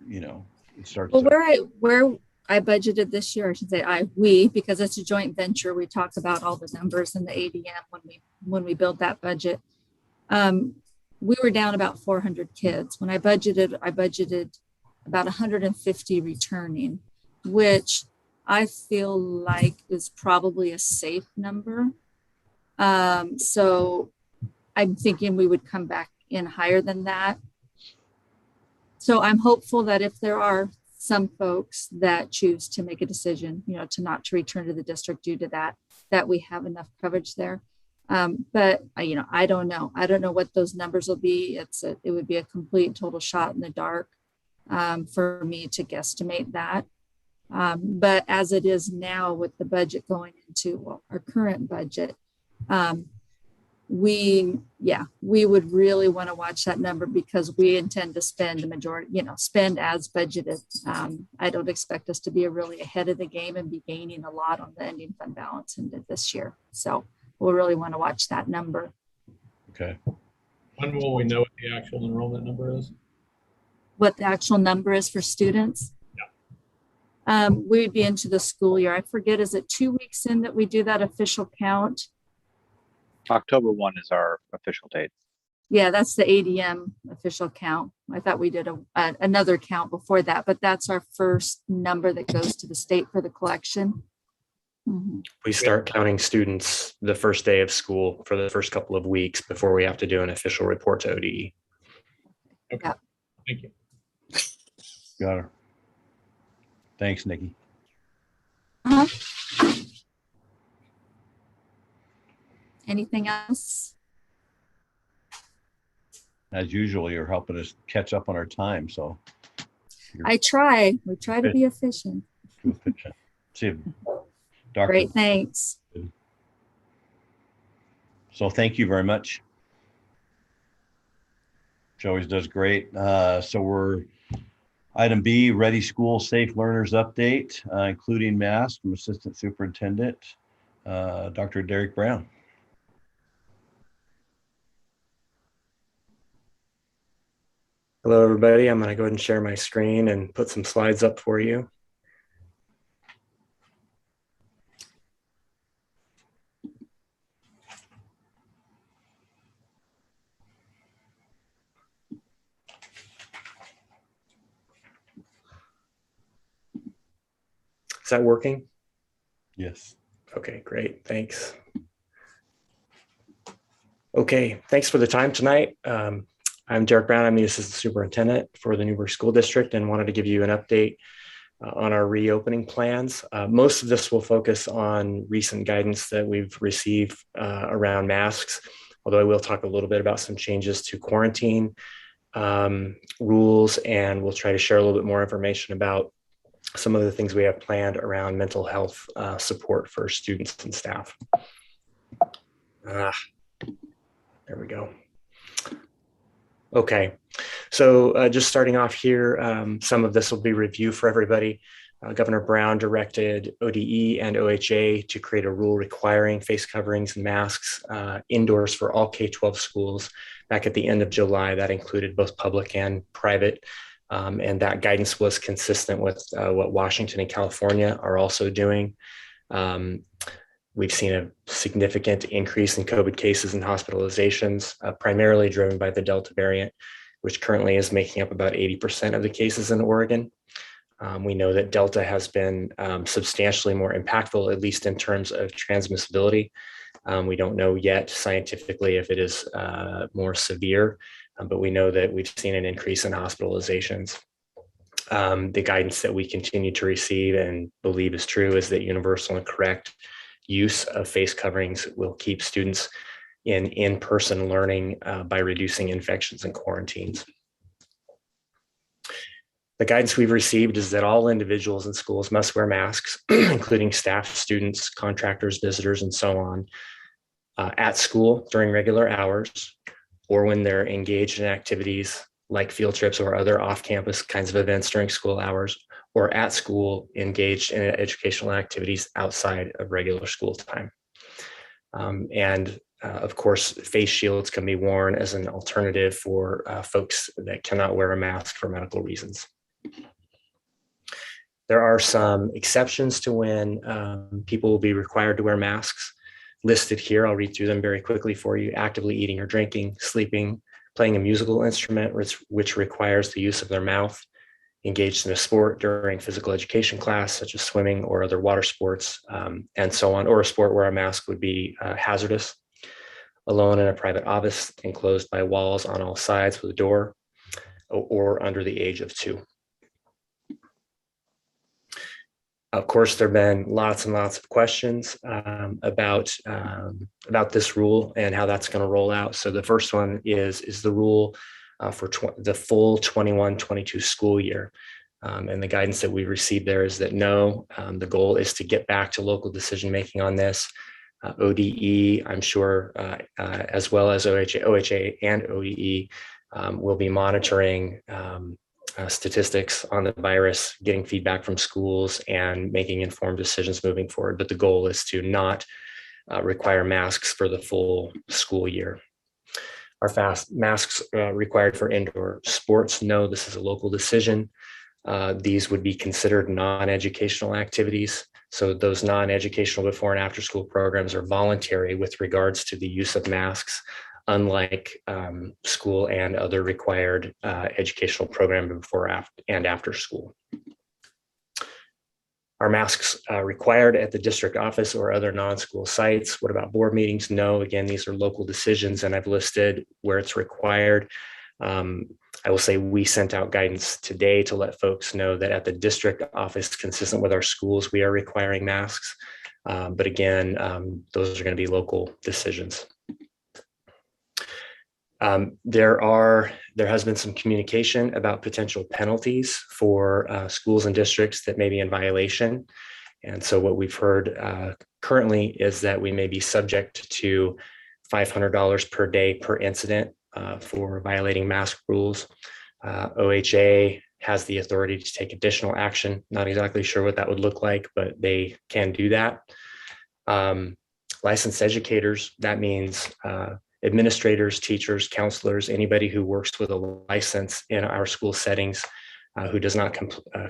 it starts well, where I budgeted this year, I should say we, because it's a joint venture, we talk about all the numbers in the ADM when we build that budget. We were down about 400 kids. When I budgeted about 150 returning, which I feel like is probably a safe number. So I'm thinking we would come back in higher than that. So I'm hopeful that if there are some folks that choose to make a decision, to not to return to the district due to that we have enough coverage there. But I don't know. I don't know what those numbers will be. It would be a complete total shot in the dark for me to guesstimate that. But as it is now with the budget going into our current budget, we would really want to watch that number because we intend to spend the majority, spend as budgeted. I don't expect us to be really ahead of the game and be gaining a lot on the ending fund balance into this year. So we'll really want to watch that number. Okay. When will we know what the actual enrollment number is? What the actual number is for students? Yeah. We'd be into the school year. I forget, is it 2 weeks in that we do that official count? October 1 is our official date. Yeah, that's the ADM official count. I thought we did another count before that, but that's our first number that goes to the state for the collection. We start counting students the first day of school for the first couple of weeks before we have to do an official report to ODE. Okay. Yeah. Thank you. Got her. Thanks, Nikki. Anything else? As usual, you're helping us catch up on our time. So we try to be efficient. See you, Dr. Great, thanks. So thank you very much. She always does great. So we're item B, Ready School Safe Learners Update, including masks from Assistant Superintendent, Dr. Derek Brown. Hello, everybody. I'm going to go ahead and share my screen and put some slides up for you. Is that working? Yes. Okay, great. Thanks. Okay, thanks for the time tonight. I'm Derek Brown. I'm the Assistant Superintendent for the Newberg School District and wanted to give you an update on our reopening plans. Most of this will focus on recent guidance that we've received around masks, although I will talk a little bit about some changes to quarantine rules, and we'll try to share a little bit more information about some of the things we have planned around mental health support for students and staff. There we go. Okay, so just starting off here, some of this will be review for everybody. Governor Brown directed ODE and OHA to create a rule requiring face coverings and masks indoors for all K-12 schools back at the end of July. That included both public and private. And that guidance was consistent with what Washington and California are also doing. We've seen a significant increase in COVID cases and hospitalizations, primarily driven by the Delta variant, which currently is making up about 80% of the cases in Oregon. We know that Delta has been substantially more impactful, at least in terms of transmissibility. We don't know yet scientifically if it is more severe, but we know that we've seen an increase in hospitalizations. The guidance that we continue to receive and believe is true is that universal and correct use of face coverings will keep students in-person learning by reducing infections and quarantines. The guidance we've received is that all individuals in schools must wear masks, including staff, students, contractors, visitors, and so on, at school during regular hours, or when they're engaged in activities like field trips or other off-campus kinds of events during school hours, or at school engaged in educational activities outside of regular school time. Of course, face shields can be worn as an alternative for folks that cannot wear a mask for medical reasons. There are some exceptions to when people will be required to wear masks listed here. I'll read through them very quickly for you. Actively eating or drinking, sleeping, playing a musical instrument which requires the use of their mouth, engaged in a sport during physical education class, such as swimming or other water sports, and so on, or a sport where a mask would be hazardous. Alone in a private office enclosed by walls on all sides with a door, or under the age of 2. Of course, there have been lots and lots of questions about this rule and how that's going to roll out. So the first one is the rule for the full 21-22 school year. And the guidance that we received there is that no, the goal is to get back to local decision-making on this. ODE, I'm sure, as well as OHA and ODE will be monitoring statistics on the virus, getting feedback from schools, and making informed decisions moving forward. But the goal is to not require masks for the full school year. Are masks required for indoor sports? No, this is a local decision. These would be considered non-educational activities. So those non-educational before and after school programs are voluntary with regards to the use of masks, unlike school and other required educational programs before and after school. Are masks required at the district office or other non-school sites? What about board meetings? No, again, these are local decisions, and I've listed where it's required. I will say we sent out guidance today to let folks know that at the district office, consistent with our schools, we are requiring masks. But again, those are going to be local decisions. There has been some communication about potential penalties for schools and districts that may be in violation. And so what we've heard currently is that we may be subject to $500 per day per incident for violating mask rules. OHA has the authority to take additional action. Not exactly sure what that would look like, but they can do that. Licensed educators, that means administrators, teachers, counselors, anybody who works with a license in our school settings who does not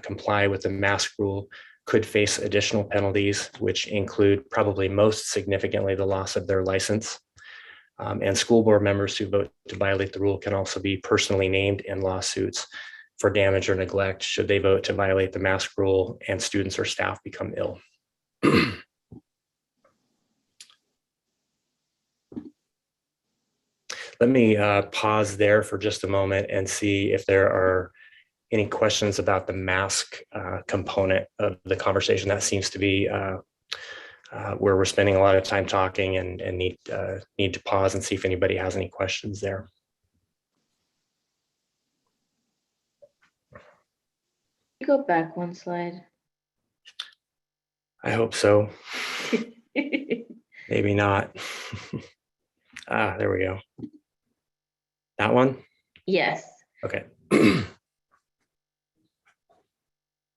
comply with the mask rule could face additional penalties, which include probably most significantly the loss of their license. And school board members who vote to violate the rule can also be personally named in lawsuits for damage or neglect should they vote to violate the mask rule and students or staff become ill. Let me pause there for just a moment and see if there are any questions about the mask component of the conversation. That seems to be where we're spending a lot of time talking and need to pause and see if anybody has any questions there. Go back one slide. I hope so. Maybe not. There we go. That one? Yes. Okay.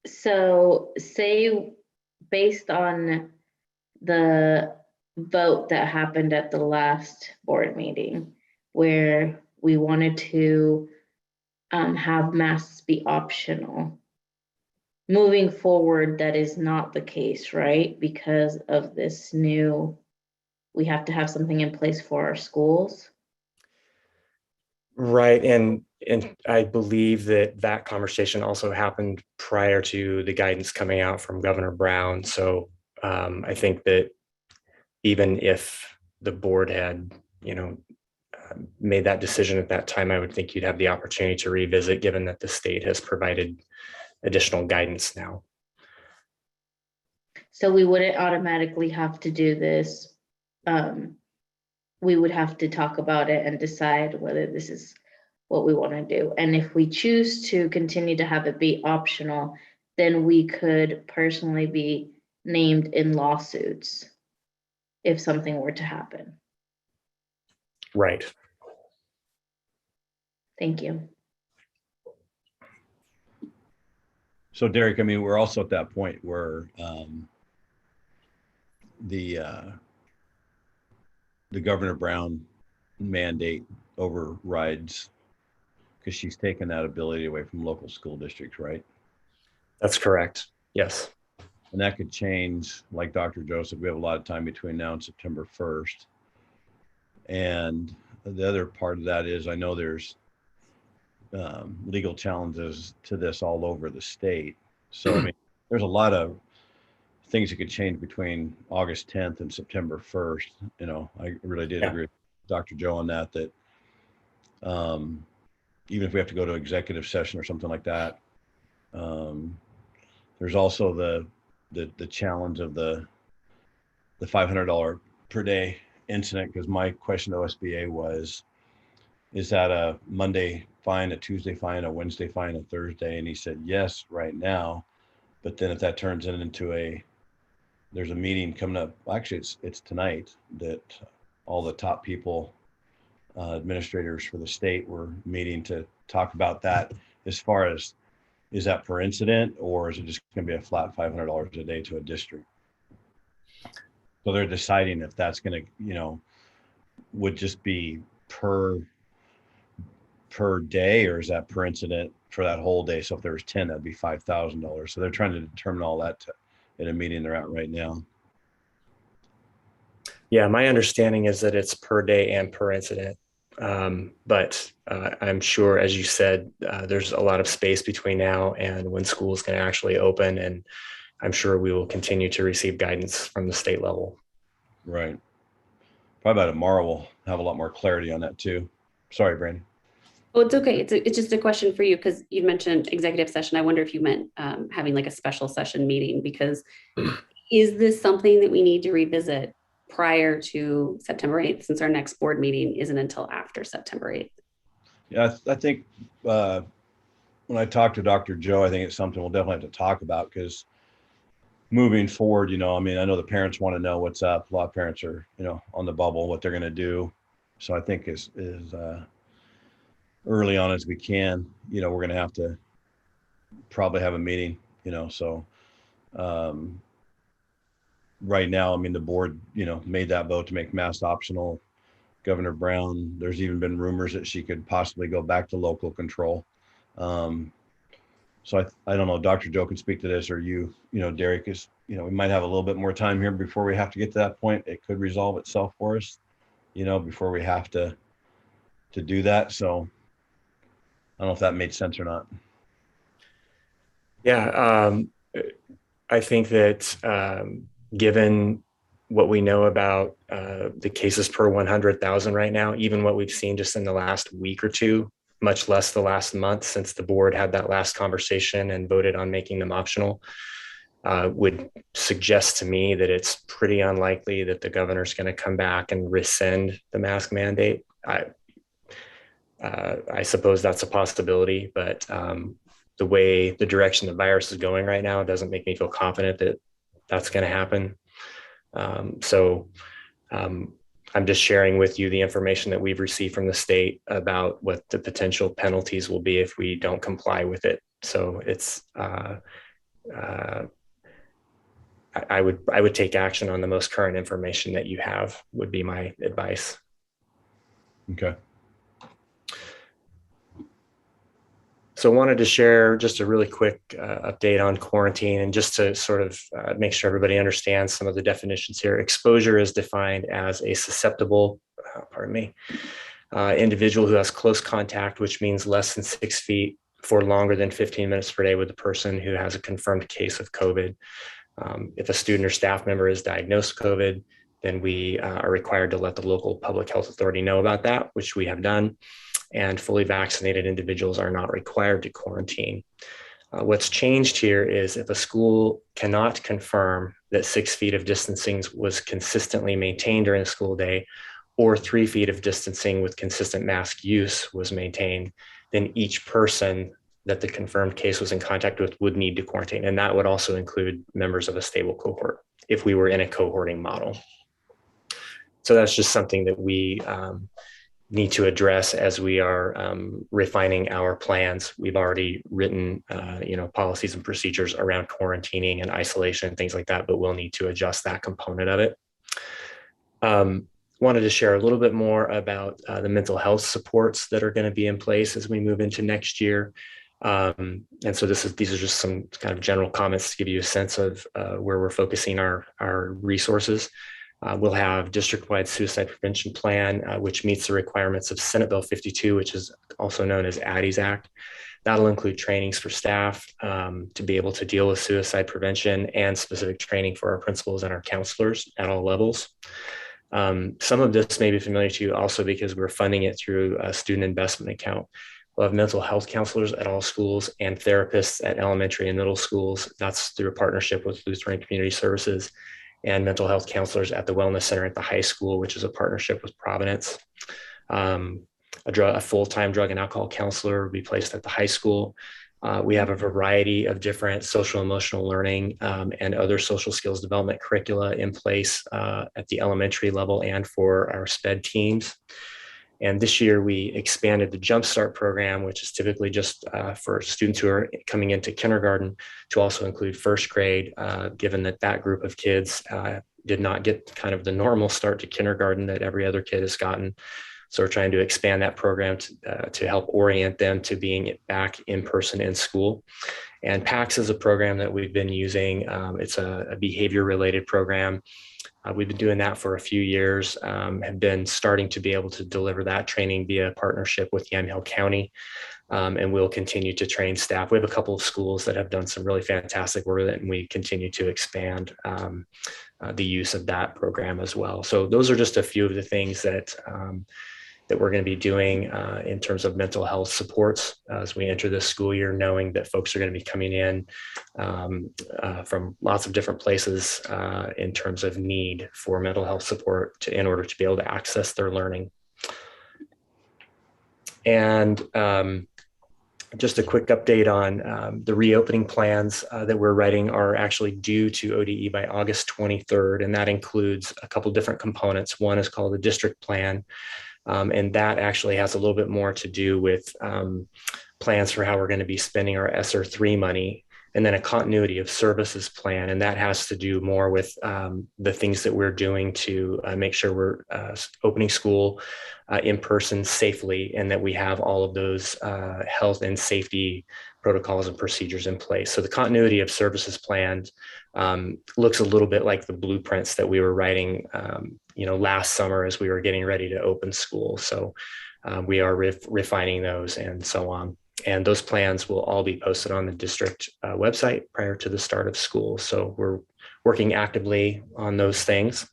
So say based on the vote that happened at the last board meeting where we wanted to have masks be optional. Moving forward, that is not the case, right? Because of this new, we have to have something in place for our schools. Right, and I believe that conversation also happened prior to the guidance coming out from Governor Brown. So I think that even if the board had, made that decision at that time, I would think you'd have the opportunity to revisit, given that the state has provided additional guidance now. So we wouldn't automatically have to do this. We would have to talk about it and decide whether this is what we want to do. And if we choose to continue to have it be optional, then we could personally be named in lawsuits if something were to happen. Right. Thank you. So Derek, I mean, we're also at that point where the Governor Brown mandate overrides because she's taken that ability away from local school districts, right? That's correct. Yes. And that could change, like Dr. Joseph, we have a lot of time between now and September 1st. And the other part of that is I know there's legal challenges to this all over the state. So, I mean, there's a lot of things that could change between August 10th and September 1st. I really did agree with Dr. Joe on that even if we have to go to executive session or something like that, there's also the challenge of the $500 per day incident, because my question to OSBA was, is that a Monday fine, a Tuesday fine, a Wednesday fine, a Thursday? And he said, yes, right now. But then if that turns into there's a meeting coming up, actually it's tonight, that all the top people, administrators for the state were meeting to talk about that, as far as, is that per incident or is it just going to be a flat $500 a day to a district? So they're deciding if that's going to, would just be per day, or is that per incident for that whole day? So if there was 10, that'd be $5,000. So they're trying to determine all that in a meeting they're at right now. Yeah, my understanding is that it's per day and per incident. But I'm sure, as you said, there's a lot of space between now and when schools can actually open. And I'm sure we will continue to receive guidance from the state level. Right. Probably by tomorrow we'll have a lot more clarity on that too. Sorry, Brandon. Oh, it's okay. It's just a question for you, because you mentioned executive session. I wonder if you meant having like a special session meeting, because is this something that we need to revisit prior to September 8th, since our next board meeting isn't until after September 8th? Yeah, I think when I talked to Dr. Joe, I think it's something we'll definitely have to talk about, because moving forward, I mean, I know the parents want to know what's up. A lot of parents are, on the bubble, what they're going to do. So I think is early on as we can, we're going to have to probably have a meeting, so right now, I mean, the board, made that vote to make masks optional. Governor Brown. There's even been rumors that she could possibly go back to local control. So I don't know, Dr. Joe can speak to this, or you know, Derek, is, you know, we might have a little bit more time here before we have to get to that point. It could resolve itself for us, you know, before we have to do that. So I don't know if that made sense or not. Yeah, I think that given what we know about the cases per 100,000 right now, even what we've seen just in the last week or two, much less the last month since the board had that last conversation and voted on making them optional, would suggest to me that it's pretty unlikely that the governor's going to come back and rescind the mask mandate. I suppose that's a possibility, but the way the direction the virus is going right now doesn't make me feel confident that that's going to happen. I'm just sharing with you the information that we've received from the state about what the potential penalties will be if we don't comply with it. So it's, I would take action on the most current information that you have, would be my advice. Okay. So I wanted to share just a really quick update on quarantine, and just to sort of make sure everybody understands some of the definitions here. Exposure is defined as a susceptible, individual who has close contact, which means less than 6 feet for longer than 15 minutes per day with a person who has a confirmed case of COVID. If a student or staff member is diagnosed with COVID, then we are required to let the local public health authority know about that, which we have done. And fully vaccinated individuals are not required to quarantine. What's changed here is if a school cannot confirm that 6 feet of distancing was consistently maintained during the school day, or 3 feet of distancing with consistent mask use was maintained, then each person that the confirmed case was in contact with would need to quarantine. And that would also include members of a stable cohort if we were in a cohorting model. So that's just something that we need to address as we are refining our plans. We've already written, policies and procedures around quarantining and isolation and things like that, but we'll need to adjust that component of it. Wanted to share a little bit more about the mental health supports that are going to be in place as we move into next year. And so these are just some kind of general comments to give you a sense of where we're focusing our resources. We'll have district-wide suicide prevention plan, which meets the requirements of Senate Bill 52, which is also known as Addie's Act. That'll include trainings for staff to be able to deal with suicide prevention, and specific training for our principals and our counselors at all levels. Some of this may be familiar to you also because we're funding it through a student investment account. We'll have mental health counselors at all schools and therapists at elementary and middle schools. That's through a partnership with Lutheran Community Services, and mental health counselors at the Wellness Center at the high school, which is a partnership with Providence. A full-time drug and alcohol counselor will be placed at the high school. We have a variety of different social emotional learning and other social skills development curricula in place at the elementary level and for our SPED teams. And this year we expanded the Jumpstart program, which is typically just for students who are coming into kindergarten, to also include first grade, given that group of kids did not get kind of the normal start to kindergarten that every other kid has gotten. So we're trying to expand that program to help orient them to being back in person in school. And PACS is a program that we've been using. It's a behavior related program. We've been doing that for a few years, have been starting to be able to deliver that training via partnership with Yamhill County, and we'll continue to train staff. We have a couple of schools that have done some really fantastic work with it, and we continue to expand the use of that program as well. So those are just a few of the things that we're going to be doing in terms of mental health supports as we enter this school year, knowing that folks are going to be coming in from lots of different places in terms of need for mental health support in order to be able to access their learning. And just a quick update on the reopening plans that we're writing are actually due to ODE by August 23rd, and that includes a couple different components. One is called the district plan. And that actually has a little bit more to do with plans for how we're going to be spending our ESSER 3 money. and then a continuity of services plan. And that has to do more with the things that we're doing to make sure we're opening school in person safely, and that we have all of those health and safety protocols and procedures in place. So the continuity of services plans looks a little bit like the blueprints that we were writing, last summer as we were getting ready to open school. So we are refining those and so on. And those plans will all be posted on the district website prior to the start of school. So we're working actively on those things.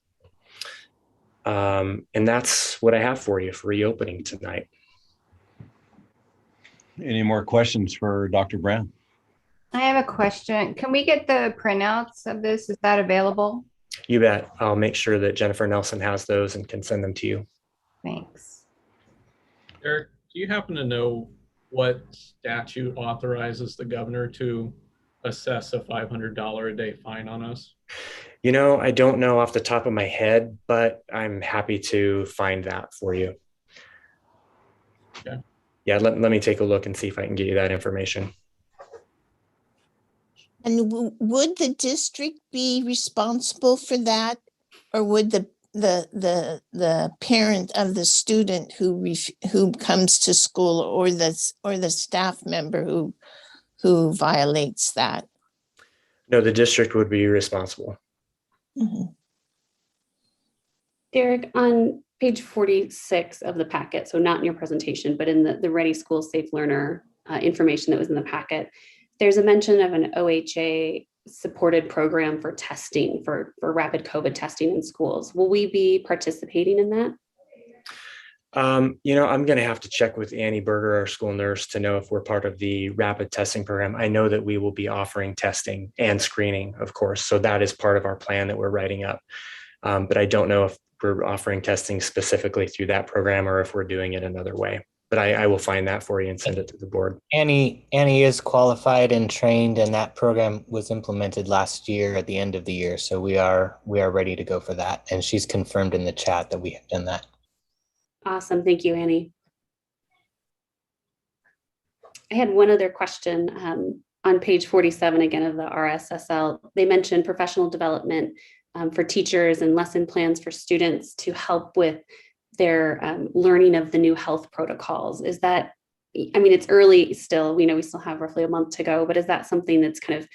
And that's what I have for you for reopening tonight. Any more questions for Dr. Brown? I have a question. Can we get the printouts of this? Is that available? You bet. I'll make sure that Jennifer Nelson has those and can send them to you. Thanks. Eric, do you happen to know what statute authorizes the governor to assess a $500 a day fine on us? I don't know off the top of my head, but I'm happy to find that for you. Okay. Yeah, let me take a look and see if I can get you that information. And would the district be responsible for that, or would the parent of the student who comes to school, or the staff member who violates that? No, the district would be responsible. Mm-hmm. Derek, on page 46 of the packet, so not in your presentation, but in the Ready School Safe Learner information that was in the packet, there's a mention of an OHA supported program for testing, for rapid COVID testing in schools. Will we be participating in that? I'm going to have to check with Annie Berger, our school nurse, to know if we're part of the rapid testing program. I know that we will be offering testing and screening, of course. So that is part of our plan that we're writing up. But I don't know if we're offering testing specifically through that program or if we're doing it another way. But I will find that for you and send it to the board. Annie is qualified and trained, and that program was implemented last year at the end of the year. So we are ready to go for that. And she's confirmed in the chat that we have done that. Awesome. Thank you, Annie. I had one other question on page 47 again of the RSSL. They mentioned professional development for teachers and lesson plans for students to help with their learning of the new health protocols. Is that, it's early still, we know we still have roughly a month to go, but is that something that's kind of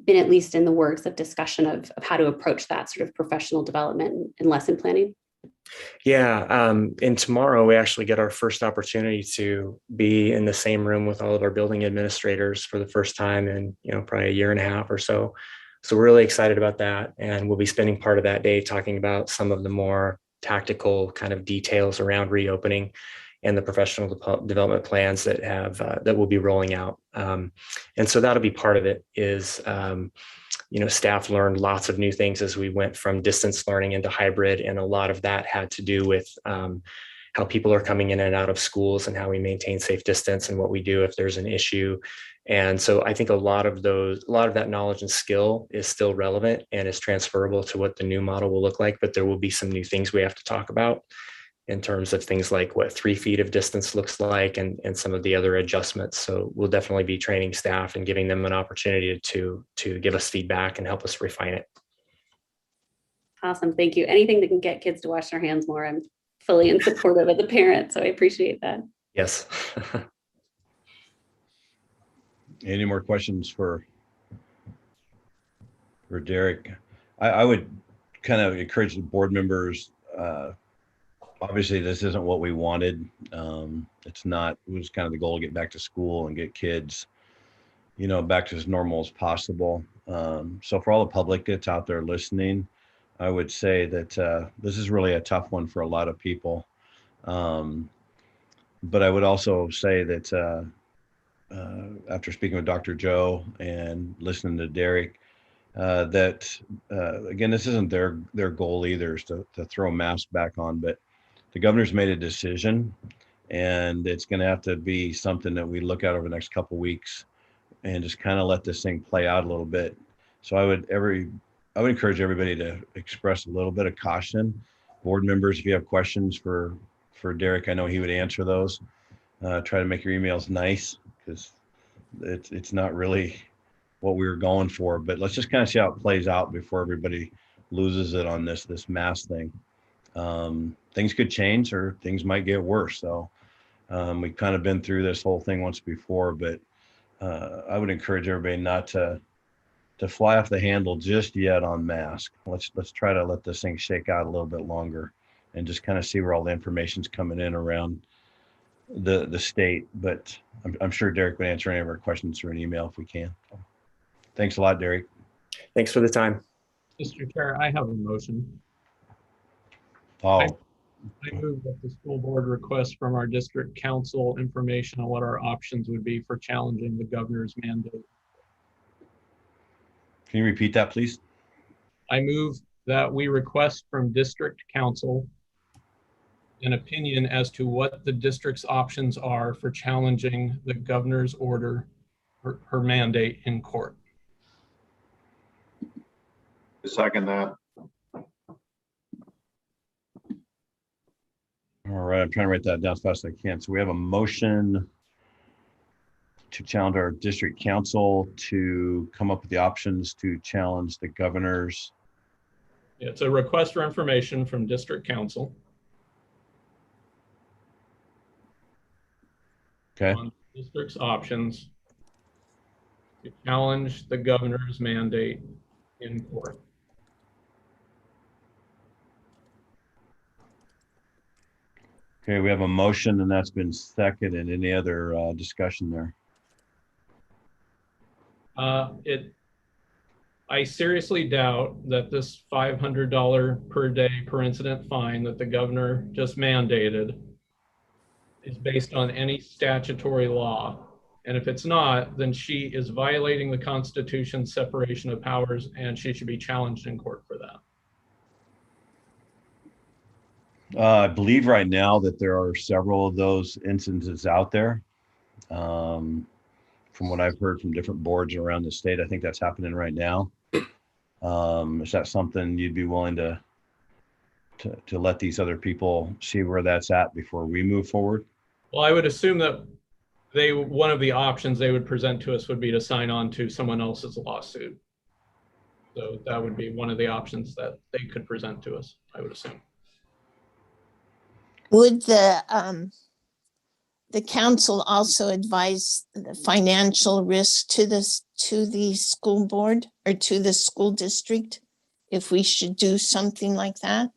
been at least in the works of discussion of how to approach that sort of professional development and lesson planning? Yeah, and tomorrow we actually get our first opportunity to be in the same room with all of our building administrators for the first time in, probably a year and a half or so. So we're really excited about that. And we'll be spending part of that day talking about some of the more tactical kind of details around reopening and the professional development plans that that we'll be rolling out. And so that'll be part of it is, staff learned lots of new things as we went from distance learning into hybrid. And a lot of that had to do with how people are coming in and out of schools and how we maintain safe distance and what we do if there's an issue. And so I think a lot of that knowledge and skill is still relevant and is transferable to what the new model will look like, but there will be some new things we have to talk about in terms of things like what 3 feet of distance looks like and some of the other adjustments. So we'll definitely be training staff and giving them an opportunity to give us feedback and help us refine it. Awesome, thank you. Anything that can get kids to wash their hands more, I'm fully in support of as a parent, so I appreciate that. Yes. Any more questions for Derek? I would kind of encourage the board members. Obviously, this isn't what we wanted. It's not. It was kind of the goal to get back to school and get kids, back to as normal as possible. So for all the public that's out there listening, I would say that this is really a tough one for a lot of people. But I would also say that after speaking with Dr. Joe and listening to Derek, that again, this isn't their goal either, is to throw masks back on, but the governor's made a decision, and it's going to have to be something that we look at over the next couple of weeks and just kind of let this thing play out a little bit. So I would encourage everybody to express a little bit of caution. Board members, if you have questions for Derek, I know he would answer those. Try to make your emails nice, because it's not really what we were going for, but let's just kind of see how it plays out before everybody loses it on this mask thing. Things could change or things might get worse. So we've kind of been through this whole thing once before, but I would encourage everybody not to fly off the handle just yet on mask. Let's try to let this thing shake out a little bit longer and just kind of see where all the information's coming in around the state. But I'm sure Derek would answer any of our questions through an email if we can. So, thanks a lot, Derek. Thanks for the time. Mr. Chair, I have a motion. Paul. I move that the school board request from our district council information on what our options would be for challenging the governor's mandate. Can you repeat that, please? I move that we request from district council an opinion as to what the district's options are for challenging the governor's order, her mandate in court. Second that. All right, I'm trying to write that down as fast as I can. So we have a motion to challenge our district council to come up with the options to challenge the governor's. It's a request for information from district council. Okay. On the district's options to challenge the governor's mandate in court. Okay, we have a motion and that's been seconded. Any other discussion there? I seriously doubt that this $500 per day per incident fine that the governor just mandated is based on any statutory law. And if it's not, then she is violating the Constitution's separation of powers and she should be challenged in court for that. I believe right now that there are several of those instances out there. From what I've heard from different boards around the state, I think that's happening right now. Is that something you'd be willing to let these other people see where that's at before we move forward? Well, I would assume that one of the options they would present to us would be to sign on to someone else's lawsuit. So that would be one of the options that they could present to us, I would assume. Would the council also advise the financial risk to the school board or to the school district if we should do something like that?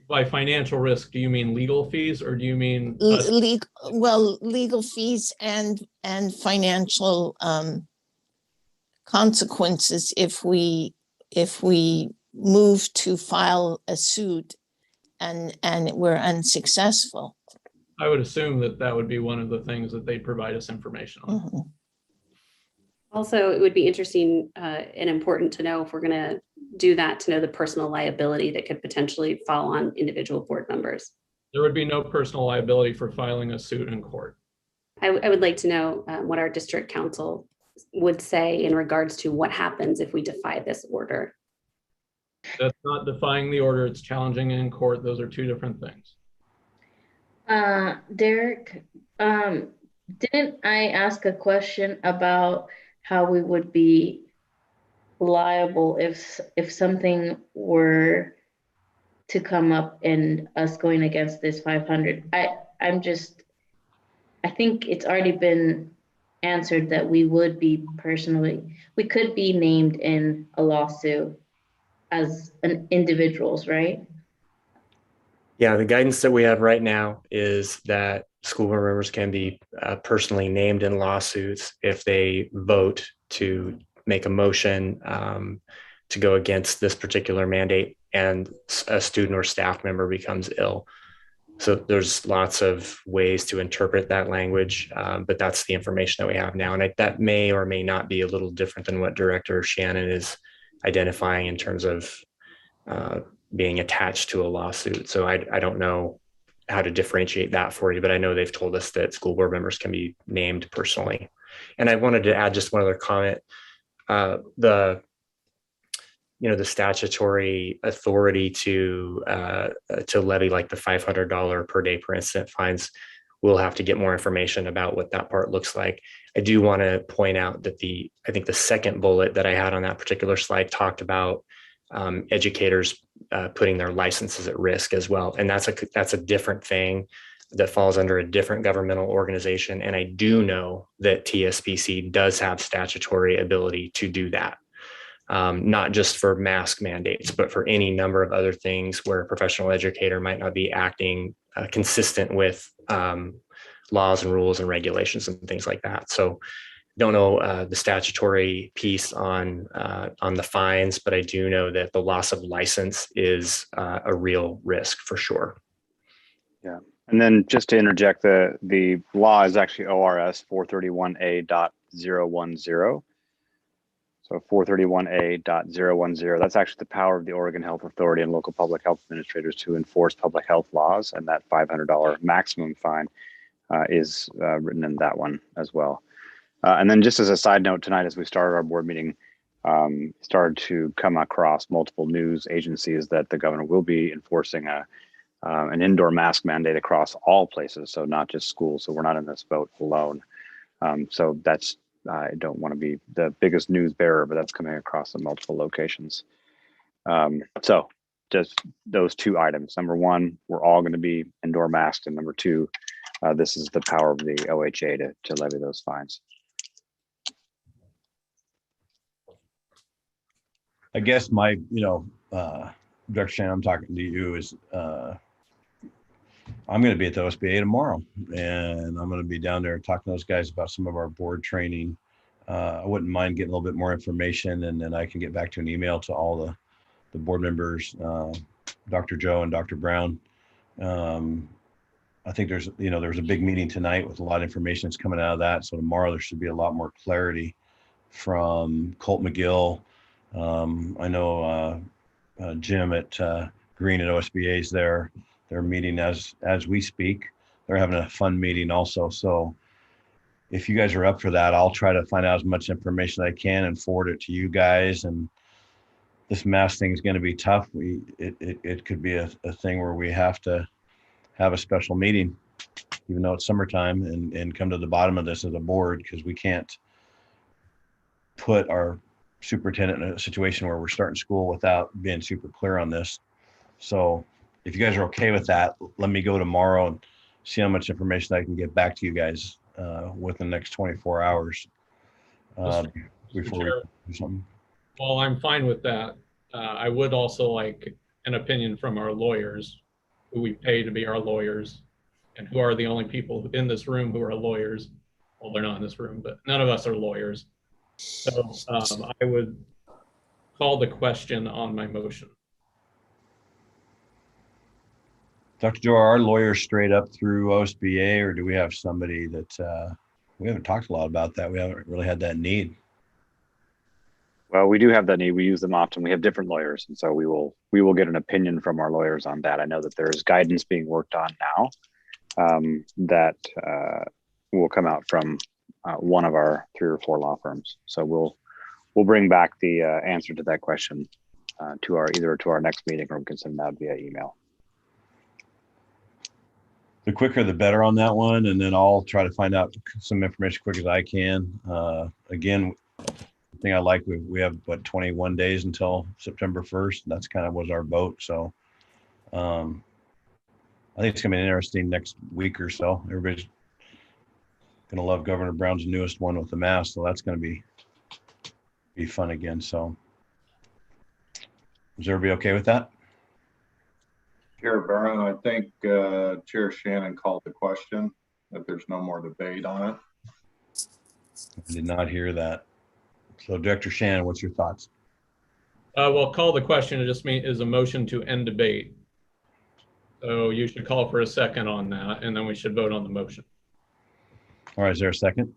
By financial risk, do you mean legal fees or do you mean legal fees and financial consequences if we move to file a suit and we're unsuccessful? I would assume that would be one of the things that they provide us information on. Mm-hmm. Also, it would be interesting and important to know if we're going to do that, to know the personal liability that could potentially fall on individual board members. There would be no personal liability for filing a suit in court. I would like to know what our district council would say in regards to what happens if we defy this order. That's not defying the order, it's challenging it in court. Those are two different things. Derek, didn't I ask a question about how we would be liable if something were to come up and us going against this 500? I think it's already been answered that we could be named in a lawsuit as individuals, right? Yeah, the guidance that we have right now is that school board members can be personally named in lawsuits if they vote to make a motion to go against this particular mandate and a student or staff member becomes ill. So there's lots of ways to interpret that language, but that's the information that we have now. And that may or may not be a little different than what Director Shannon is identifying in terms of being attached to a lawsuit. So I don't know how to differentiate that for you, but I know they've told us that school board members can be named personally. And I wanted to add just one other comment. The statutory authority to levy like the $500 per day per incident fines we'll have to get more information about what that part looks like. I do want to point out that I think the second bullet that I had on that particular slide talked about educators putting their licenses at risk as well. And that's a different thing that falls under a different governmental organization. And I do know that TSPC does have statutory ability to do that. Not just for mask mandates, but for any number of other things where a professional educator might not be acting consistent with laws and rules and regulations and things like that. So don't know the statutory piece on the fines, but I do know that the loss of license is a real risk for sure. Yeah. And then just to interject, the law is actually ORS 431A.010. So 431A.010, that's actually the power of the Oregon Health Authority and local public health administrators to enforce public health laws. And that $500 maximum fine is written in that one as well. And then just as a side note, tonight, as we started our board meeting, started to come across multiple news agencies that the governor will be enforcing an indoor mask mandate across all places. So not just schools. So we're not in this boat alone. So that's, I don't want to be the biggest news bearer, but that's coming across in multiple locations. So just those two items. Number one, we're all going to be indoor masked. And number two, this is the power of the OHA to levy those fines. I guess my, Dr. Shannon, I'm talking to you is, I'm going to be at the OSBA tomorrow, and I'm going to be down there talking to those guys about some of our board training. I wouldn't mind getting a little bit more information, and then I can get back to an email to all the board members, Dr. Joe and Dr. Brown. I think there's a big meeting tonight with a lot of information that's coming out of that. So tomorrow there should be a lot more clarity from Colt McGill. I know Jim at Green at OSBA is there. They're meeting as we speak. They're having a fun meeting also. So if you guys are up for that, I'll try to find out as much information as I can and forward it to you guys. And this mask thing is going to be tough. It could be a thing where we have to have a special meeting, even though it's summertime, and come to the bottom of this as a board, because we can't put our superintendent in a situation where we're starting school without being super clear on this. So if you guys are okay with that, let me go tomorrow and see how much information I can get back to you guys within the next 24 hours before we do something. Well, I'm fine with that. I would also like an opinion from our lawyers, who we pay to be our lawyers, and who are the only people in this room who are lawyers. Well, they're not in this room, but none of us are lawyers. So I would call the question on my motion. Dr. Joe, are our lawyers straight up through OSBA, or do we have somebody that we haven't talked a lot about that? We haven't really had that need. Well, we do have that need. We use them often. We have different lawyers, and so we will get an opinion from our lawyers on that. I know that there's guidance being worked on now that will come out from one of our 3 or 4 law firms. So we'll bring back the answer to that question either to our next meeting, or we can send that via email. The quicker the better on that one, and then I'll try to find out some information quick as I can. Again, the thing I like, we have 21 days until September 1st. That's kind of was our vote. So I think it's gonna be interesting next week or so. Everybody's gonna love Governor Brown's newest one with the mask, so that's gonna be fun again. So is everybody okay with that? Chair Barron, I think Chair Shannon called the question, that there's no more debate on it. I did not hear that. So Dr. Shannon, what's your thoughts? Well, call the question. It just is a motion to end debate. So you should call for a second on that, and then we should vote on the motion. All right, is there a second?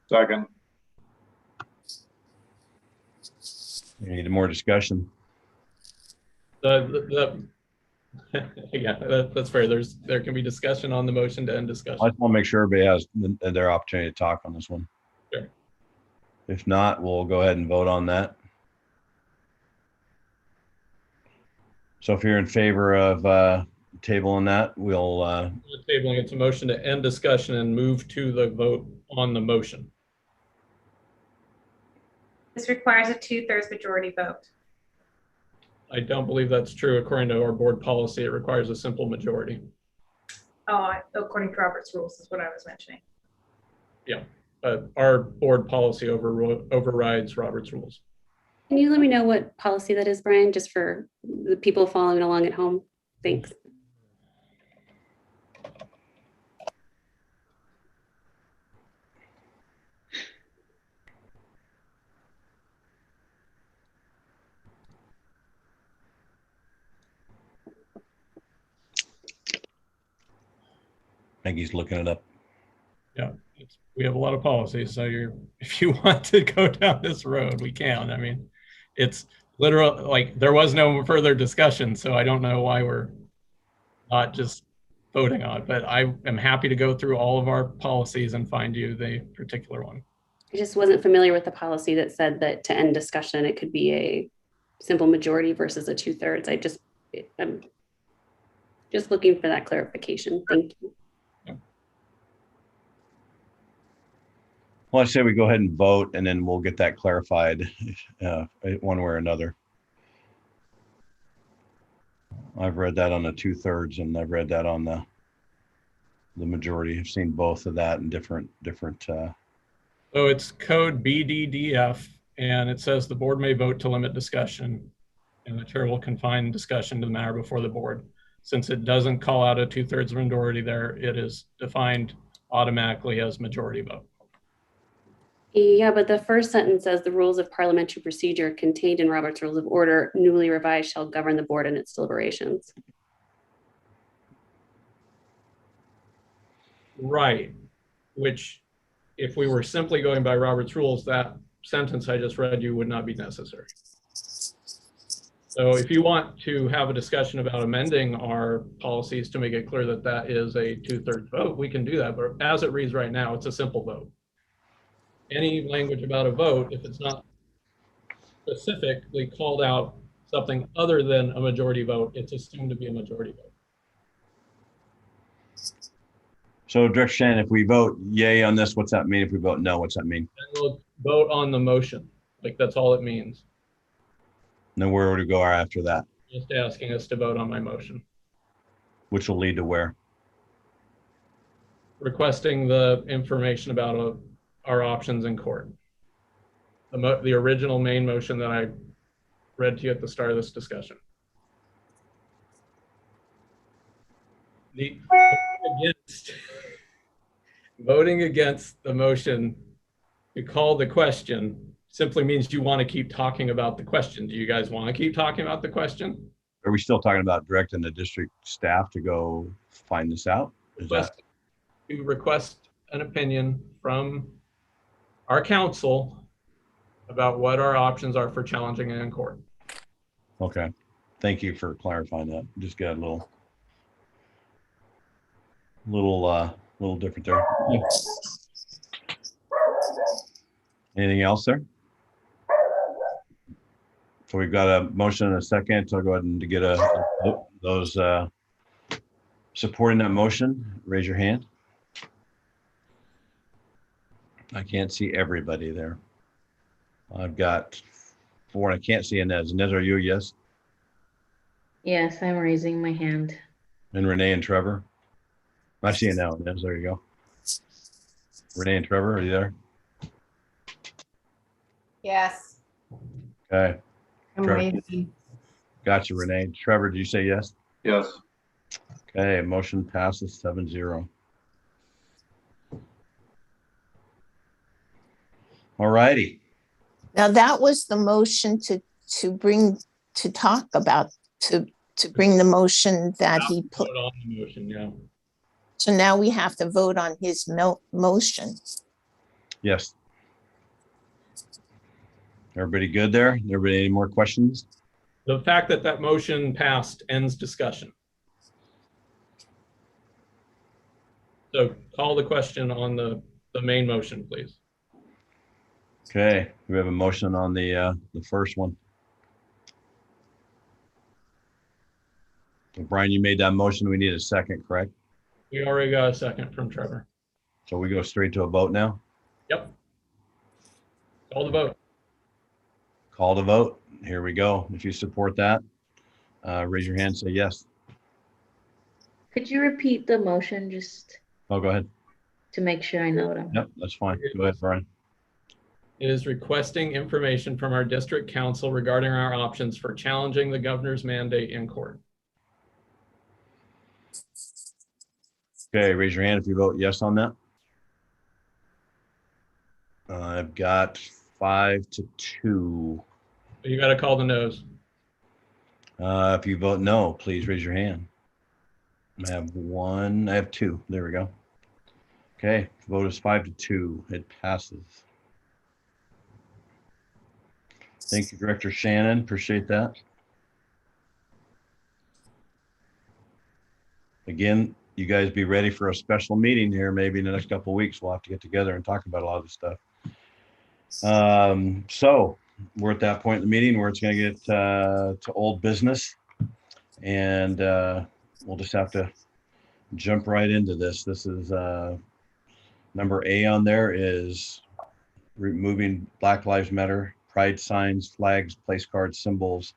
Second. We need more discussion. Yeah, that's fair. There can be discussion on the motion to end discussion. I just want to make sure everybody has their opportunity to talk on this one. Sure. If not, we'll go ahead and vote on that. So if you're in favor of tabling that. We'll Tabling, it's a motion to end discussion and move to the vote on the motion. This requires a 2/3 majority vote. I don't believe that's true. According to our board policy, it requires a simple majority. Oh, according to Robert's rules is what I was mentioning. Yeah, our board policy overrides Robert's rules. Can you let me know what policy that is, Brian, just for the people following along at home? Thanks. I think he's looking it up. Yeah, we have a lot of policies, so if you want to go down this road, we can. I mean, it's literal, like there was no further discussion, so I don't know why we're not just voting on it, but I am happy to go through all of our policies and find you the particular one. I just wasn't familiar with the policy that said that to end discussion, it could be a simple majority versus a 2/3. I'm just looking for that clarification. Thank you. Well, I say we go ahead and vote, and then we'll get that clarified one way or another. I've read that on the 2/3, and I've read that on the majority. I've seen both of that in different. So it's code BDDF, and it says the board may vote to limit discussion, and the chair will confine discussion to the matter before the board. Since it doesn't call out a 2/3 majority there, it is defined automatically as majority vote. Yeah, but the first sentence says the rules of parliamentary procedure contained in Robert's Rules of Order, newly revised, shall govern the board and its deliberations. Right, which if we were simply going by Robert's rules, that sentence I just read you would not be necessary. So if you want to have a discussion about amending our policies to make it clear that that is a 2/3 vote, we can do that. But as it reads right now, it's a simple vote. Any language about a vote, if it's not specifically called out something other than a majority vote, it's assumed to be a majority vote. So, Director Shannon, if we vote yay on this, what's that mean? If we vote no, what's that mean? And we'll vote on the motion. Like, that's all it means. And then where would we go after that? Just asking us to vote on my motion. Which will lead to where? Requesting the information about our options in court. The original main motion that I read to you at the start of this discussion. Voting against the motion to call the question simply means you want to keep talking about the question. Do you guys want to keep talking about the question? Are we still talking about directing the district staff to go find this out? To request an opinion from our counsel about what our options are for challenging it in court. Okay. Thank you for clarifying that. Just got a little different there. Yeah. Anything else there? So we've got a motion and a second. So I'll go ahead and get a vote. Those supporting that motion, raise your hand. I can't see everybody there. I've got 4 and I can't see Inez. Inez, are you a yes? Yes, I'm raising my hand. And Renee and Trevor? I see it now, Inez. There you go. Renee and Trevor, are you there? Yes. Okay. I'm Trevor. waiting. Gotcha, Renee. Trevor, did you say yes? Yes. Okay, motion passes 7-0. All righty. Now that was the motion to bring the motion that he put. Vote on the motion, yeah. So now we have to vote on his motion. Yes. Everybody good there? Everybody any more questions? The fact that that motion passed ends discussion. So call the question on the main motion, please. Okay, we have a motion on the first one. Brian, you made that motion. We need a second, correct? We already got a second from Trevor. So we go straight to a vote now? Yep. Call the vote. Call the vote. Here we go. If you support that, raise your hand, say yes. Could you repeat the motion just Oh, go ahead. to make sure I know what I'm? Yep, that's fine. Go ahead, Brian. It is requesting information from our district council regarding our options for challenging the governor's mandate in court. Okay, raise your hand if you vote yes on that. I've got 5-2. You got to call the no's. If you vote no, please raise your hand. I have one, I have two. There we go. Okay, vote is 5-2. It passes. Thank you, Director Shannon. Appreciate that. Again, you guys be ready for a special meeting here. Maybe in the next couple of weeks, we'll have to get together and talk about a lot of this stuff. So we're at that point in the meeting where it's going to get to old business, and we'll just have to jump right into this. This is number A on there is removing Black Lives Matter pride signs, flags, place cards, symbols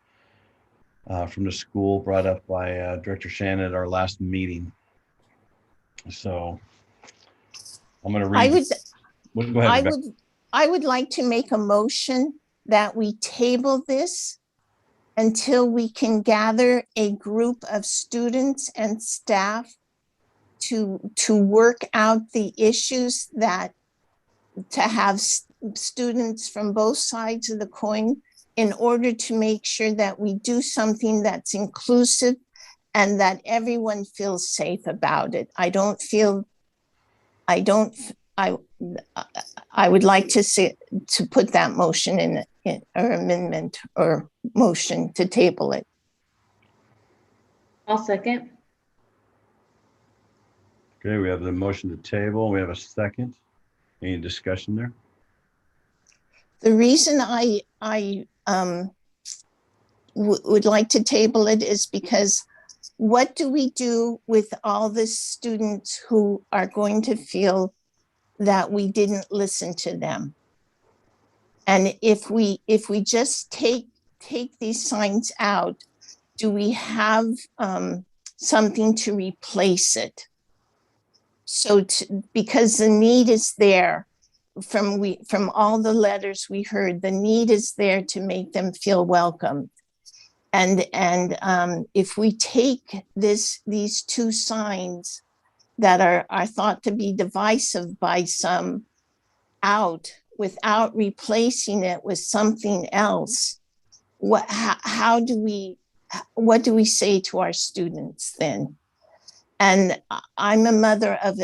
from the school, brought up by Director Shannon at our last meeting. So I'm going to read. Go ahead, Rebecca. I would like to make a motion that we table this until we can gather a group of students and staff to work out the issues, that to have students from both sides of the coin, in order to make sure that we do something that's inclusive and that everyone feels safe about it. I would like to put that motion in or amendment or motion to table it. I'll second. Okay, we have the motion to table. We have a second. Any discussion there? The reason I would like to table it is because what do we do with all the students who are going to feel that we didn't listen to them? And if we just take these signs out, do we have something to replace it? So because the need is there, from all the letters we heard, the need is there to make them feel welcome. And if we take these two signs that are thought to be divisive by some out, without replacing it with something else, what do we say to our students then? And I'm a mother of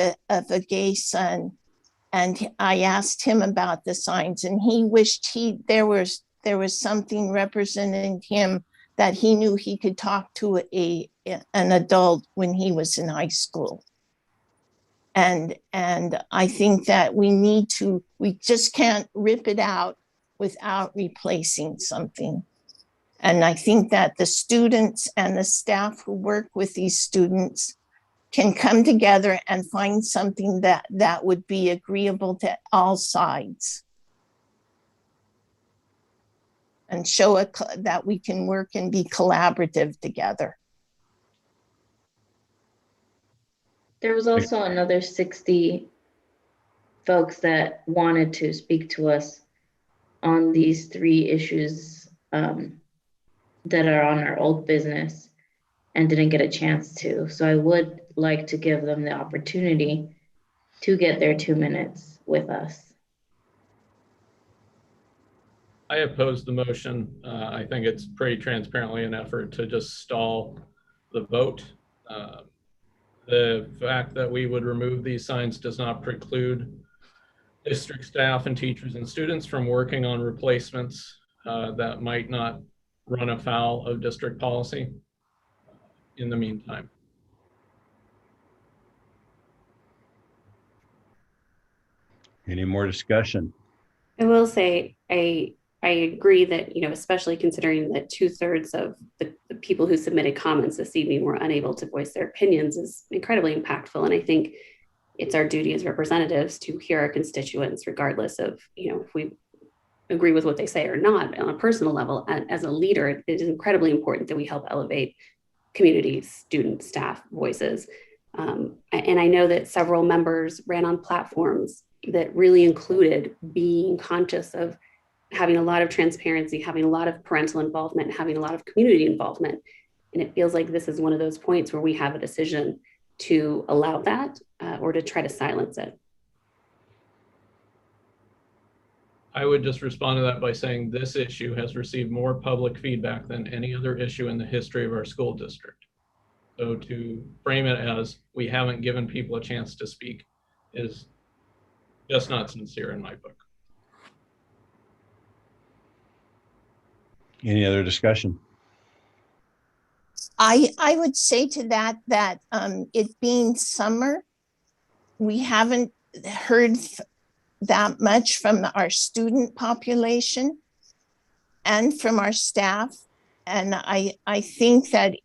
a gay son, and I asked him about the signs, and he wished there was something representing him that he knew he could talk to an adult when he was in high school. And I think that we just can't rip it out without replacing something. And I think that the students and the staff who work with these students can come together and find something that would be agreeable to all sides. And show that we can work and be collaborative together. There was also another 60 folks that wanted to speak to us on these three issues that are on our old business and didn't get a chance to. So I would like to give them the opportunity to get their 2 minutes with us. I oppose the motion. I think it's pretty transparently an effort to just stall the vote. The fact that we would remove these signs does not preclude district staff and teachers and students from working on replacements that might not run afoul of district policy in the meantime. Any more discussion? I will say, I agree that, especially considering that 2/3 of the people who submitted comments this evening were unable to voice their opinions is incredibly impactful. And I think it's our duty as representatives to hear our constituents, regardless of, if we agree with what they say or not on a personal level. And as a leader, it is incredibly important that we help elevate communities, students, staff voices. And I know that several members ran on platforms that really included being conscious of having a lot of transparency, having a lot of parental involvement, having a lot of community involvement. And it feels like this is one of those points where we have a decision to allow that or to try to silence it. I would just respond to that by saying this issue has received more public feedback than any other issue in the history of our school district. So to frame it as we haven't given people a chance to speak is just not sincere in my book. Any other discussion? I would say to that it being summer, we haven't heard that much from our student population and from our staff. And I think that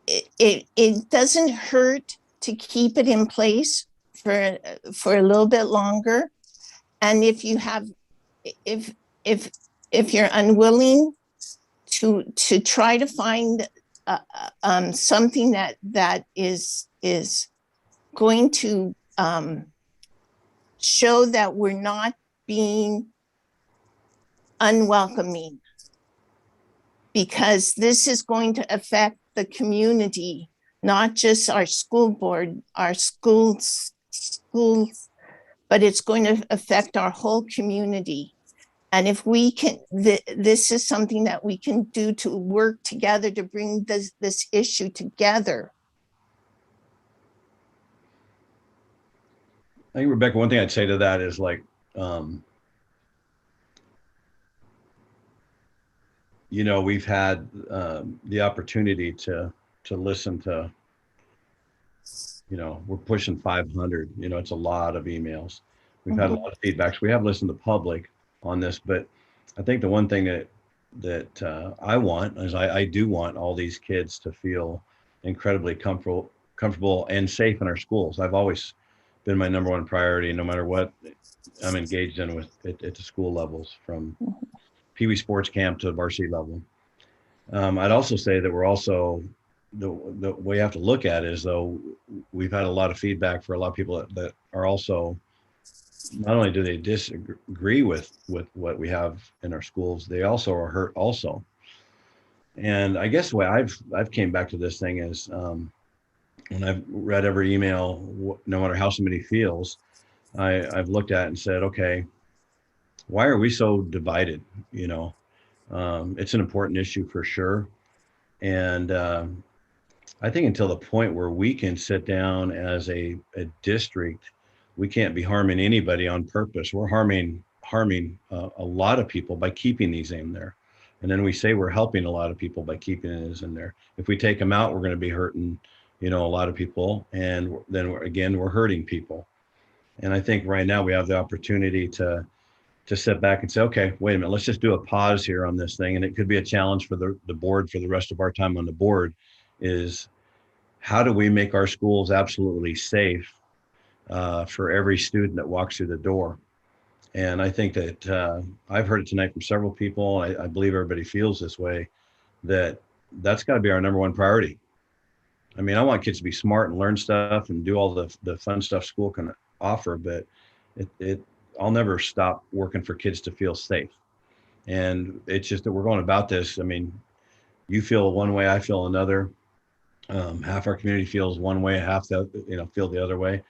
it doesn't hurt to keep it in place for a little bit longer. And if you have, if you're unwilling to try to find something that is going to show that we're not being unwelcoming, because this is going to affect the community, not just our school board, our schools, but it's going to affect our whole community. And if we can, this is something that we can do to work together to bring this issue together. I think, Rebecca, one thing I'd say to that is like, we've had the opportunity to listen to, we're pushing 500, it's a lot of emails. We've had a lot of feedbacks. We have listened to public on this, but I think the one thing that I want is I do want all these kids to feel incredibly comfortable and safe in our schools. I've always been my number one priority, no matter what I'm engaged in at the school levels, from Pee Wee sports camp to varsity level. I'd also say that we're also, the way you have to look at it is, though, we've had a lot of feedback for a lot of people that are also, not only do they disagree with what we have in our schools, they also are hurt also. And I guess the way I've came back to this thing is, when I've read every email, no matter how somebody feels, I've looked at it and said, okay, why are we so divided? It's an important issue for sure. And I think until the point where we can sit down as a district, we can't be harming anybody on purpose. We're harming a lot of people by keeping these in there. And then we say we're helping a lot of people by keeping it in there. If we take them out, we're going to be hurting a lot of people, and then we're hurting people. And I think right now we have the opportunity to sit back and say, okay, wait a minute, let's just do a pause here on this thing. And it could be a challenge for the board for the rest of our time on the board, is how do we make our schools absolutely safe for every student that walks through the door? And I think that I've heard it tonight from several people. I believe everybody feels this way, that's got to be our number one priority. I mean, I want kids to be smart and learn stuff and do all the fun stuff school can offer, but I'll never stop working for kids to feel safe. And it's just that we're going about this. I mean, you feel one way, I feel another. Half our community feels one way, half feel the other way.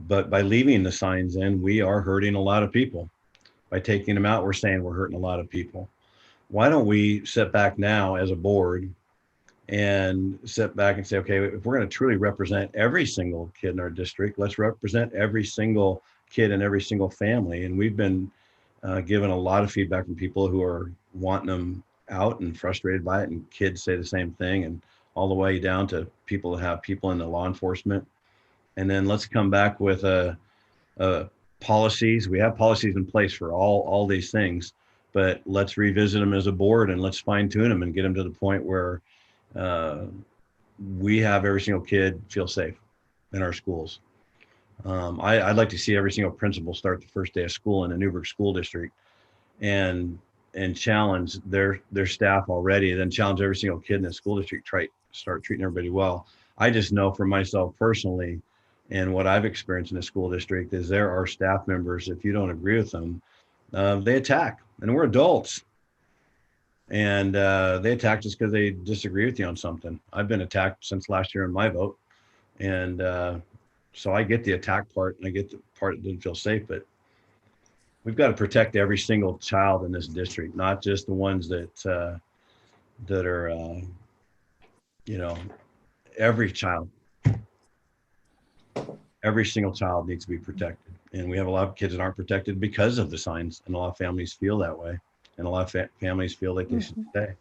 But by leaving the signs in, we are hurting a lot of people. By taking them out, we're saying we're hurting a lot of people. Why don't we sit back now as a board and sit back and say, okay, if we're going to truly represent every single kid in our district, let's represent every single kid and every single family. And we've been given a lot of feedback from people who are wanting them out and frustrated by it, and kids say the same thing, and all the way down to people that have people in the law enforcement. And then let's come back with policies. We have policies in place for all these things, but let's revisit them as a board and let's fine tune them and get them to the point where we have every single kid feel safe in our schools. I'd like to see every single principal start the first day of school in the Newberg School District and challenge their staff already, then challenge every single kid in the school district, start treating everybody well. I just know for myself personally, and what I've experienced in the school district is there are staff members, if you don't agree with them, they attack, and we're adults. And they attack just because they disagree with you on something. I've been attacked since last year in my vote. And so I get the attack part and I get the part that didn't feel safe, but we've got to protect every single child in this district, not just the ones that are, you know, every child. Every single child needs to be protected. And we have a lot of kids that aren't protected because of the signs, and a lot of families feel that way. And a lot of families feel like they should stay.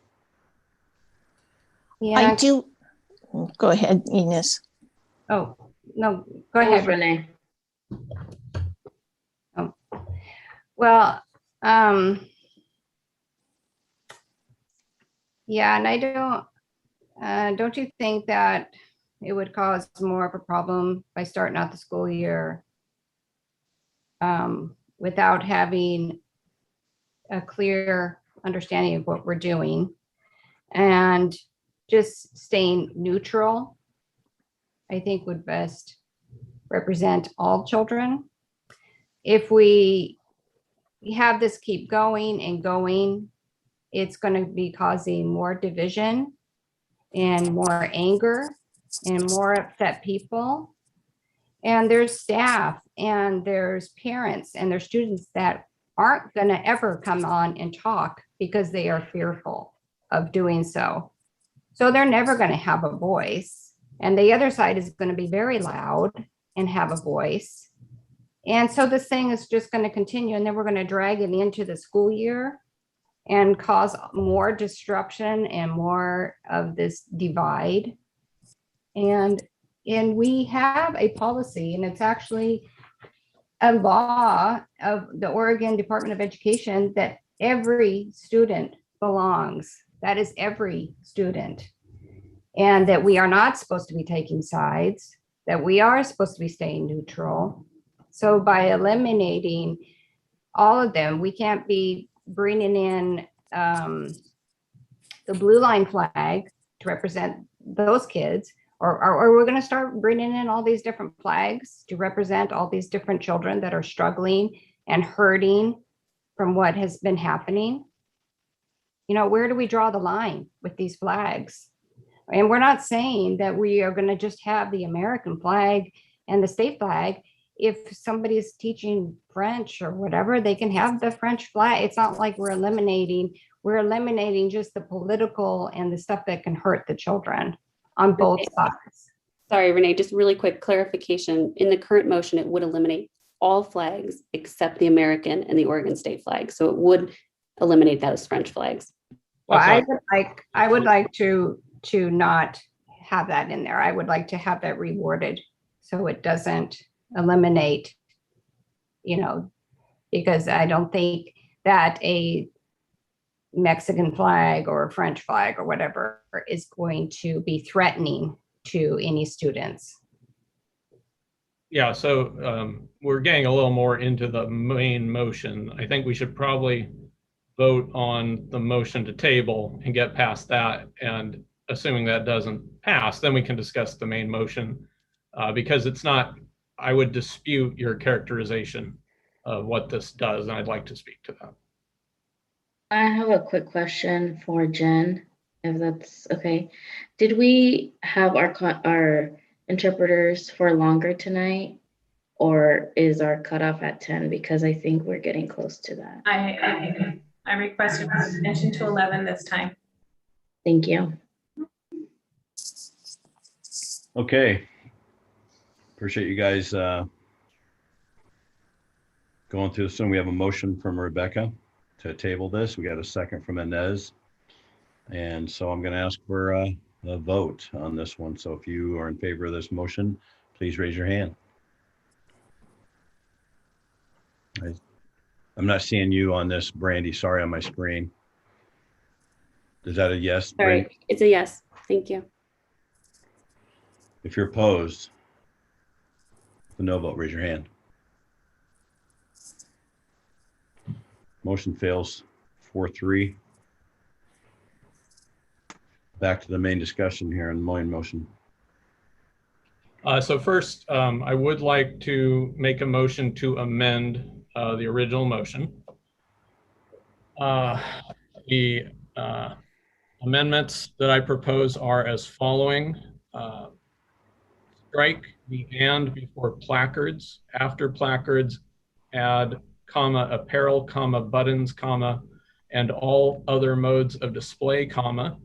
Yeah. I do. Go ahead, Ines. Oh, no, go ahead, Renee. Oh, well, yeah, and I don't you think that it would cause more of a problem by starting out the school year without having a clear understanding of what we're doing and just staying neutral, I think would best represent all children. If we have this keep going and going, it's going to be causing more division and more anger and more upset people. And there's staff and there's parents and there's students that aren't going to ever come on and talk because they are fearful of doing so. So they're never going to have a voice. And the other side is going to be very loud and have a voice. And so this thing is just going to continue, and then we're going to drag it into the school year and cause more disruption and more of this divide. And we have a policy, and it's actually a law of the Oregon Department of Education that every student belongs. That is every student. And that we are not supposed to be taking sides, that we are supposed to be staying neutral. So by eliminating all of them, we can't be bringing in the blue line flag to represent those kids, or we're going to start bringing in all these different flags to represent all these different children that are struggling and hurting from what has been happening. You know, where do we draw the line with these flags? And we're not saying that we are going to just have the American flag and the state flag. If somebody's teaching French or whatever, they can have the French flag. It's not like we're eliminating just the political and the stuff that can hurt the children on both sides. Sorry, Renee, just really quick clarification. In the current motion, it would eliminate all flags except the American and the Oregon state flag. So it would eliminate those French flags. Well, I would like to not have that in there. I would like to have that reworded so it doesn't eliminate, you know, because I don't think that a Mexican flag or a French flag or whatever is going to be threatening to any students. Yeah, so we're getting a little more into the main motion. I think we should probably vote on the motion to table and get past that. And assuming that doesn't pass, then we can discuss the main motion because it's not, I would dispute your characterization of what this does, and I'd like to speak to that. I have a quick question for Jen, if that's okay. Did we have our interpreters for longer tonight, or is our cutoff at 10? Because I think we're getting close to that. I requested extension to 11 this time. Thank you. Okay. Appreciate you guys going through this. And we have a motion from Rebecca to table this. We got a second from Inez. And so I'm going to ask for a vote on this one. So if you are in favor of this motion, please raise your hand. I'm not seeing you on this, Brandy. Sorry, on my screen. Is that a yes? Sorry, Brandy? it's a yes. Thank you. If you're opposed, the no vote, raise your hand. Motion fails 4-3. Back to the main discussion here on the main motion. So first, I would like to make a motion to amend the original motion. The amendments that I propose are as following. Strike the and before placards. After placards, add comma apparel, comma buttons, comma, and all other modes of display, comma.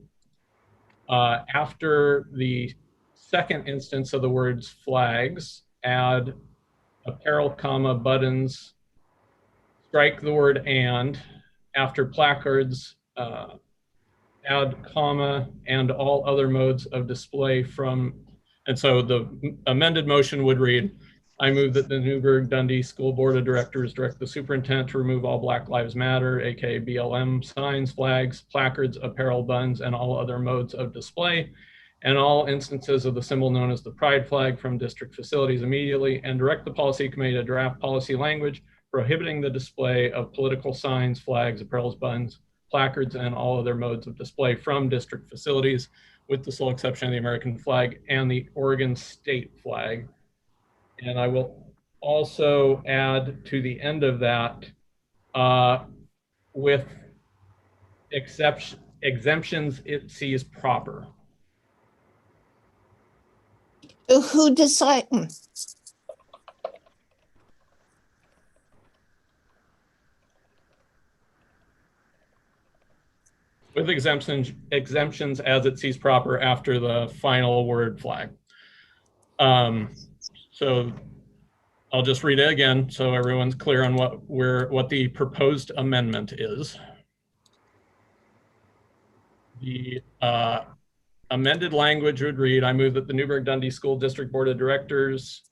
After the second instance of the words flags, add apparel, comma, buttons, strike the word and. After placards, add comma and all other modes of display from, and so the amended motion would read, I move that the Newberg Dundee School Board of Directors direct the superintendent to remove all Black Lives Matter, aka BLM signs, flags, placards, apparel, buttons, and all other modes of display, and all instances of the symbol known as the pride flag from district facilities immediately, and direct the policy committee to draft policy language prohibiting the display of political signs, flags, apparels, buttons, placards, and all other modes of display from district facilities, with the sole exception of the American flag and the Oregon state flag. And I will also add to the end of that, with exemptions it sees proper. Who decides? With exemptions as it sees proper after the final word flag. So I'll just read it again so everyone's clear on what the proposed amendment is. The amended language would read, I move that the Newberg Dundee School District Board of Directors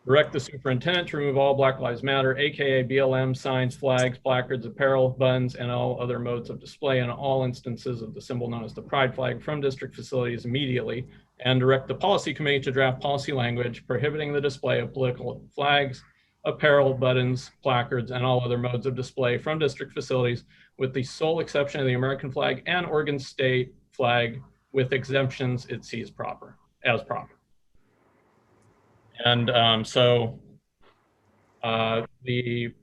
direct the superintendent to remove all Black Lives Matter, aka BLM signs, flags, placards, apparel, buttons, and all other modes of display in all instances of the symbol known as the pride flag from district facilities immediately, and direct the policy committee to draft policy language prohibiting the display of political flags, apparel, buttons, placards, and all other modes of display from district facilities, with the sole exception of the American flag and Oregon state flag, with exemptions it sees proper, as proper. And so the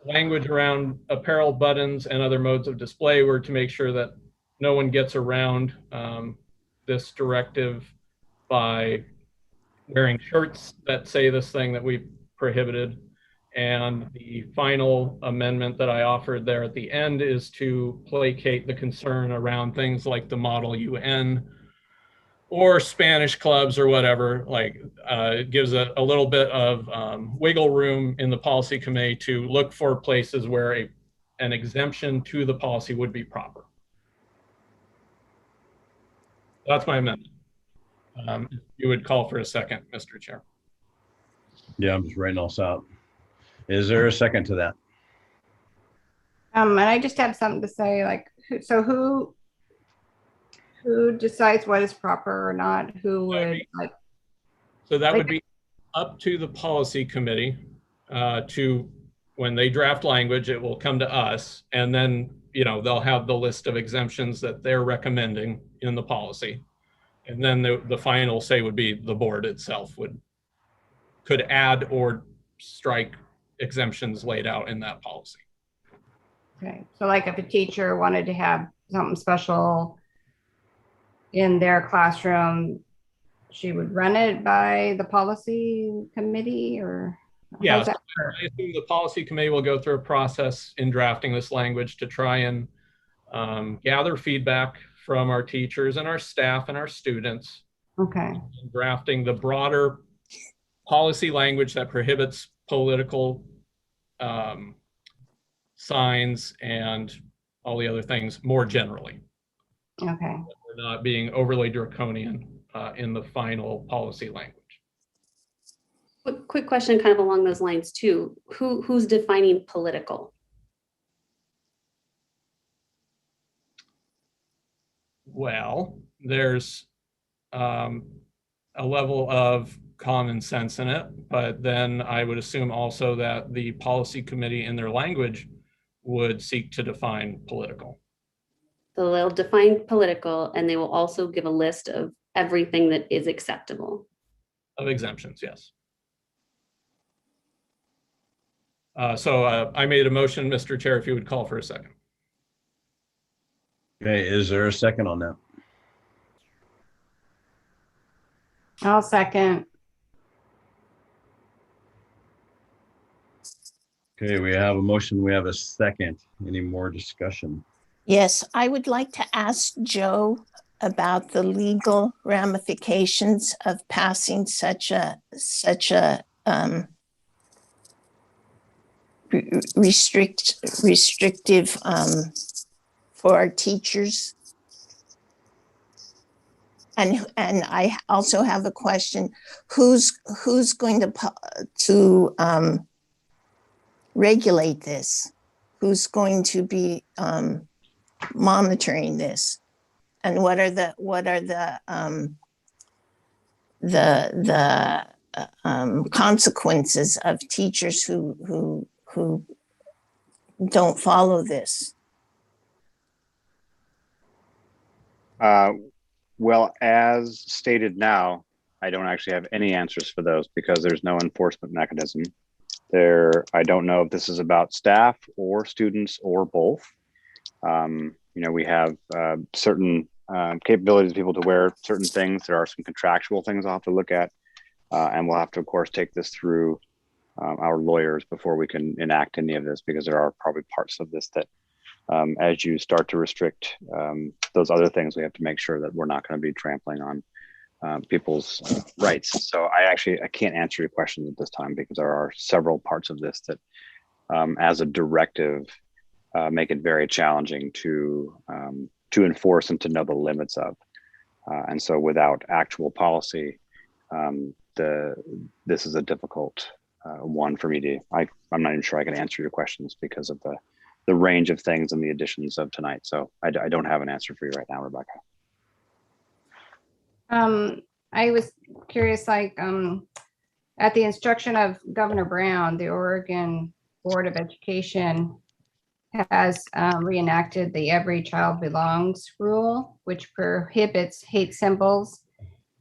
language around apparel, buttons, and other modes of display were to make sure that no one gets around this directive by wearing shirts that say this thing that we prohibited. And the final amendment that I offered there at the end is to placate the concern around things like the Model UN or Spanish clubs or whatever. Like it gives a little bit of wiggle room in the policy committee to look for places where an exemption to the policy would be proper. That's my amendment. If you would call for a second, Mr. Chair. Yeah, I'm just writing all this out. Is there a second to that? And I just had something to say, like, so who decides what is proper or not? Who would like? So that would be up to the policy committee to, when they draft language, it will come to us, and then, you know, they'll have the list of exemptions that they're recommending in the policy. And then the final say would be the board itself could add or strike exemptions laid out in that policy. Okay, so like if a teacher wanted to have something special in their classroom, she would run it by the policy committee, or yeah, so I assume the policy committee will go through a process in drafting this language to try and gather feedback from our teachers and our staff and our students. Okay. Drafting the broader policy language that prohibits political signs and all the other things more generally. Okay. We're not being overly draconian in the final policy language. Quick question kind of along those lines too. Who's defining political? Well, there's a level of common sense in it, but then I would assume also that the policy committee in their language would seek to define political. So they'll define political, and they will also give a list of everything that is acceptable. Of exemptions, yes. So I made a motion, Mr. Chair, if you would call for a second. Okay, is there a second on that? I'll second. Okay, we have a motion, we have a second. Any more discussion? Yes, I would like to ask Joe about the legal ramifications of passing such a restrictive for our teachers. And I also have a question: who's going to regulate this? Who's going to be monitoring this? And what are the consequences of teachers who don't follow this? Well, as stated now, I don't actually have any answers for those because there's no enforcement mechanism. I don't know if this is about staff or students or both. We have certain capabilities of people to wear certain things. There are some contractual things I'll have to look at. And we'll have to, of course, take this through our lawyers before we can enact any of this, because there are probably parts of this that as you start to restrict those other things, we have to make sure that we're not going to be trampling on people's rights. So I can't answer your question at this time, because there are several parts of this that as a directive make it very challenging to enforce and to know the limits of. And so without actual policy, this is a difficult one for me to, I'm not even sure I can answer your questions because of the range of things and the additions of tonight. So I don't have an answer for you right now, Rebecca. I was curious, at the instruction of Governor Brown, the Oregon Board of Education has reenacted the Every Child Belongs rule, which prohibits hate symbols.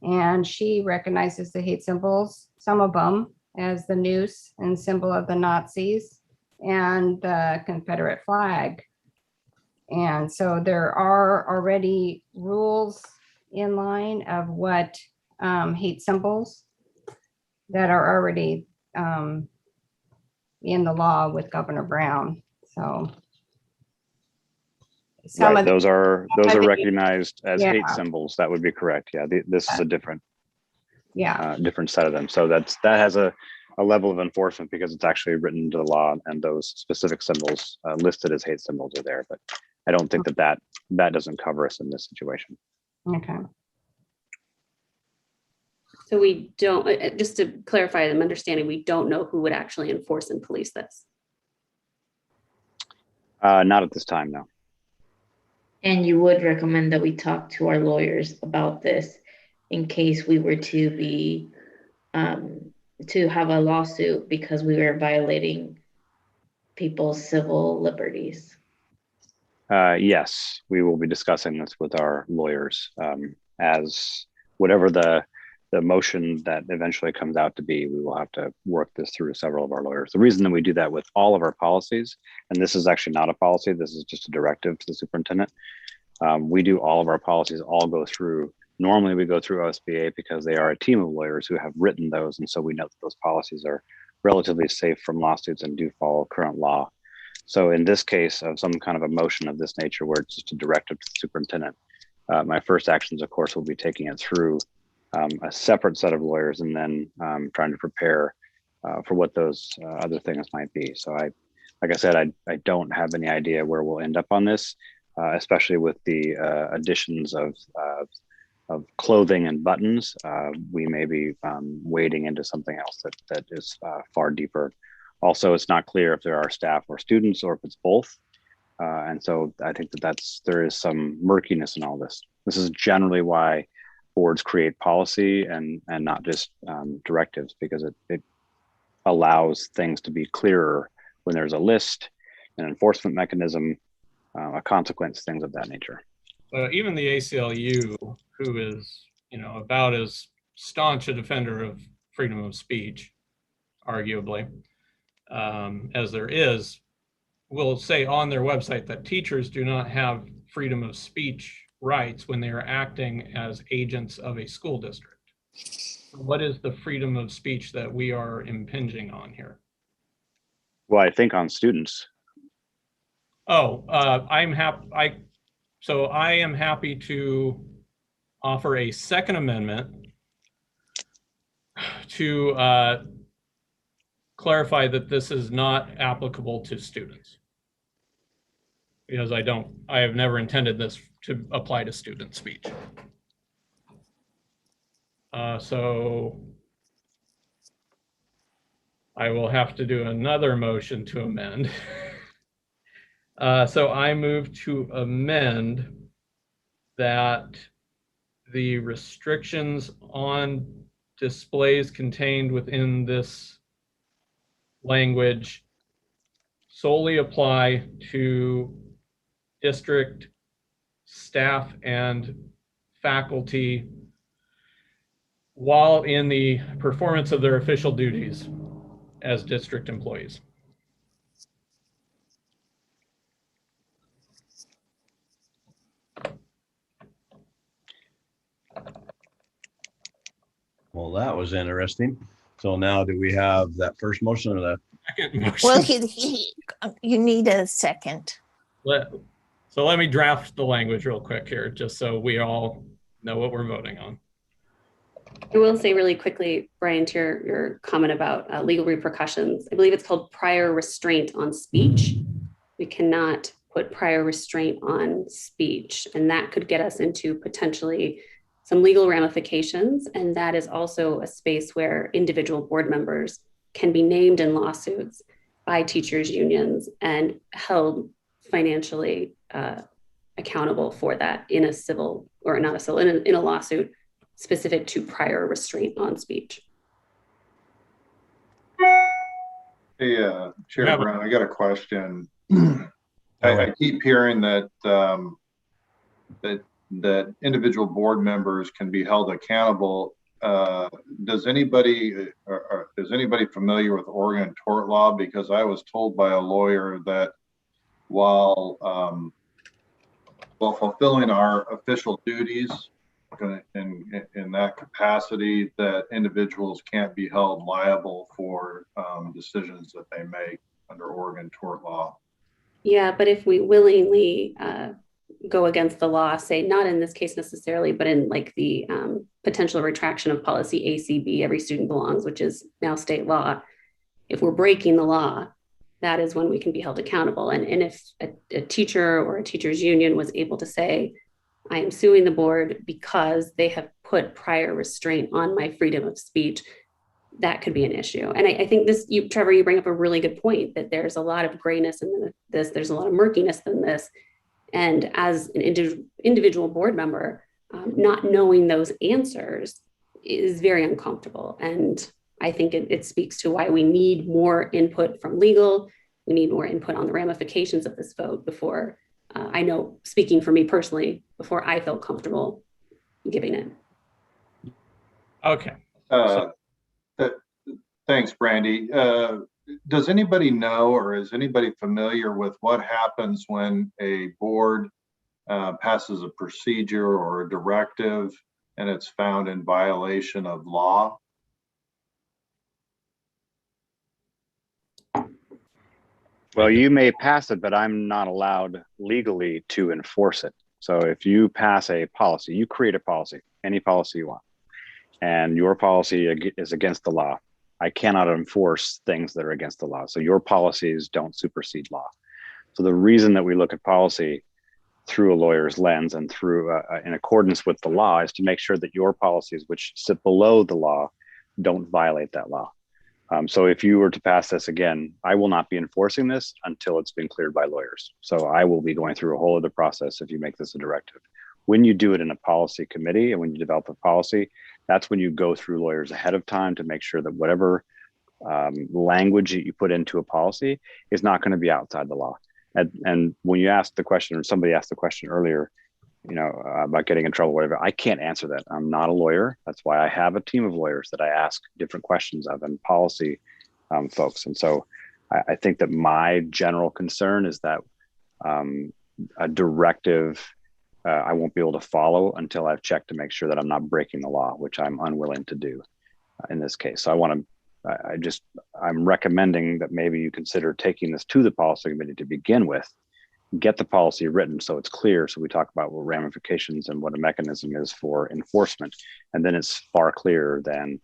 And she recognizes the hate symbols, some of them, as the noose and symbol of the Nazis and the Confederate flag. And so there are already rules in line of what hate symbols that are already in the law with Governor Brown. So right, those are recognized as hate symbols. That would be correct. Yeah, this is a different different set of them. So that has a level of enforcement because it's actually written into the law, and those specific symbols listed as hate symbols are there. But I don't think that doesn't cover us in this situation. Okay. So we don't, just to clarify them understanding, we don't know who would actually enforce and police this. Not at this time, no. And you would recommend that we talk to our lawyers about this in case we were to be, to have a lawsuit because we were violating people's civil liberties. Yes, we will be discussing this with our lawyers as whatever the motion that eventually comes out to be. We will have to work this through several of our lawyers. The reason that we do that with all of our policies, and this is actually not a policy, this is just a directive to the superintendent. We do all of our policies, all go through, normally we go through OSBA because they are a team of lawyers who have written those. And so we know that those policies are relatively safe from lawsuits and do follow current law. So in this case of some kind of a motion of this nature, where it's just a directive to the superintendent, my first actions, of course, will be taking it through a separate set of lawyers and then trying to prepare for what those other things might be. So like I said, I don't have any idea where we'll end up on this, especially with the additions of clothing and buttons. We may be wading into something else that is far deeper. Also, it's not clear if there are staff or students or if it's both. And so I think that there is some murkiness in all this. This is generally why boards create policy and not just directives, because it allows things to be clearer when there's a list, an enforcement mechanism, a consequence, things of that nature. Even the ACLU, who is, about as staunch a defender of freedom of speech, arguably, as there is, will say on their website that teachers do not have freedom of speech rights when they are acting as agents of a school district. What is the freedom of speech that we are impinging on here? Well, I think on students. Oh, I'm happy. So I am happy to offer a second amendment to clarify that this is not applicable to students, because I have never intended this to apply to student speech. So I will have to do another motion to amend. So I move to amend that the restrictions on displays contained within this language solely apply to district staff and faculty while in the performance of their official duties as district employees. Well, that was interesting. So now do we have that first motion or the second motion? Well, you need a second. So let me draft the language real quick here, just so we all know what we're voting on. I will say really quickly, Brian, to your comment about legal repercussions. I believe it's called prior restraint on speech. We cannot put prior restraint on speech, and that could get us into potentially some legal ramifications. And that is also a space where individual board members can be named in lawsuits by teachers' unions and held financially accountable for that in a civil, or not a civil, in a lawsuit specific to prior restraint on speech. Hey, Chair Brown, I got a question. I keep hearing that that individual board members can be held accountable. Is anybody familiar with Oregon tort law? Because I was told by a lawyer that while fulfilling our official duties in that capacity, that individuals can't be held liable for decisions that they make under Oregon tort law. Yeah, but if we willingly go against the law, say not in this case necessarily, but in like the potential retraction of policy ACB, every student belongs, which is now state law. If we're breaking the law, that is when we can be held accountable. And if a teacher or a teachers union was able to say, I am suing the board because they have put prior restraint on my freedom of speech, that could be an issue. And I think this, Trevor, you bring up a really good point, that there's a lot of grayness in this, there's a lot of murkiness in this. And as an individual board member, not knowing those answers is very uncomfortable. And I think it speaks to why we need more input from legal. We need more input on the ramifications of this vote before, I know, speaking for me personally, before I felt comfortable giving it. Okay. Thanks, Brandy. Does anybody know, or is anybody familiar with what happens when a board passes a procedure or a directive and it's found in violation of law? Well, you may pass it, but I'm not allowed legally to enforce it. So if you pass a policy, you create a policy, any policy you want, and your policy is against the law, I cannot enforce things that are against the law. So your policies don't supersede law. So the reason that we look at policy through a lawyer's lens and through in accordance with the law is to make sure that your policies, which sit below the law, don't violate that law. So if you were to pass this again, I will not be enforcing this until it's been cleared by lawyers. So I will be going through a whole other process if you make this a directive. When you do it in a policy committee and when you develop a policy, that's when you go through lawyers ahead of time to make sure that whatever language that you put into a policy is not going to be outside the law. And when you ask the question, or somebody asked the question earlier, about getting in trouble, whatever, I can't answer that. I'm not a lawyer. That's why I have a team of lawyers that I ask different questions of, and policy folks. And so I think that my general concern is that a directive I won't be able to follow until I've checked to make sure that I'm not breaking the law, which I'm unwilling to do in this case. So I'm recommending that maybe you consider taking this to the policy committee to begin with, get the policy written so it's clear. So we talk about what ramifications and what a mechanism is for enforcement. And then it's far clearer than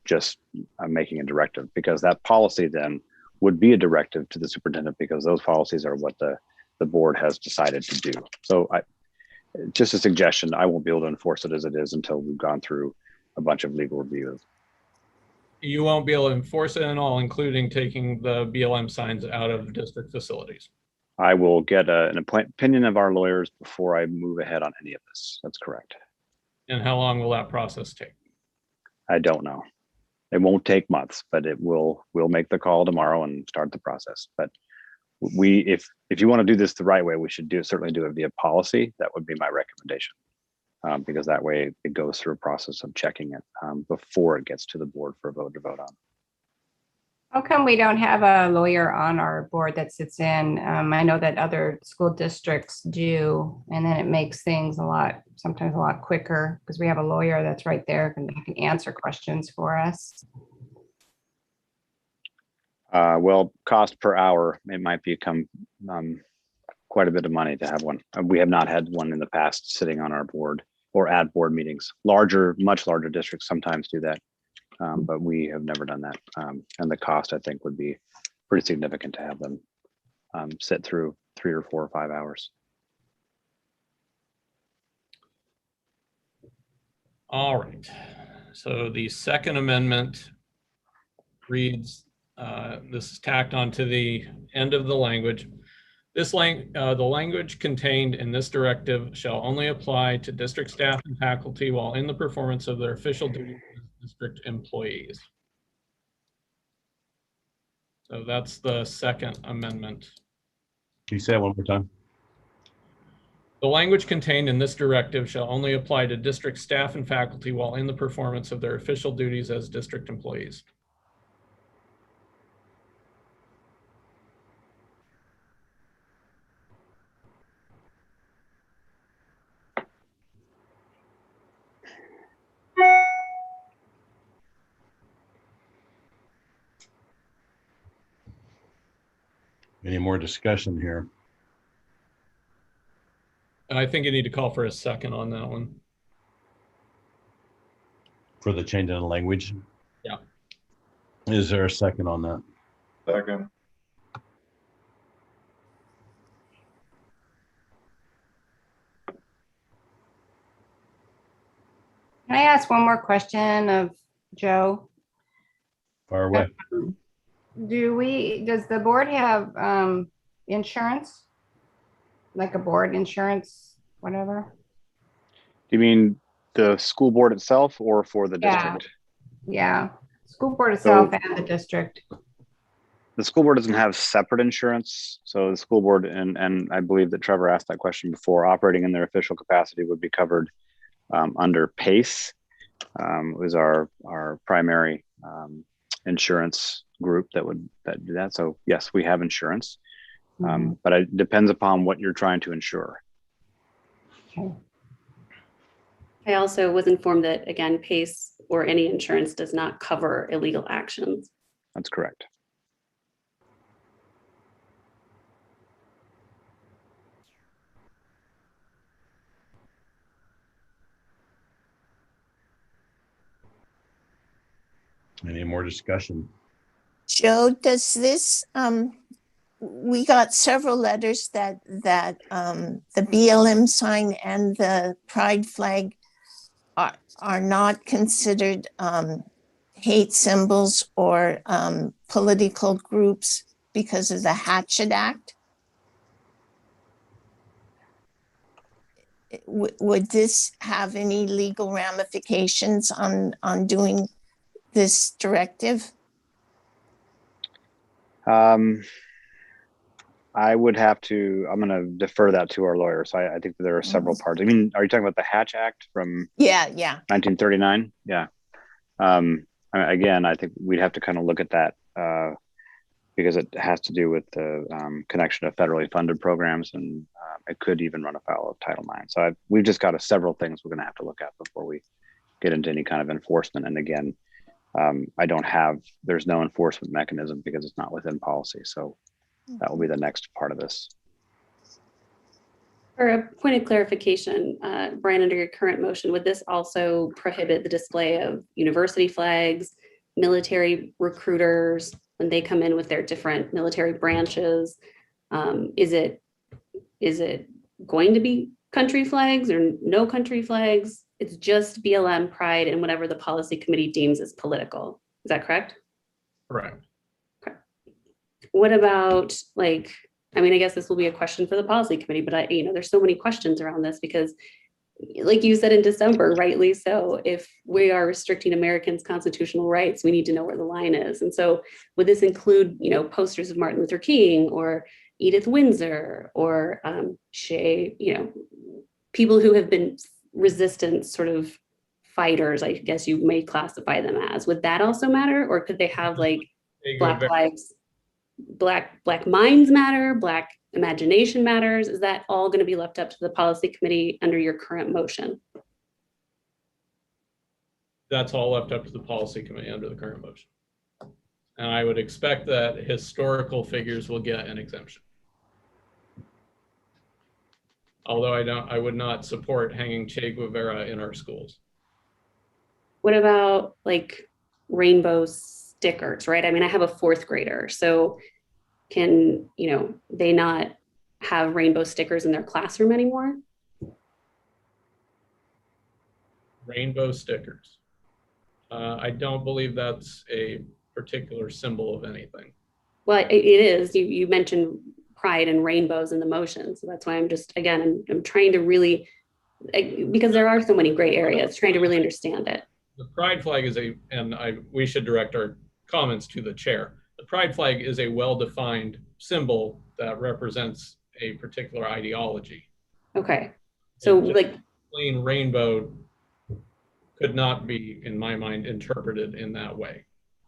just making a directive, because that policy then would be a directive to the superintendent, because those policies are what the board has decided to do. So just a suggestion, I won't be able to enforce it as it is until we've gone through a bunch of legal reviews. You won't be able to enforce it at all, including taking the BLM signs out of district facilities. I will get an opinion of our lawyers before I move ahead on any of this. That's correct. And how long will that process take? I don't know. It won't take months, but we'll make the call tomorrow and start the process. But if you want to do this the right way, we should certainly do it via policy. That would be my recommendation, because that way it goes through a process of checking it before it gets to the board for a vote to vote on. How come we don't have a lawyer on our board that sits in? I know that other school districts do, and then it makes things sometimes a lot quicker, because we have a lawyer that's right there and can answer questions for us. Well, cost per hour, it might become quite a bit of money to have one. We have not had one in the past sitting on our board or at board meetings. Much larger districts sometimes do that. But we have never done that. And the cost, I think, would be pretty significant to have them sit through 3 or 4 or 5 hours. All right. So the second amendment reads, this is tacked onto the end of the language. The language contained in this directive shall only apply to district staff and faculty while in the performance of their official duties as district employees. So that's the second amendment. Can you say that one more time? The language contained in this directive shall only apply to district staff and faculty while in the performance of their official duties as district employees. Any more discussion here? I think you need to call for a second on that one. For the change in the language? Yeah. Is there a second on that? Second. Can I ask one more question of Joe? Far away. Does the board have insurance? Like a board insurance, whatever? Do you mean the school board itself or for the district? Yeah, school board itself and the district. The school board doesn't have separate insurance. So the school board, and I believe that Trevor asked that question before, operating in their official capacity would be covered under PACE, was our primary insurance group that do that. So yes, we have insurance, but it depends upon what you're trying to insure. Okay. I also was informed that, again, PACE or any insurance does not cover illegal actions. That's correct. Any more discussion? Joe, does this, we got several letters that the BLM sign and the pride flag are not considered hate symbols or political groups because of the Hatchet Act. would this have any legal ramifications on doing this directive? I would have to, I'm going to defer that to our lawyer. So I think that there are several parts. I mean, are you talking about the Hatch Act from Yeah. 1939? Yeah. Again, I think we'd have to kind of look at that because it has to do with the connection of federally funded programs, and it could even run afoul of Title IX. So we've just got several things we're going to have to look at before we get into any kind of enforcement. And again, there's no enforcement mechanism because it's not within policy. So that will be the next part of this. For a point of clarification, Brian, under your current motion, would this also prohibit the display of university flags, military recruiters, when they come in with their different military branches? Is it going to be country flags or no country flags? It's just BLM, Pride, and whatever the policy committee deems as political. Is that correct? Correct. What about, like, I mean, I guess this will be a question for the policy committee, but there's so many questions around this because, like you said in December, rightly so, if we are restricting Americans' constitutional rights, we need to know where the line is. And so would this include, posters of Martin Luther King or Edith Windsor or Shay, people who have been resistance sort of fighters, I guess you may classify them as? Would that also matter? Or could they have like Black lives? Black minds matter, Black imagination matters. Is that all going to be left up to the policy committee under your current motion? That's all left up to the policy committee under the current motion. And I would expect that historical figures will get an exemption. Although I would not support hanging Che Guevara in our schools. What about like rainbow stickers, right? I mean, I have a 4th grader, so can, they not have rainbow stickers in their classroom anymore? Rainbow stickers. I don't believe that's a particular symbol of anything. Well, it is. You mentioned pride and rainbows in the motion. So that's why I'm trying to really, because there are so many gray areas, trying to really understand it. The pride flag is we should direct our comments to the chair. The pride flag is a well-defined symbol that represents a particular ideology. Okay. So like plain rainbow could not be, in my mind, interpreted in that way.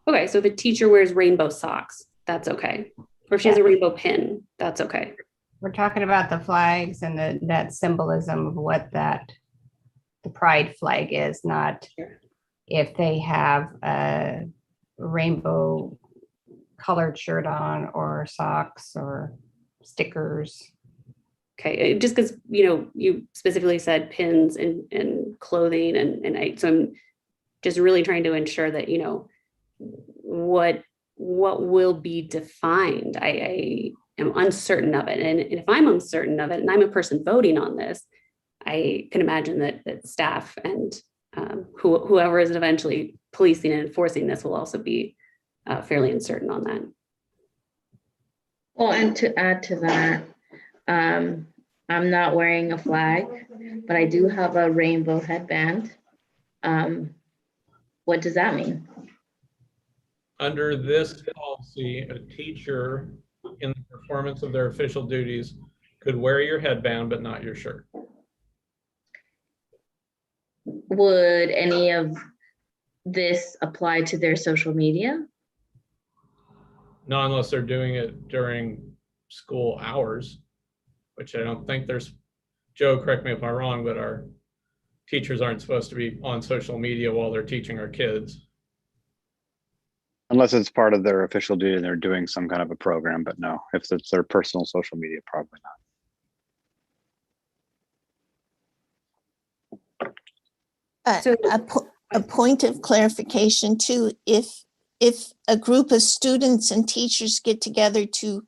Okay. So if a teacher wears rainbow socks, that's okay. Or if she has a rainbow pin, that's okay. We're talking about the flags and that symbolism of what the pride flag is, not if they have a rainbow colored shirt on or socks or stickers. Okay, just because you specifically said pins and clothing, so I'm just really trying to ensure that what will be defined. I am uncertain of it, and if I'm uncertain of it, and I'm a person voting on this, I can imagine that staff and whoever is eventually policing and enforcing this will also be fairly uncertain on that. Well, and to add to that, I'm not wearing a flag, but I do have a rainbow headband. What does that mean? Under this policy, a teacher in the performance of their official duties could wear your headband, but not your shirt. Would any of this apply to their social media? Not unless they're doing it during school hours, which I don't think there's, Joe, correct me if I'm wrong, but our teachers aren't supposed to be on social media while they're teaching our kids. Unless it's part of their official duty and they're doing some kind of a program, but no, if it's their personal social media, probably not. So a point of clarification too, if a group of students and teachers get together to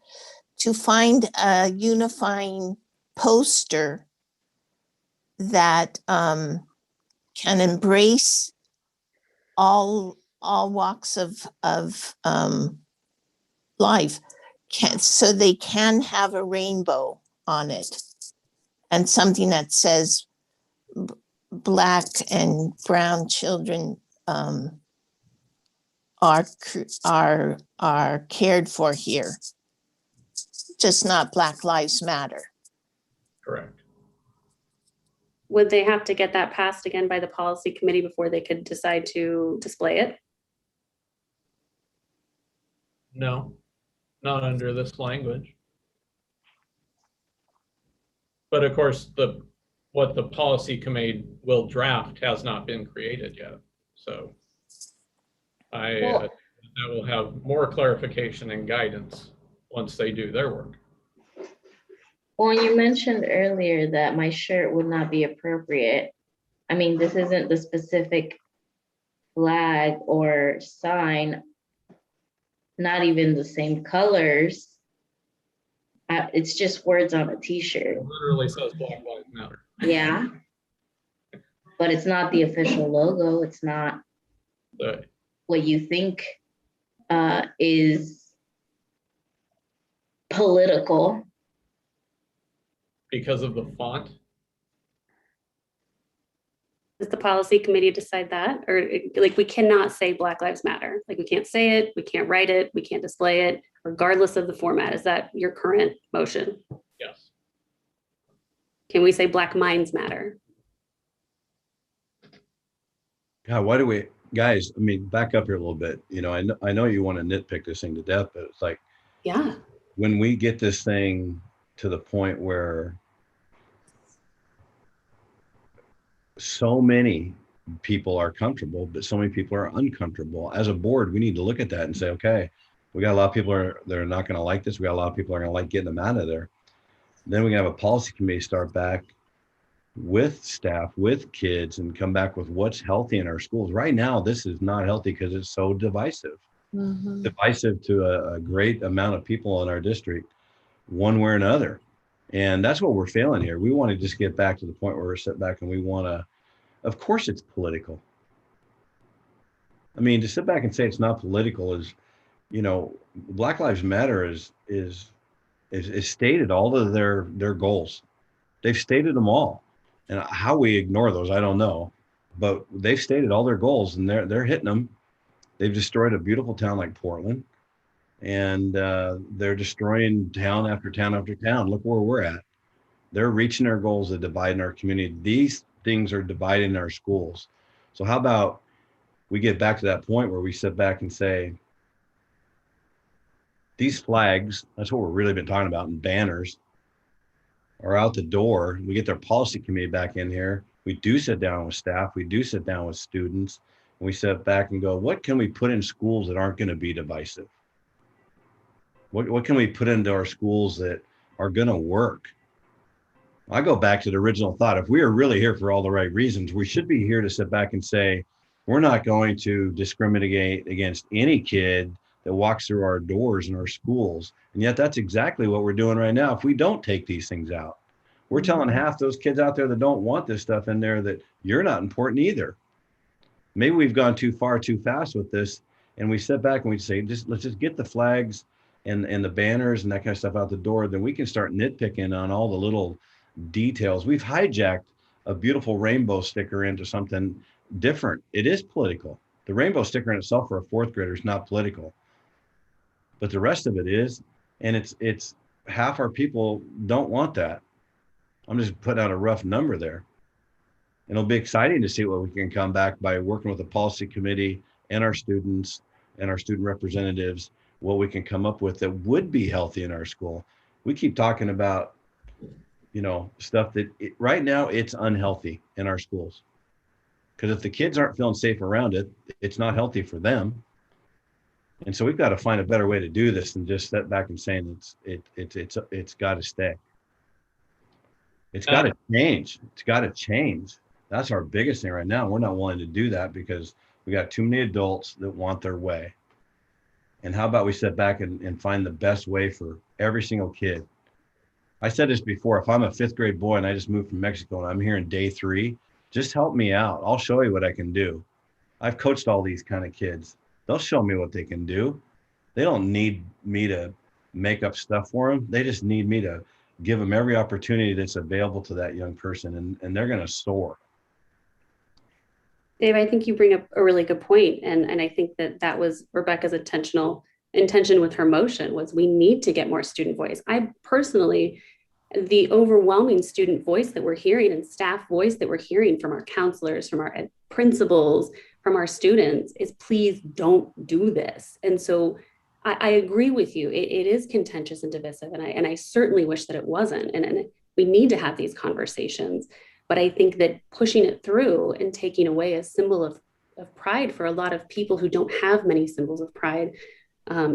find a unifying poster that can embrace all walks of life, so they can have a rainbow on it and something that says Black and brown children are cared for here, just not Black Lives Matter. Correct. Would they have to get that passed again by the policy committee before they could decide to display it? No, not under this language. But of course, what the policy committee will draft has not been created yet. So that will have more clarification and guidance once they do their work. Well, you mentioned earlier that my shirt would not be appropriate. I mean, this isn't the specific flag or sign, not even the same colors. It's just words on a t-shirt. It literally says Black Lives Matter. Yeah. But it's not the official logo. It's not what you think is political. Because of the font? Does the policy committee decide that? Or like, we cannot say Black Lives Matter. Like, we can't say it, we can't write it, we can't display it, regardless of the format. Is that your current motion? Yes. Can we say Black Minds Matter? God, why do we, guys, I mean, back up here a little bit. You know, I know you want to nitpick this thing to death, but it's like, yeah, when we get this thing to the point where so many people are comfortable, but so many people are uncomfortable. As a board, we need to look at that and say, okay, we got a lot of people that are not going to like this. We got a lot of people are going to like getting them out of there. Then we can have a policy committee start back with staff, with kids, and come back with what's healthy in our schools. Right now, this is not healthy because it's so divisive. Mm-hmm. Divisive to a great amount of people in our district, one way or another. And that's what we're failing here. We want to just get back to the point where we're set back and we want to, of course it's political. I mean, to sit back and say it's not political is, you know, Black Lives Matter is stated all of their goals. They've stated them all. And how we ignore those, I don't know. But they've stated all their goals and they're hitting them. They've destroyed a beautiful town like Portland. And they're destroying town after town after town. Look where we're at. They're reaching their goals of dividing our community. These things are dividing our schools. So how about we get back to that point where we sit back and say, these flags, that's what we've really been talking about, and banners are out the door. We get their policy committee back in here. We do sit down with staff. We do sit down with students. And we sit back and go, what can we put in schools that aren't going to be divisive? What can we put into our schools that are going to work? I go back to the original thought. If we are really here for all the right reasons, we should be here to sit back and say, we're not going to discriminate against any kid that walks through our doors in our schools. And yet that's exactly what we're doing right now. If we don't take these things out, we're telling half those kids out there that don't want this stuff in there that you're not important either. Maybe we've gone too far, too fast with this. And we sit back and we say, let's just get the flags and the banners and that kind of stuff out the door. Then we can start nitpicking on all the little details. We've hijacked a beautiful rainbow sticker into something different. It is political. The rainbow sticker in itself for a fourth grader is not political, but the rest of it is. And it's half our people don't want that. I'm just putting out a rough number there. And it'll be exciting to see what we can come back by working with the policy committee and our students and our student representatives, what we can come up with that would be healthy in our school. We keep talking about, you know, stuff that right now it's unhealthy in our schools. Because if the kids aren't feeling safe around it, it's not healthy for them. And so we've got to find a better way to do this than just step back and saying it's got to stay. It's got to change. It's got to change. That's our biggest thing right now. We're not willing to do that because we got too many adults that want their way. And how about we sit back and find the best way for every single kid? I said this before, if I'm a 5th grade boy and I just moved from Mexico and I'm here in day 3, just help me out. I'll show you what I can do. I've coached all these kind of kids. They'll show me what they can do. They don't need me to make up stuff for them. They just need me to give them every opportunity that's available to that young person, and they're going to soar. Dave, I think you bring up a really good point, and I think that was Rebecca's intention with her motion was we need to get more student voice. I personally, the overwhelming student voice that we're hearing and staff voice that we're hearing from our counselors, from our principals, from our students is please don't do this. And so I agree with you. It is contentious and divisive, and I certainly wish that it wasn't. And we need to have these conversations. But I think that pushing it through and taking away a symbol of pride for a lot of people who don't have many symbols of pride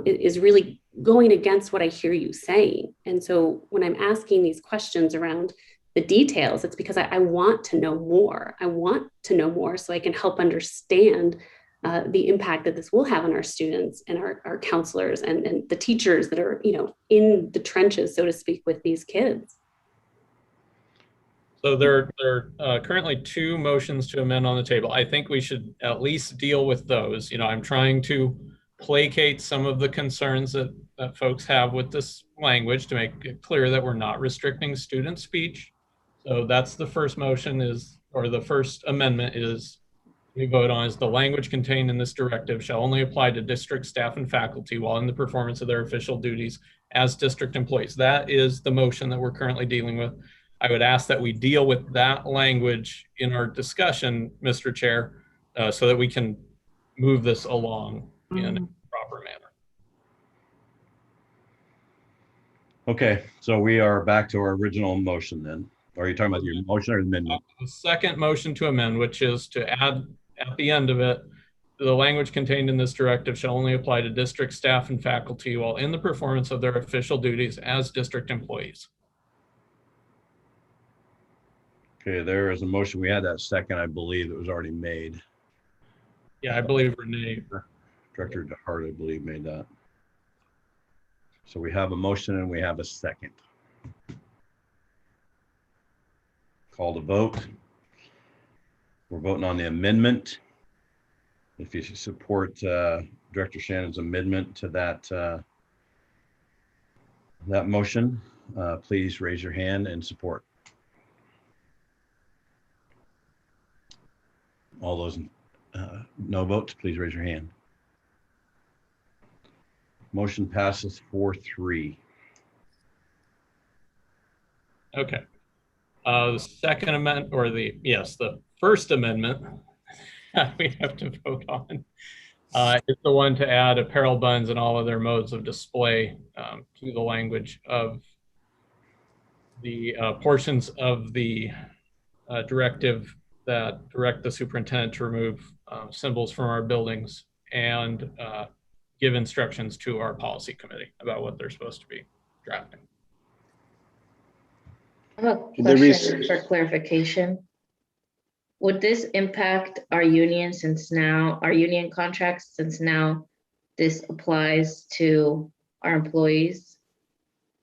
is really going against what I hear you saying. And so when I'm asking these questions around the details, it's because I want to know more. I want to know more so I can help understand the impact that this will have on our students and our counselors and the teachers that are, in the trenches, so to speak, with these kids. So there are currently 2 motions to amend on the table. I think we should at least deal with those. I'm trying to placate some of the concerns that folks have with this language to make it clear that we're not restricting student speech. So that's the first motion or the first amendment is we vote on is the language contained in this directive shall only apply to district staff and faculty while in the performance of their official duties as district employees. That is the motion that we're currently dealing with. I would ask that we deal with that language in our discussion, Mr. Chair, so that we can move this along in a proper manner. Okay, so we are back to our original motion then. Are you talking about your motion or amendment? The second motion to amend, which is to add at the end of it, the language contained in this directive shall only apply to district staff and faculty while in the performance of their official duties as district employees. Okay, there is a motion. We had that second, I believe, that was already made. Yeah, I believe Renee. Director DeHart, I believe, made that. So we have a motion and we have a second. Call to vote. We're voting on the amendment. If you support Director Shannon's amendment to that motion, please raise your hand and support. All those no votes, please raise your hand. Motion passes 4-3. Okay. The second amendment, or the first amendment we have to vote on is the one to add apparel buns and all other modes of display to the language of the portions of the directive that direct the superintendent to remove symbols from our buildings and give instructions to our policy committee about what they're supposed to be drafting. I have a question for clarification. Would this impact our union our union contracts, since now this applies to our employees?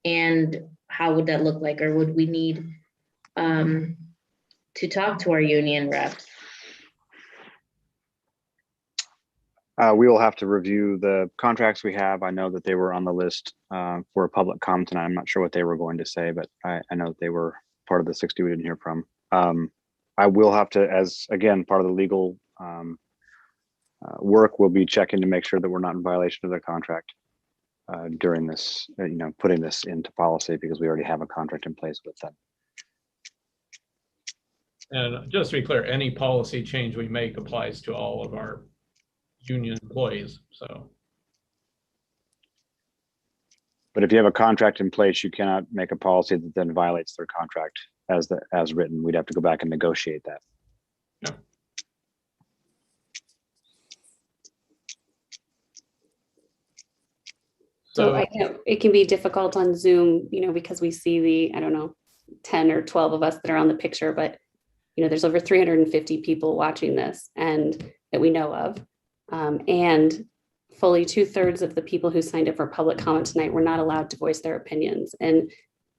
And how would that look like? Or would we need to talk to our union reps? We will have to review the contracts we have. I know that they were on the list for a public comment, and I'm not sure what they were going to say, but I know that they were part of the 60 we didn't hear from. I will have to, as again, part of the legal work, we'll be checking to make sure that we're not in violation of the contract during this, putting this into policy, because we already have a contract in place with them. And just to be clear, any policy change we make applies to all of our union employees. So, but if you have a contract in place, you cannot make a policy that then violates their contract as written. We'd have to go back and negotiate that. Yeah. So I know it can be difficult on Zoom, because we see the, 10 or 12 of us that are on the picture, but there's over 350 people watching this and that we know of. And fully 2/3 of the people who signed up for public comment tonight were not allowed to voice their opinions. And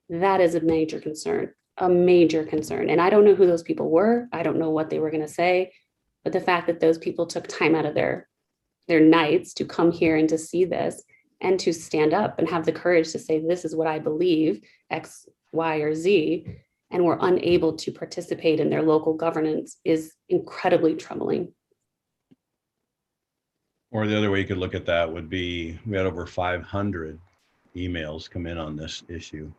that is a major concern. And I don't know who those people were. I don't know what they were going to say, but the fact that those people took time out of their nights to come here and to see this and to stand up and have the courage to say, this is what I believe, X, Y, or Z, and we're unable to participate in their local governance is incredibly troubling. Or the other way you could look at that would be, we had over 500 emails come in on this issue.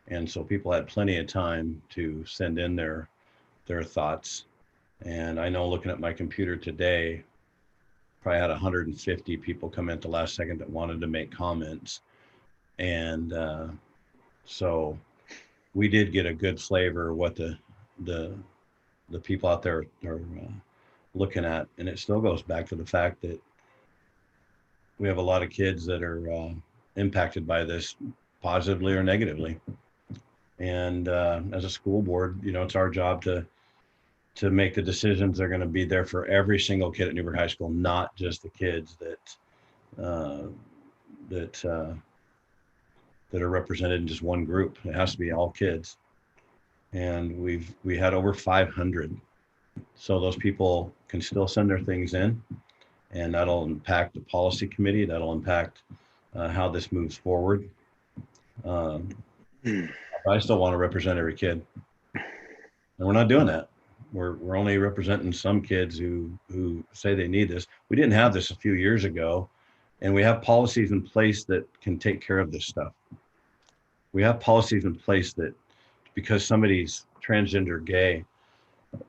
And so people had plenty of time to send in their thoughts. And I know looking at my computer today, probably had 150 people come in at the last second that wanted to make comments. And so we did get a good flavor of what the people out there are looking at. And it still goes back to the fact that we have a lot of kids that are impacted by this positively or negatively. And as a school board, you know, it's our job to make the decisions that are going to be there for every single kid at Newberg High School, not just the kids that are represented in just one group. It has to be all kids. And we had over 500. So those people can still send their things in, and that'll impact the policy committee. That'll impact how this moves forward. I still want to represent every kid, and we're not doing that. We're only representing some kids who say they need this. We didn't have this a few years ago, and we have policies in place that can take care of this stuff. We have policies in place that because somebody's transgender, gay,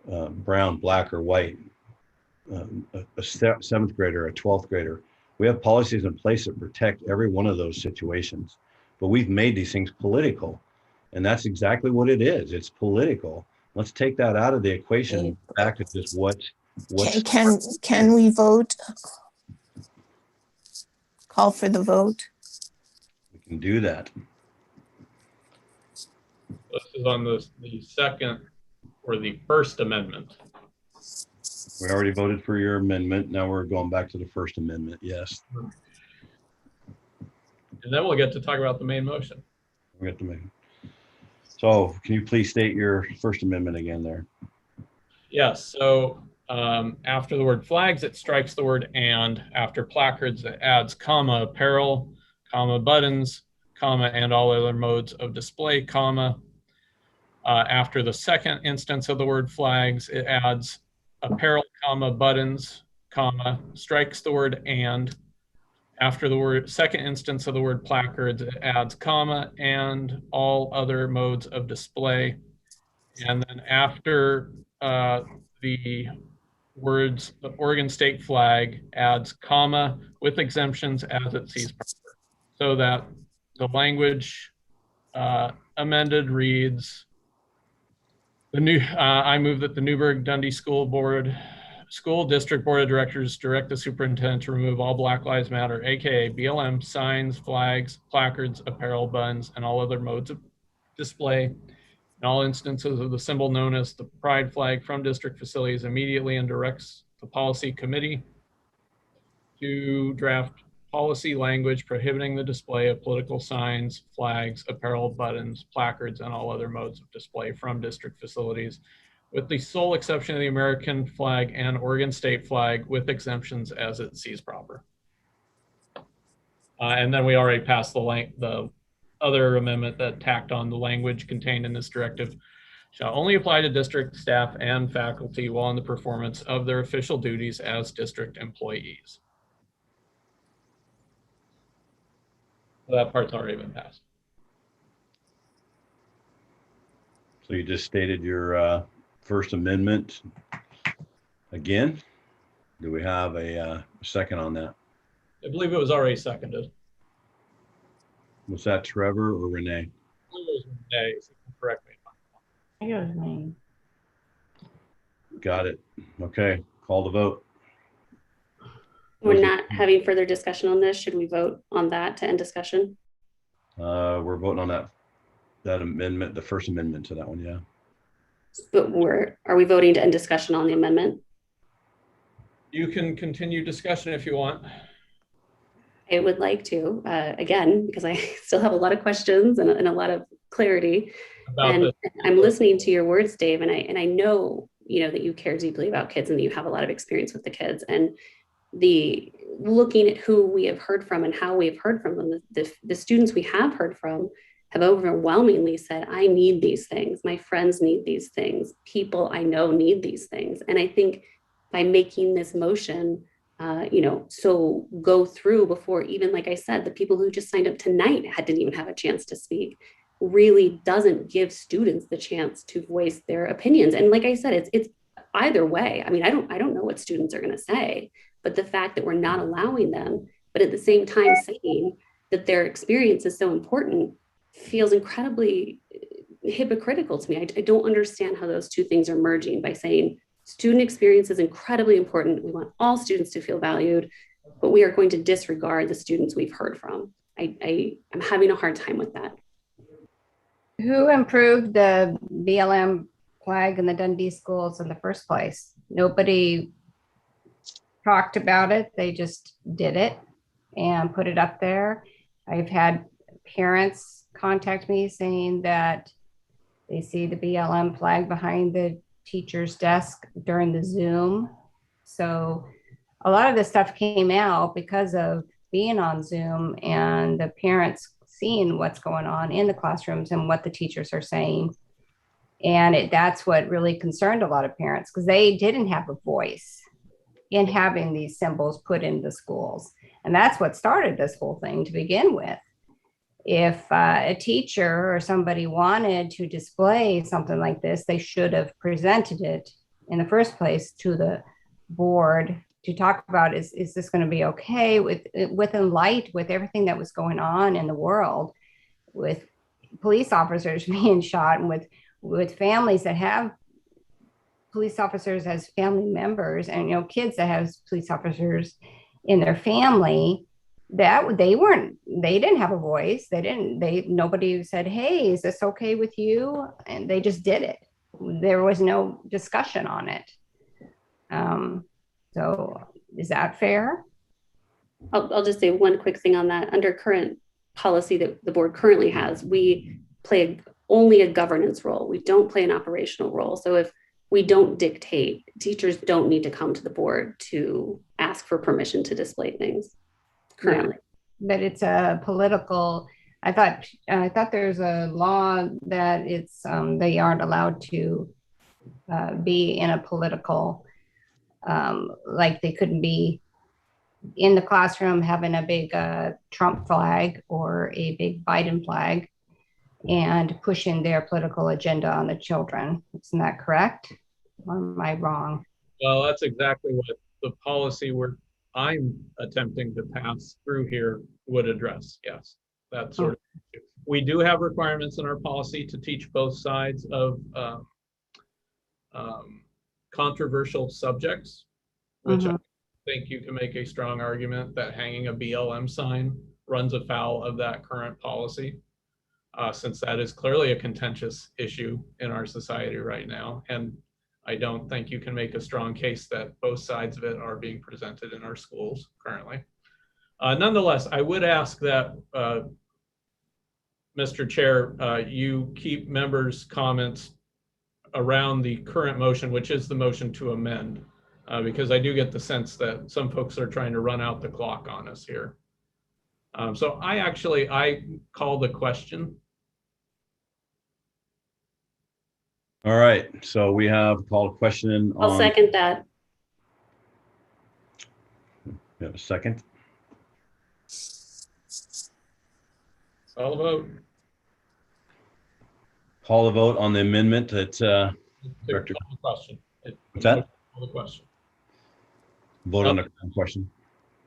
brown, black, or white, a seventh grader, a 12th grader, we have policies in place that protect every one of those situations. But we've made these things political, and that's exactly what it is. It's political. Let's take that out of the equation and back to just what's. Okay, can we vote? Call for the vote. We can do that. This is on the second or the First Amendment. We already voted for your amendment. Now we're going back to the First Amendment. Yes. And then we'll get to talk about the main motion. We got to make. So can you please state your First Amendment again there? Yes. So after the word flags, it strikes the word and. After placards, it adds comma, apparel, comma, buttons, comma, and all other modes of display, comma. After the second instance of the word flags, it adds apparel, comma, buttons, comma, strikes the word and. After the second instance of the word placards, it adds comma and all other modes of display. And then after the words, the Oregon state flag adds comma with exemptions as it sees proper. So that the language amended reads, I move that the Newberg Dundee School District Board of Directors direct the superintendent to remove all Black Lives Matter, aka BLM, signs, flags, placards, apparel, buttons, and all other modes of display in all instances of the symbol known as the pride flag from district facilities immediately, and directs the policy committee to draft policy language prohibiting the display of political signs, flags, apparel, buttons, placards, and all other modes of display from district facilities, with the sole exception of the American flag and Oregon state flag, with exemptions as it sees proper. And then we already passed the other amendment that tacked on the language contained in this directive shall only apply to district staff and faculty while in the performance of their official duties as district employees. So that part's already been passed. So you just stated your First Amendment again. Do we have a second on that? I believe it was already seconded. Was that Trevor or Renee? I believe it was Renee, if you can correct me. I think it was me. Got it. Okay, call the vote. We're not having further discussion on this. Should we vote on that to end discussion? We're voting on that amendment, the First Amendment to that one, yeah. But are we voting to end discussion on the amendment? You can continue discussion if you want. I would like to, again, because I still have a lot of questions and a lot of clarity. And I'm listening to your words, Dave, and I know, that you care deeply about kids and that you have a lot of experience with the kids, and looking at who we have heard from and how we have heard from them, the students we have heard from have overwhelmingly said, I need these things. My friends need these things. People I know need these things. And I think by making this motion, so go through before even, like I said, the people who just signed up tonight didn't even have a chance to speak, really doesn't give students the chance to voice their opinions. And like I said, it's either way. I mean, I don't know what students are going to say, but the fact that we're not allowing them, but at the same time saying that their experience is so important feels incredibly hypocritical to me. I don't understand how those two things are merging by saying student experience is incredibly important. We want all students to feel valued, but we are going to disregard the students we've heard from. I'm having a hard time with that. Who improved the BLM flag in the Dundee schools in the first place? Nobody talked about it. They just did it and put it up there. I've had parents contact me saying that they see the BLM flag behind the teacher's desk during the Zoom. So a lot of this stuff came out because of being on Zoom and the parents seeing what's going on in the classrooms and what the teachers are saying. And that's what really concerned a lot of parents, because they didn't have a voice in having these symbols put into schools. And that's what started this whole thing to begin with. If a teacher or somebody wanted to display something like this, they should have presented it in the first place to the board to talk about, is this going to be okay within light with everything that was going on in the world, with police officers being shot, and with families that have police officers as family members, and kids that have police officers in their family, that they didn't have a voice. Nobody said, hey, is this okay with you? And they just did it. There was no discussion on it. So is that fair? I'll just say one quick thing on that. Under current policy that the board currently has, we play only a governance role. We don't play an operational role. So if we don't dictate, teachers don't need to come to the board to ask for permission to display things currently. Yeah, but it's a political, I thought there's a law that it's they aren't allowed to be in a political, like they couldn't be in the classroom having a big Trump flag or a big Biden flag and pushing their political agenda on the children. Isn't that correct? Or am I wrong? Well, that's exactly what the policy I'm attempting to pass through here would address. Yes, that sort of issue. We do have requirements in our policy to teach both sides of controversial subjects, which I think you can make a strong argument that hanging a BLM sign runs afoul of that current policy, since that is clearly a contentious issue in our society right now. And I don't think you can make a strong case that both sides of it are being presented in our schools currently. Nonetheless, I would ask that, Mr. Chair, you keep members' comments around the current motion, which is the motion to amend, because I do get the sense that some folks are trying to run out the clock on us here. So I call the question. All right, so we have called a question. I'll second that. We have a second. Call the vote. Call the vote on the amendment that Director. Call the question. What's that? Call the question. Vote on the question.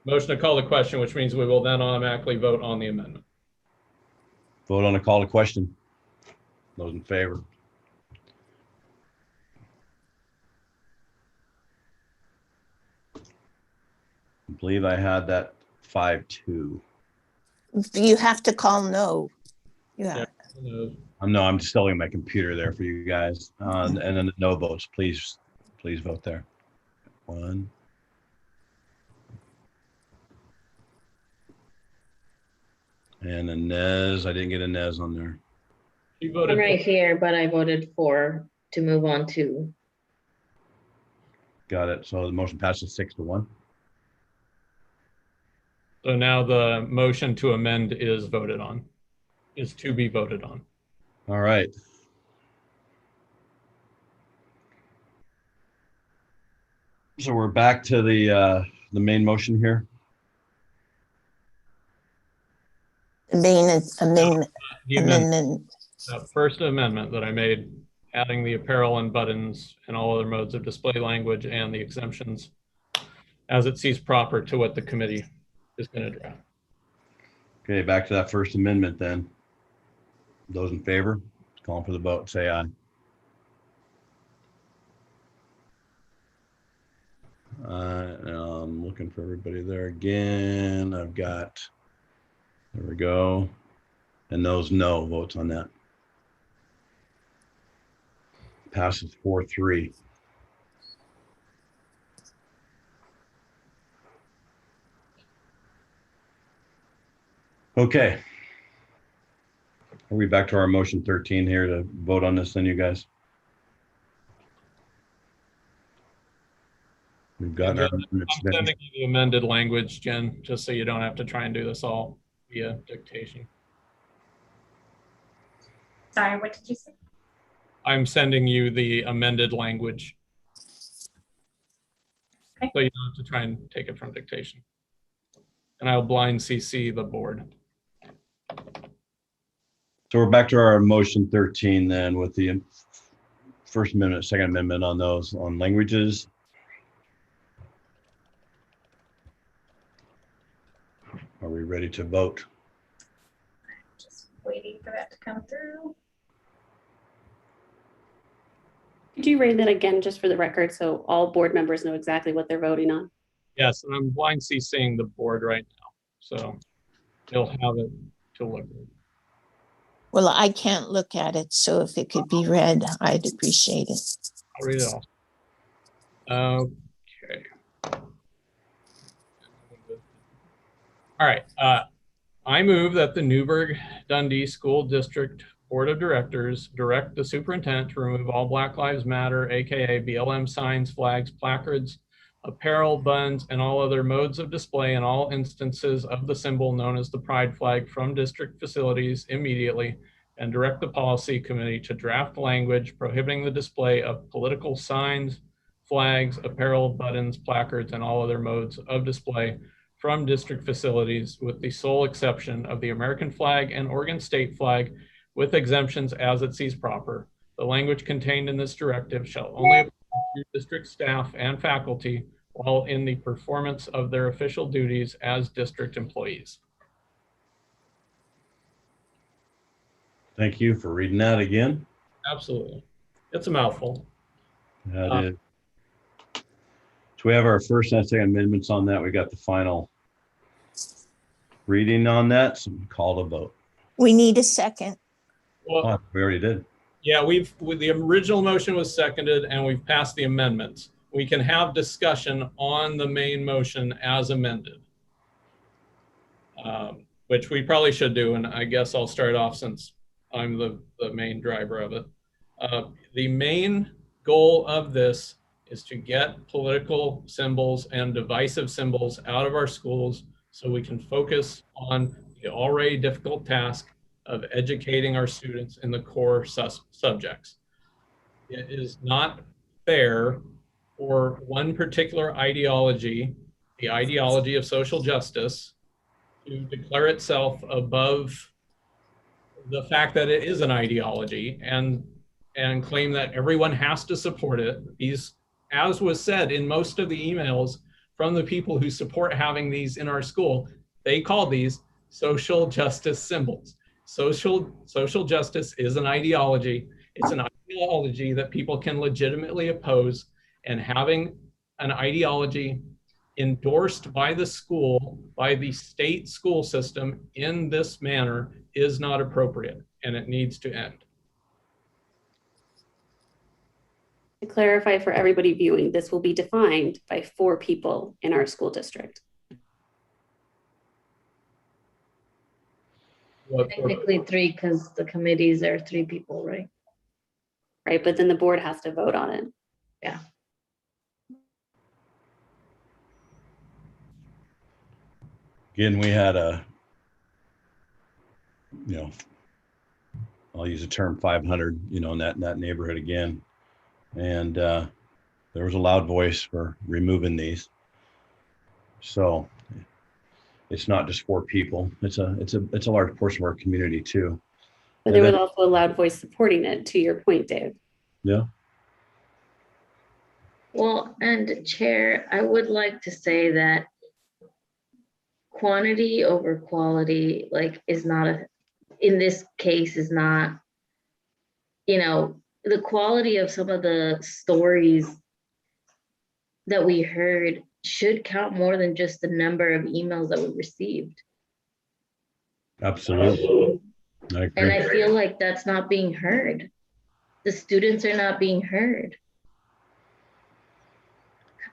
Motion to call the question, which means we will then automatically vote on the amendment. Vote on the call to question. Those in favor. I believe I had that 5-2. You have to call no. Yeah. No, I'm just telling my computer there for you guys. And then the no votes, please vote there. 1. And a Nez, I didn't get a Nez on there. She voted I'm right here, but I voted for to move on to. Got it. So the motion passes 6-1. So now the motion to amend is voted on. is to be voted on. All right. So we're back to the main motion here. The main amendment. The the first amendment that I made, adding the apparel and buttons and all other modes of display language and the exemptions as it sees proper to what the committee is going to draft. Okay, back to that First Amendment then. Those in favor, calling for the vote, say aye. I'm looking for everybody there again. I've got, there we go. And those no votes on that. Passes 4-3. Okay. Are we back to our motion 13 here to vote on this then, you guys? We've gotten our amendments. I'm sending you the amended language, Jen, just so you don't have to try and do this all via dictation. Sorry, what did you say? I'm sending you the amended language. Okay. So you don't have to try and take it from dictation. And I'll blind CC the board. So we're back to our motion 13 then with the First Amendment, Second Amendment on those, on languages. Are we ready to vote? Just waiting for that to come through. Could you read that again just for the record so all board members know exactly what they're voting on? Yes, and I'm blind CCing the board right now. So you'll have it to look at. Well, I can't look at it, so if it could be read, I'd appreciate it. I'll read it off. Okay. All right. I move that the Newberg Dundee School District Board of Directors direct the superintendent to remove all Black Lives Matter, aka BLM signs, flags, placards, apparel, buttons, and all other modes of display in all instances of the symbol known as the pride flag from district facilities immediately, and direct the policy committee to draft language prohibiting the display of political signs, flags, apparel, buttons, placards, and all other modes of display from district facilities with the sole exception of the American flag and Oregon state flag with exemptions as it sees proper. The language contained in this directive shall only apply to district staff and faculty while in the performance of their official duties as district employees. Thank you for reading that again. Absolutely. It's a mouthful. That is. So we have our first and second amendments on that. We got the final reading on that. So call to vote. We need a second. Well, we already did. Yeah, the original motion was seconded and we've passed the amendments. We can have discussion on the main motion as amended, which we probably should do. And I guess I'll start off since I'm the main driver of it. The main goal of this is to get political symbols and divisive symbols out of our schools so we can focus on the already difficult task of educating our students in the core subjects. It is not fair for one particular ideology, the ideology of social justice, to declare itself above the fact that it is an ideology and claim that everyone has to support it. These, as was said in most of the emails from the people who support having these in our school, they call these social justice symbols. Social justice is an ideology. It's an ideology that people can legitimately oppose, and having an ideology endorsed by the school, by the state school system in this manner is not appropriate, and it needs to end. To clarify for everybody viewing, this will be defined by 4 people in our school district. Technically 3, because the committees are 3 people, right? Right, but then the board has to vote on it. Yeah. Again, we had I'll use the term 500, in that neighborhood again. And there was a loud voice for removing these. So it's not just 4 people. It's a large portion of our community too. But there was also a loud voice supporting it, to your point, Dave. Yeah. Well, and Chair, I would like to say that quantity over quality, is not in this case is not, the quality of some of the stories that we heard should count more than just the number of emails that we received. Absolutely. I agree. And I feel like that's not being heard. The students are not being heard.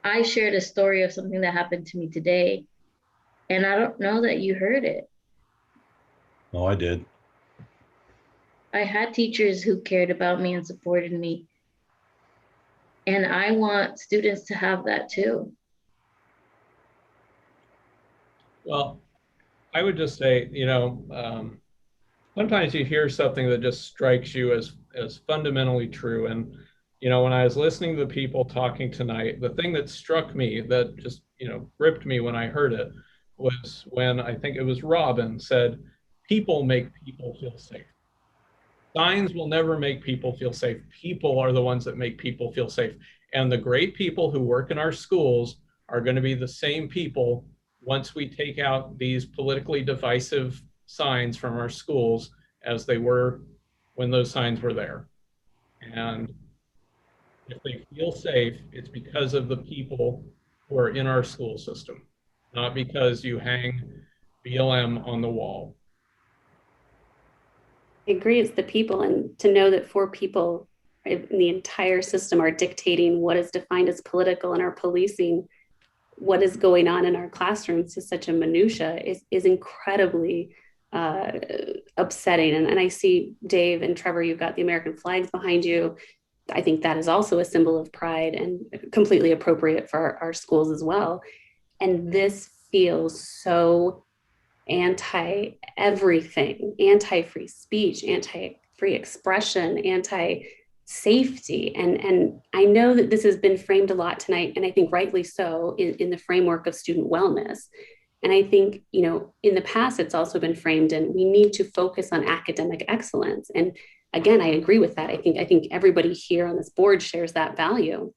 I shared a story of something that happened to me today, and I don't know that you heard it. Oh, I did. I had teachers who cared about me and supported me. And I want students to have that too. Well, I would just say, sometimes you hear something that just strikes you as fundamentally true. And, when I was listening to the people talking tonight, the thing that struck me that just, gripped me when I heard it was when I think it was Robin said, people make people feel safe. Signs will never make people feel safe. People are the ones that make people feel safe. And the great people who work in our schools are going to be the same people once we take out these politically divisive signs from our schools as they were when those signs were there. And if they feel safe, it's because of the people who are in our school system, not because you hang BLM on the wall. I agree, it's the people, and to know that 4 people in the entire system are dictating what is defined as political and are policing what is going on in our classrooms to such a minutia is incredibly upsetting. And I see Dave and Trevor, you've got the American flags behind you. I think that is also a symbol of pride and completely appropriate for our schools as well. And this feels so anti-everything, anti-free speech, anti-free expression, anti-safety. And I know that this has been framed a lot tonight, and I think rightly so, in the framework of student wellness. And I think, in the past, it's also been framed in we need to focus on academic excellence. And again, I agree with that. I think everybody here on this board shares that value.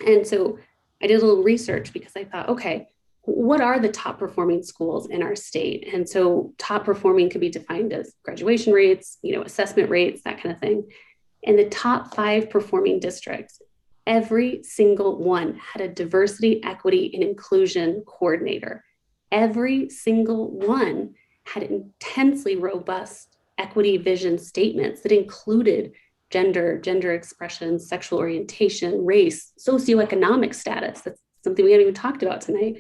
And so I did a little research because I thought, okay, what are the top performing schools in our state? And so top performing could be defined as graduation rates, assessment rates, that kind of thing. And the top 5 performing districts, every single one had a diversity, equity, and inclusion coordinator. Every single one had intensely robust equity vision statements that included gender expression, sexual orientation, race, socioeconomic status. That's something we haven't even talked about tonight.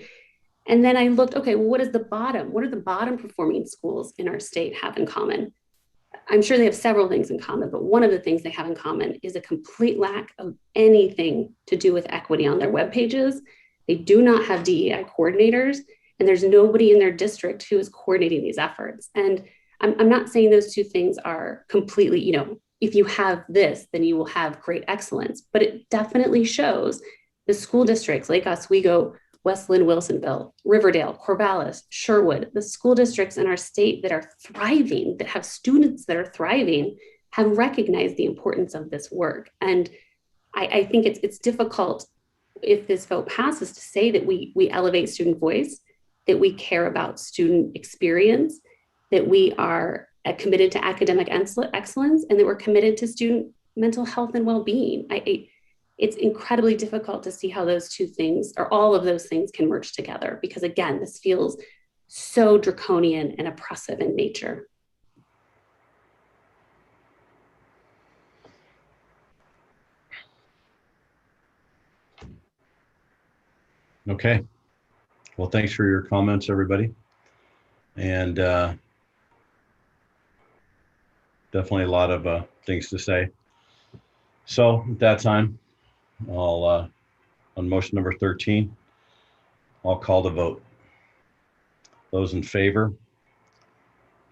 And then I looked, okay, well, what are the bottom performing schools in our state have in common? I'm sure they have several things in common, but one of the things they have in common is a complete lack of anything to do with equity on their web pages. They do not have DEI coordinators, and there's nobody in their district who is coordinating these efforts. And I'm not saying those two things are completely, if you have this, then you will have great excellence, but it definitely shows the school districts, Lake Oswego, Westland, Wilsonville, Riverdale, Corvallis, Sherwood, the school districts in our state that are thriving, that have students that are thriving, have recognized the importance of this work. And I think it's difficult if this vote passes to say that we elevate student voice, that we care about student experience, that we are committed to academic excellence, and that we're committed to student mental health and well-being. It's incredibly difficult to see how those two things, or all of those things, can merge together, because again, this feels so draconian and oppressive in nature. Okay. Well, thanks for your comments, everybody. And definitely a lot of things to say. So at that time, I'll, on motion number 13, I'll call the vote. Those in favor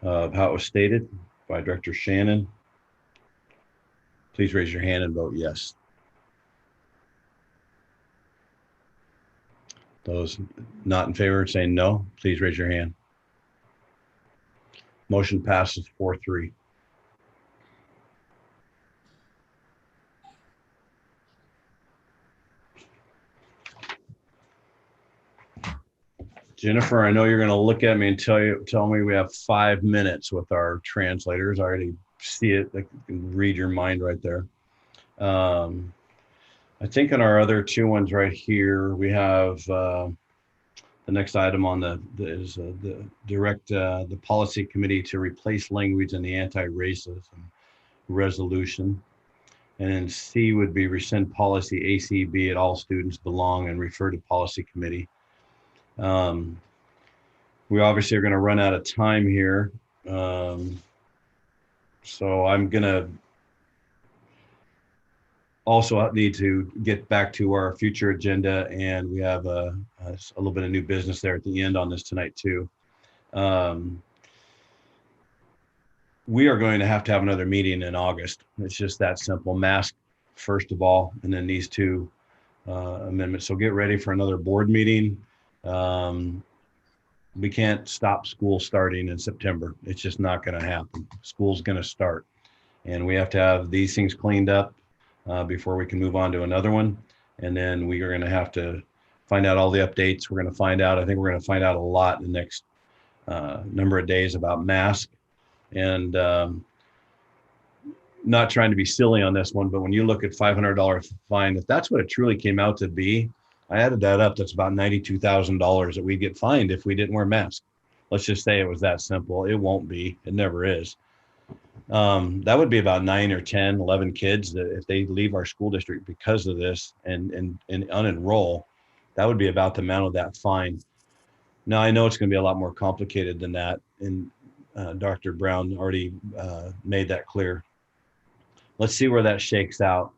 of how it was stated by Director Shannon, please raise your hand and vote yes. Those not in favor saying no, please raise your hand. Motion passes 4-3. Jennifer, I know you're going to look at me and tell me we have 5 minutes with our translators. I already see it. I can read your mind right there. I think in our other two ones right here, we have the next item on the policy committee to replace language in the anti-racism resolution. And then C would be rescind policy ACB at all students belong and refer to policy committee. We obviously are going to run out of time here. So I'm going to also need to get back to our future agenda, and we have a little bit of new business there at the end on this tonight too. We are going to have another meeting in August. It's just that simple. Mask first of all, and then these two amendments. So get ready for another board meeting. We can't stop school starting in September. It's just not going to happen. School's going to start, and we have to have these things cleaned up before we can move on to another one. And then we are going to have to find out all the updates. We're going to find out, I think we're going to find out a lot in the next number of days about masks. And not trying to be silly on this one, but when you look at $500 fine, if that's what it truly came out to be, I added that up. That's about $92,000 that we get fined if we didn't wear masks. Let's just say it was that simple. It won't be. It never is. That would be about 9 or 10, 11 kids that if they leave our school district because of this and unenroll, that would be about the amount of that fine. Now, I know it's going to be a lot more complicated than that, and Dr. Brown already made that clear. Let's see where that shakes out.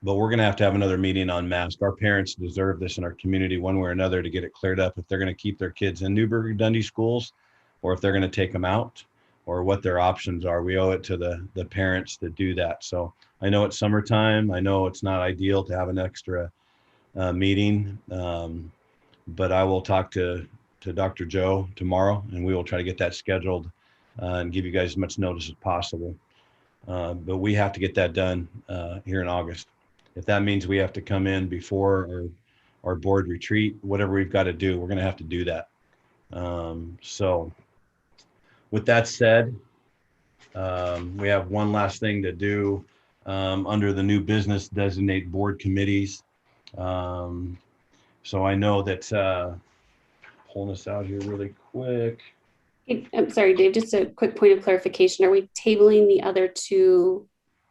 But we're going to have another meeting on masks. Our parents deserve this in our community one way or another to get it cleared up if they're going to keep their kids in Newberg or Dundee schools, or if they're going to take them out, or what their options are. We owe it to the parents to do that. So I know it's summertime. I know it's not ideal to have an extra meeting, but I will talk to Dr. Joe tomorrow, and we will try to get that scheduled and give you guys as much notice as possible. But we have to get that done here in August. If that means we have to come in before our board retreat, whatever we've got to do, we're going to have to do that. So with that said, we have one last thing to do under the new business, designate board committees. So I know that pulling this out here really quick. I'm sorry, Dave, just a quick point of clarification. Are we tabling the other two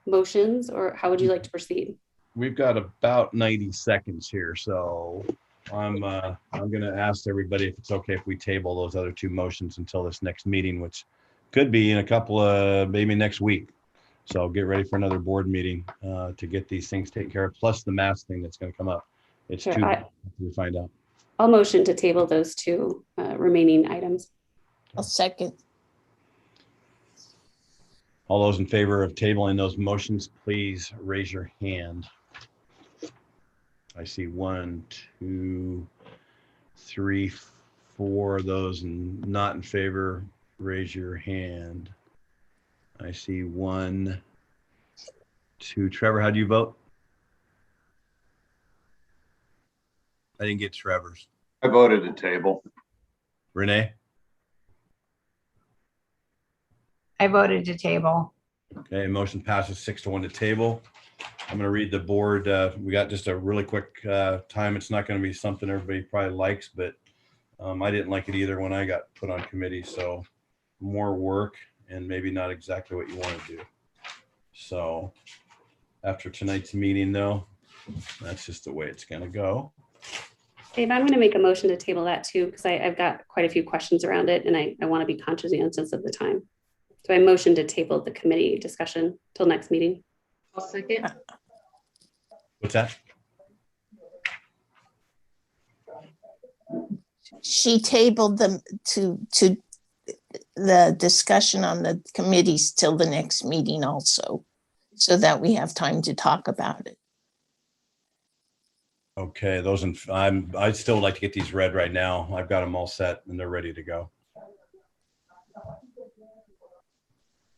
motions, or how would you like to proceed? We've got about 90 seconds here, so I'm going to ask everybody if it's okay if we table those other two motions until this next meeting, which could be in a couple of, maybe next week. So get ready for another board meeting to get these things taken care of, plus the mask thing that's going to come up. It's Sure, too we find out. I'll motion to table those two remaining items. I'll second. All those in favor of tabling those motions, please raise your hand. I see 1, 2, 3, 4 of those not in favor. Raise your hand. I see 1, 2. Trevor, how do you vote? I didn't get Trevor's. I voted to table. Renee? I voted to table. Okay, motion passes 6-1 to table. I'm going to read the board. We got just a really quick time. It's not going to be something everybody probably likes, but I didn't like it either when I got put on committee. So more work and maybe not exactly what you want to do. So after tonight's meeting, though, that's just the way it's going to go. Dave, I'm going to make a motion to table that too, because I've got quite a few questions around it, and I want to be conscientious of the time. So I motion to table the committee discussion till next meeting. I'll second. What's that? She tabled them to the discussion on the committees till the next meeting also. so that we have time to talk about it. Okay, I'd still like to get these read right now. I've got them all set and they're ready to go.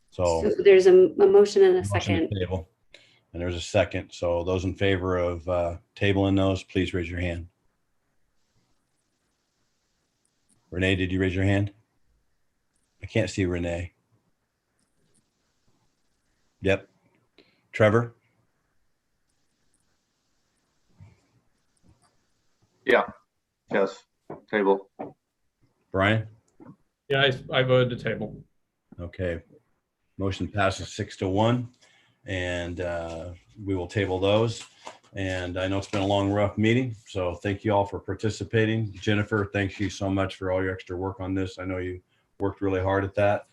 So there's a motion and a motion to second. table, and there's a second. So those in favor of tabling those, please raise your hand. Renee, did you raise your hand? I can't see Renee. Yep. Trevor? Yeah. Yes. Table. Brian? Yeah, I voted to table. Okay. Motion passes 6-1, and we will table those. And I know it's been a long, rough meeting, so thank you all for participating. Jennifer, thank you so much for all your extra work on this. I know you worked really hard at that.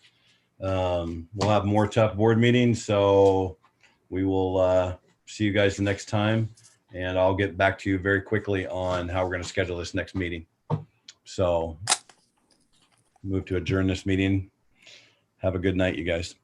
We'll have more tough board meetings, so we will see you guys the next time, and I'll get back to you very quickly on how we're going to schedule this next meeting. So move to adjourn this meeting. Have a good night, you guys.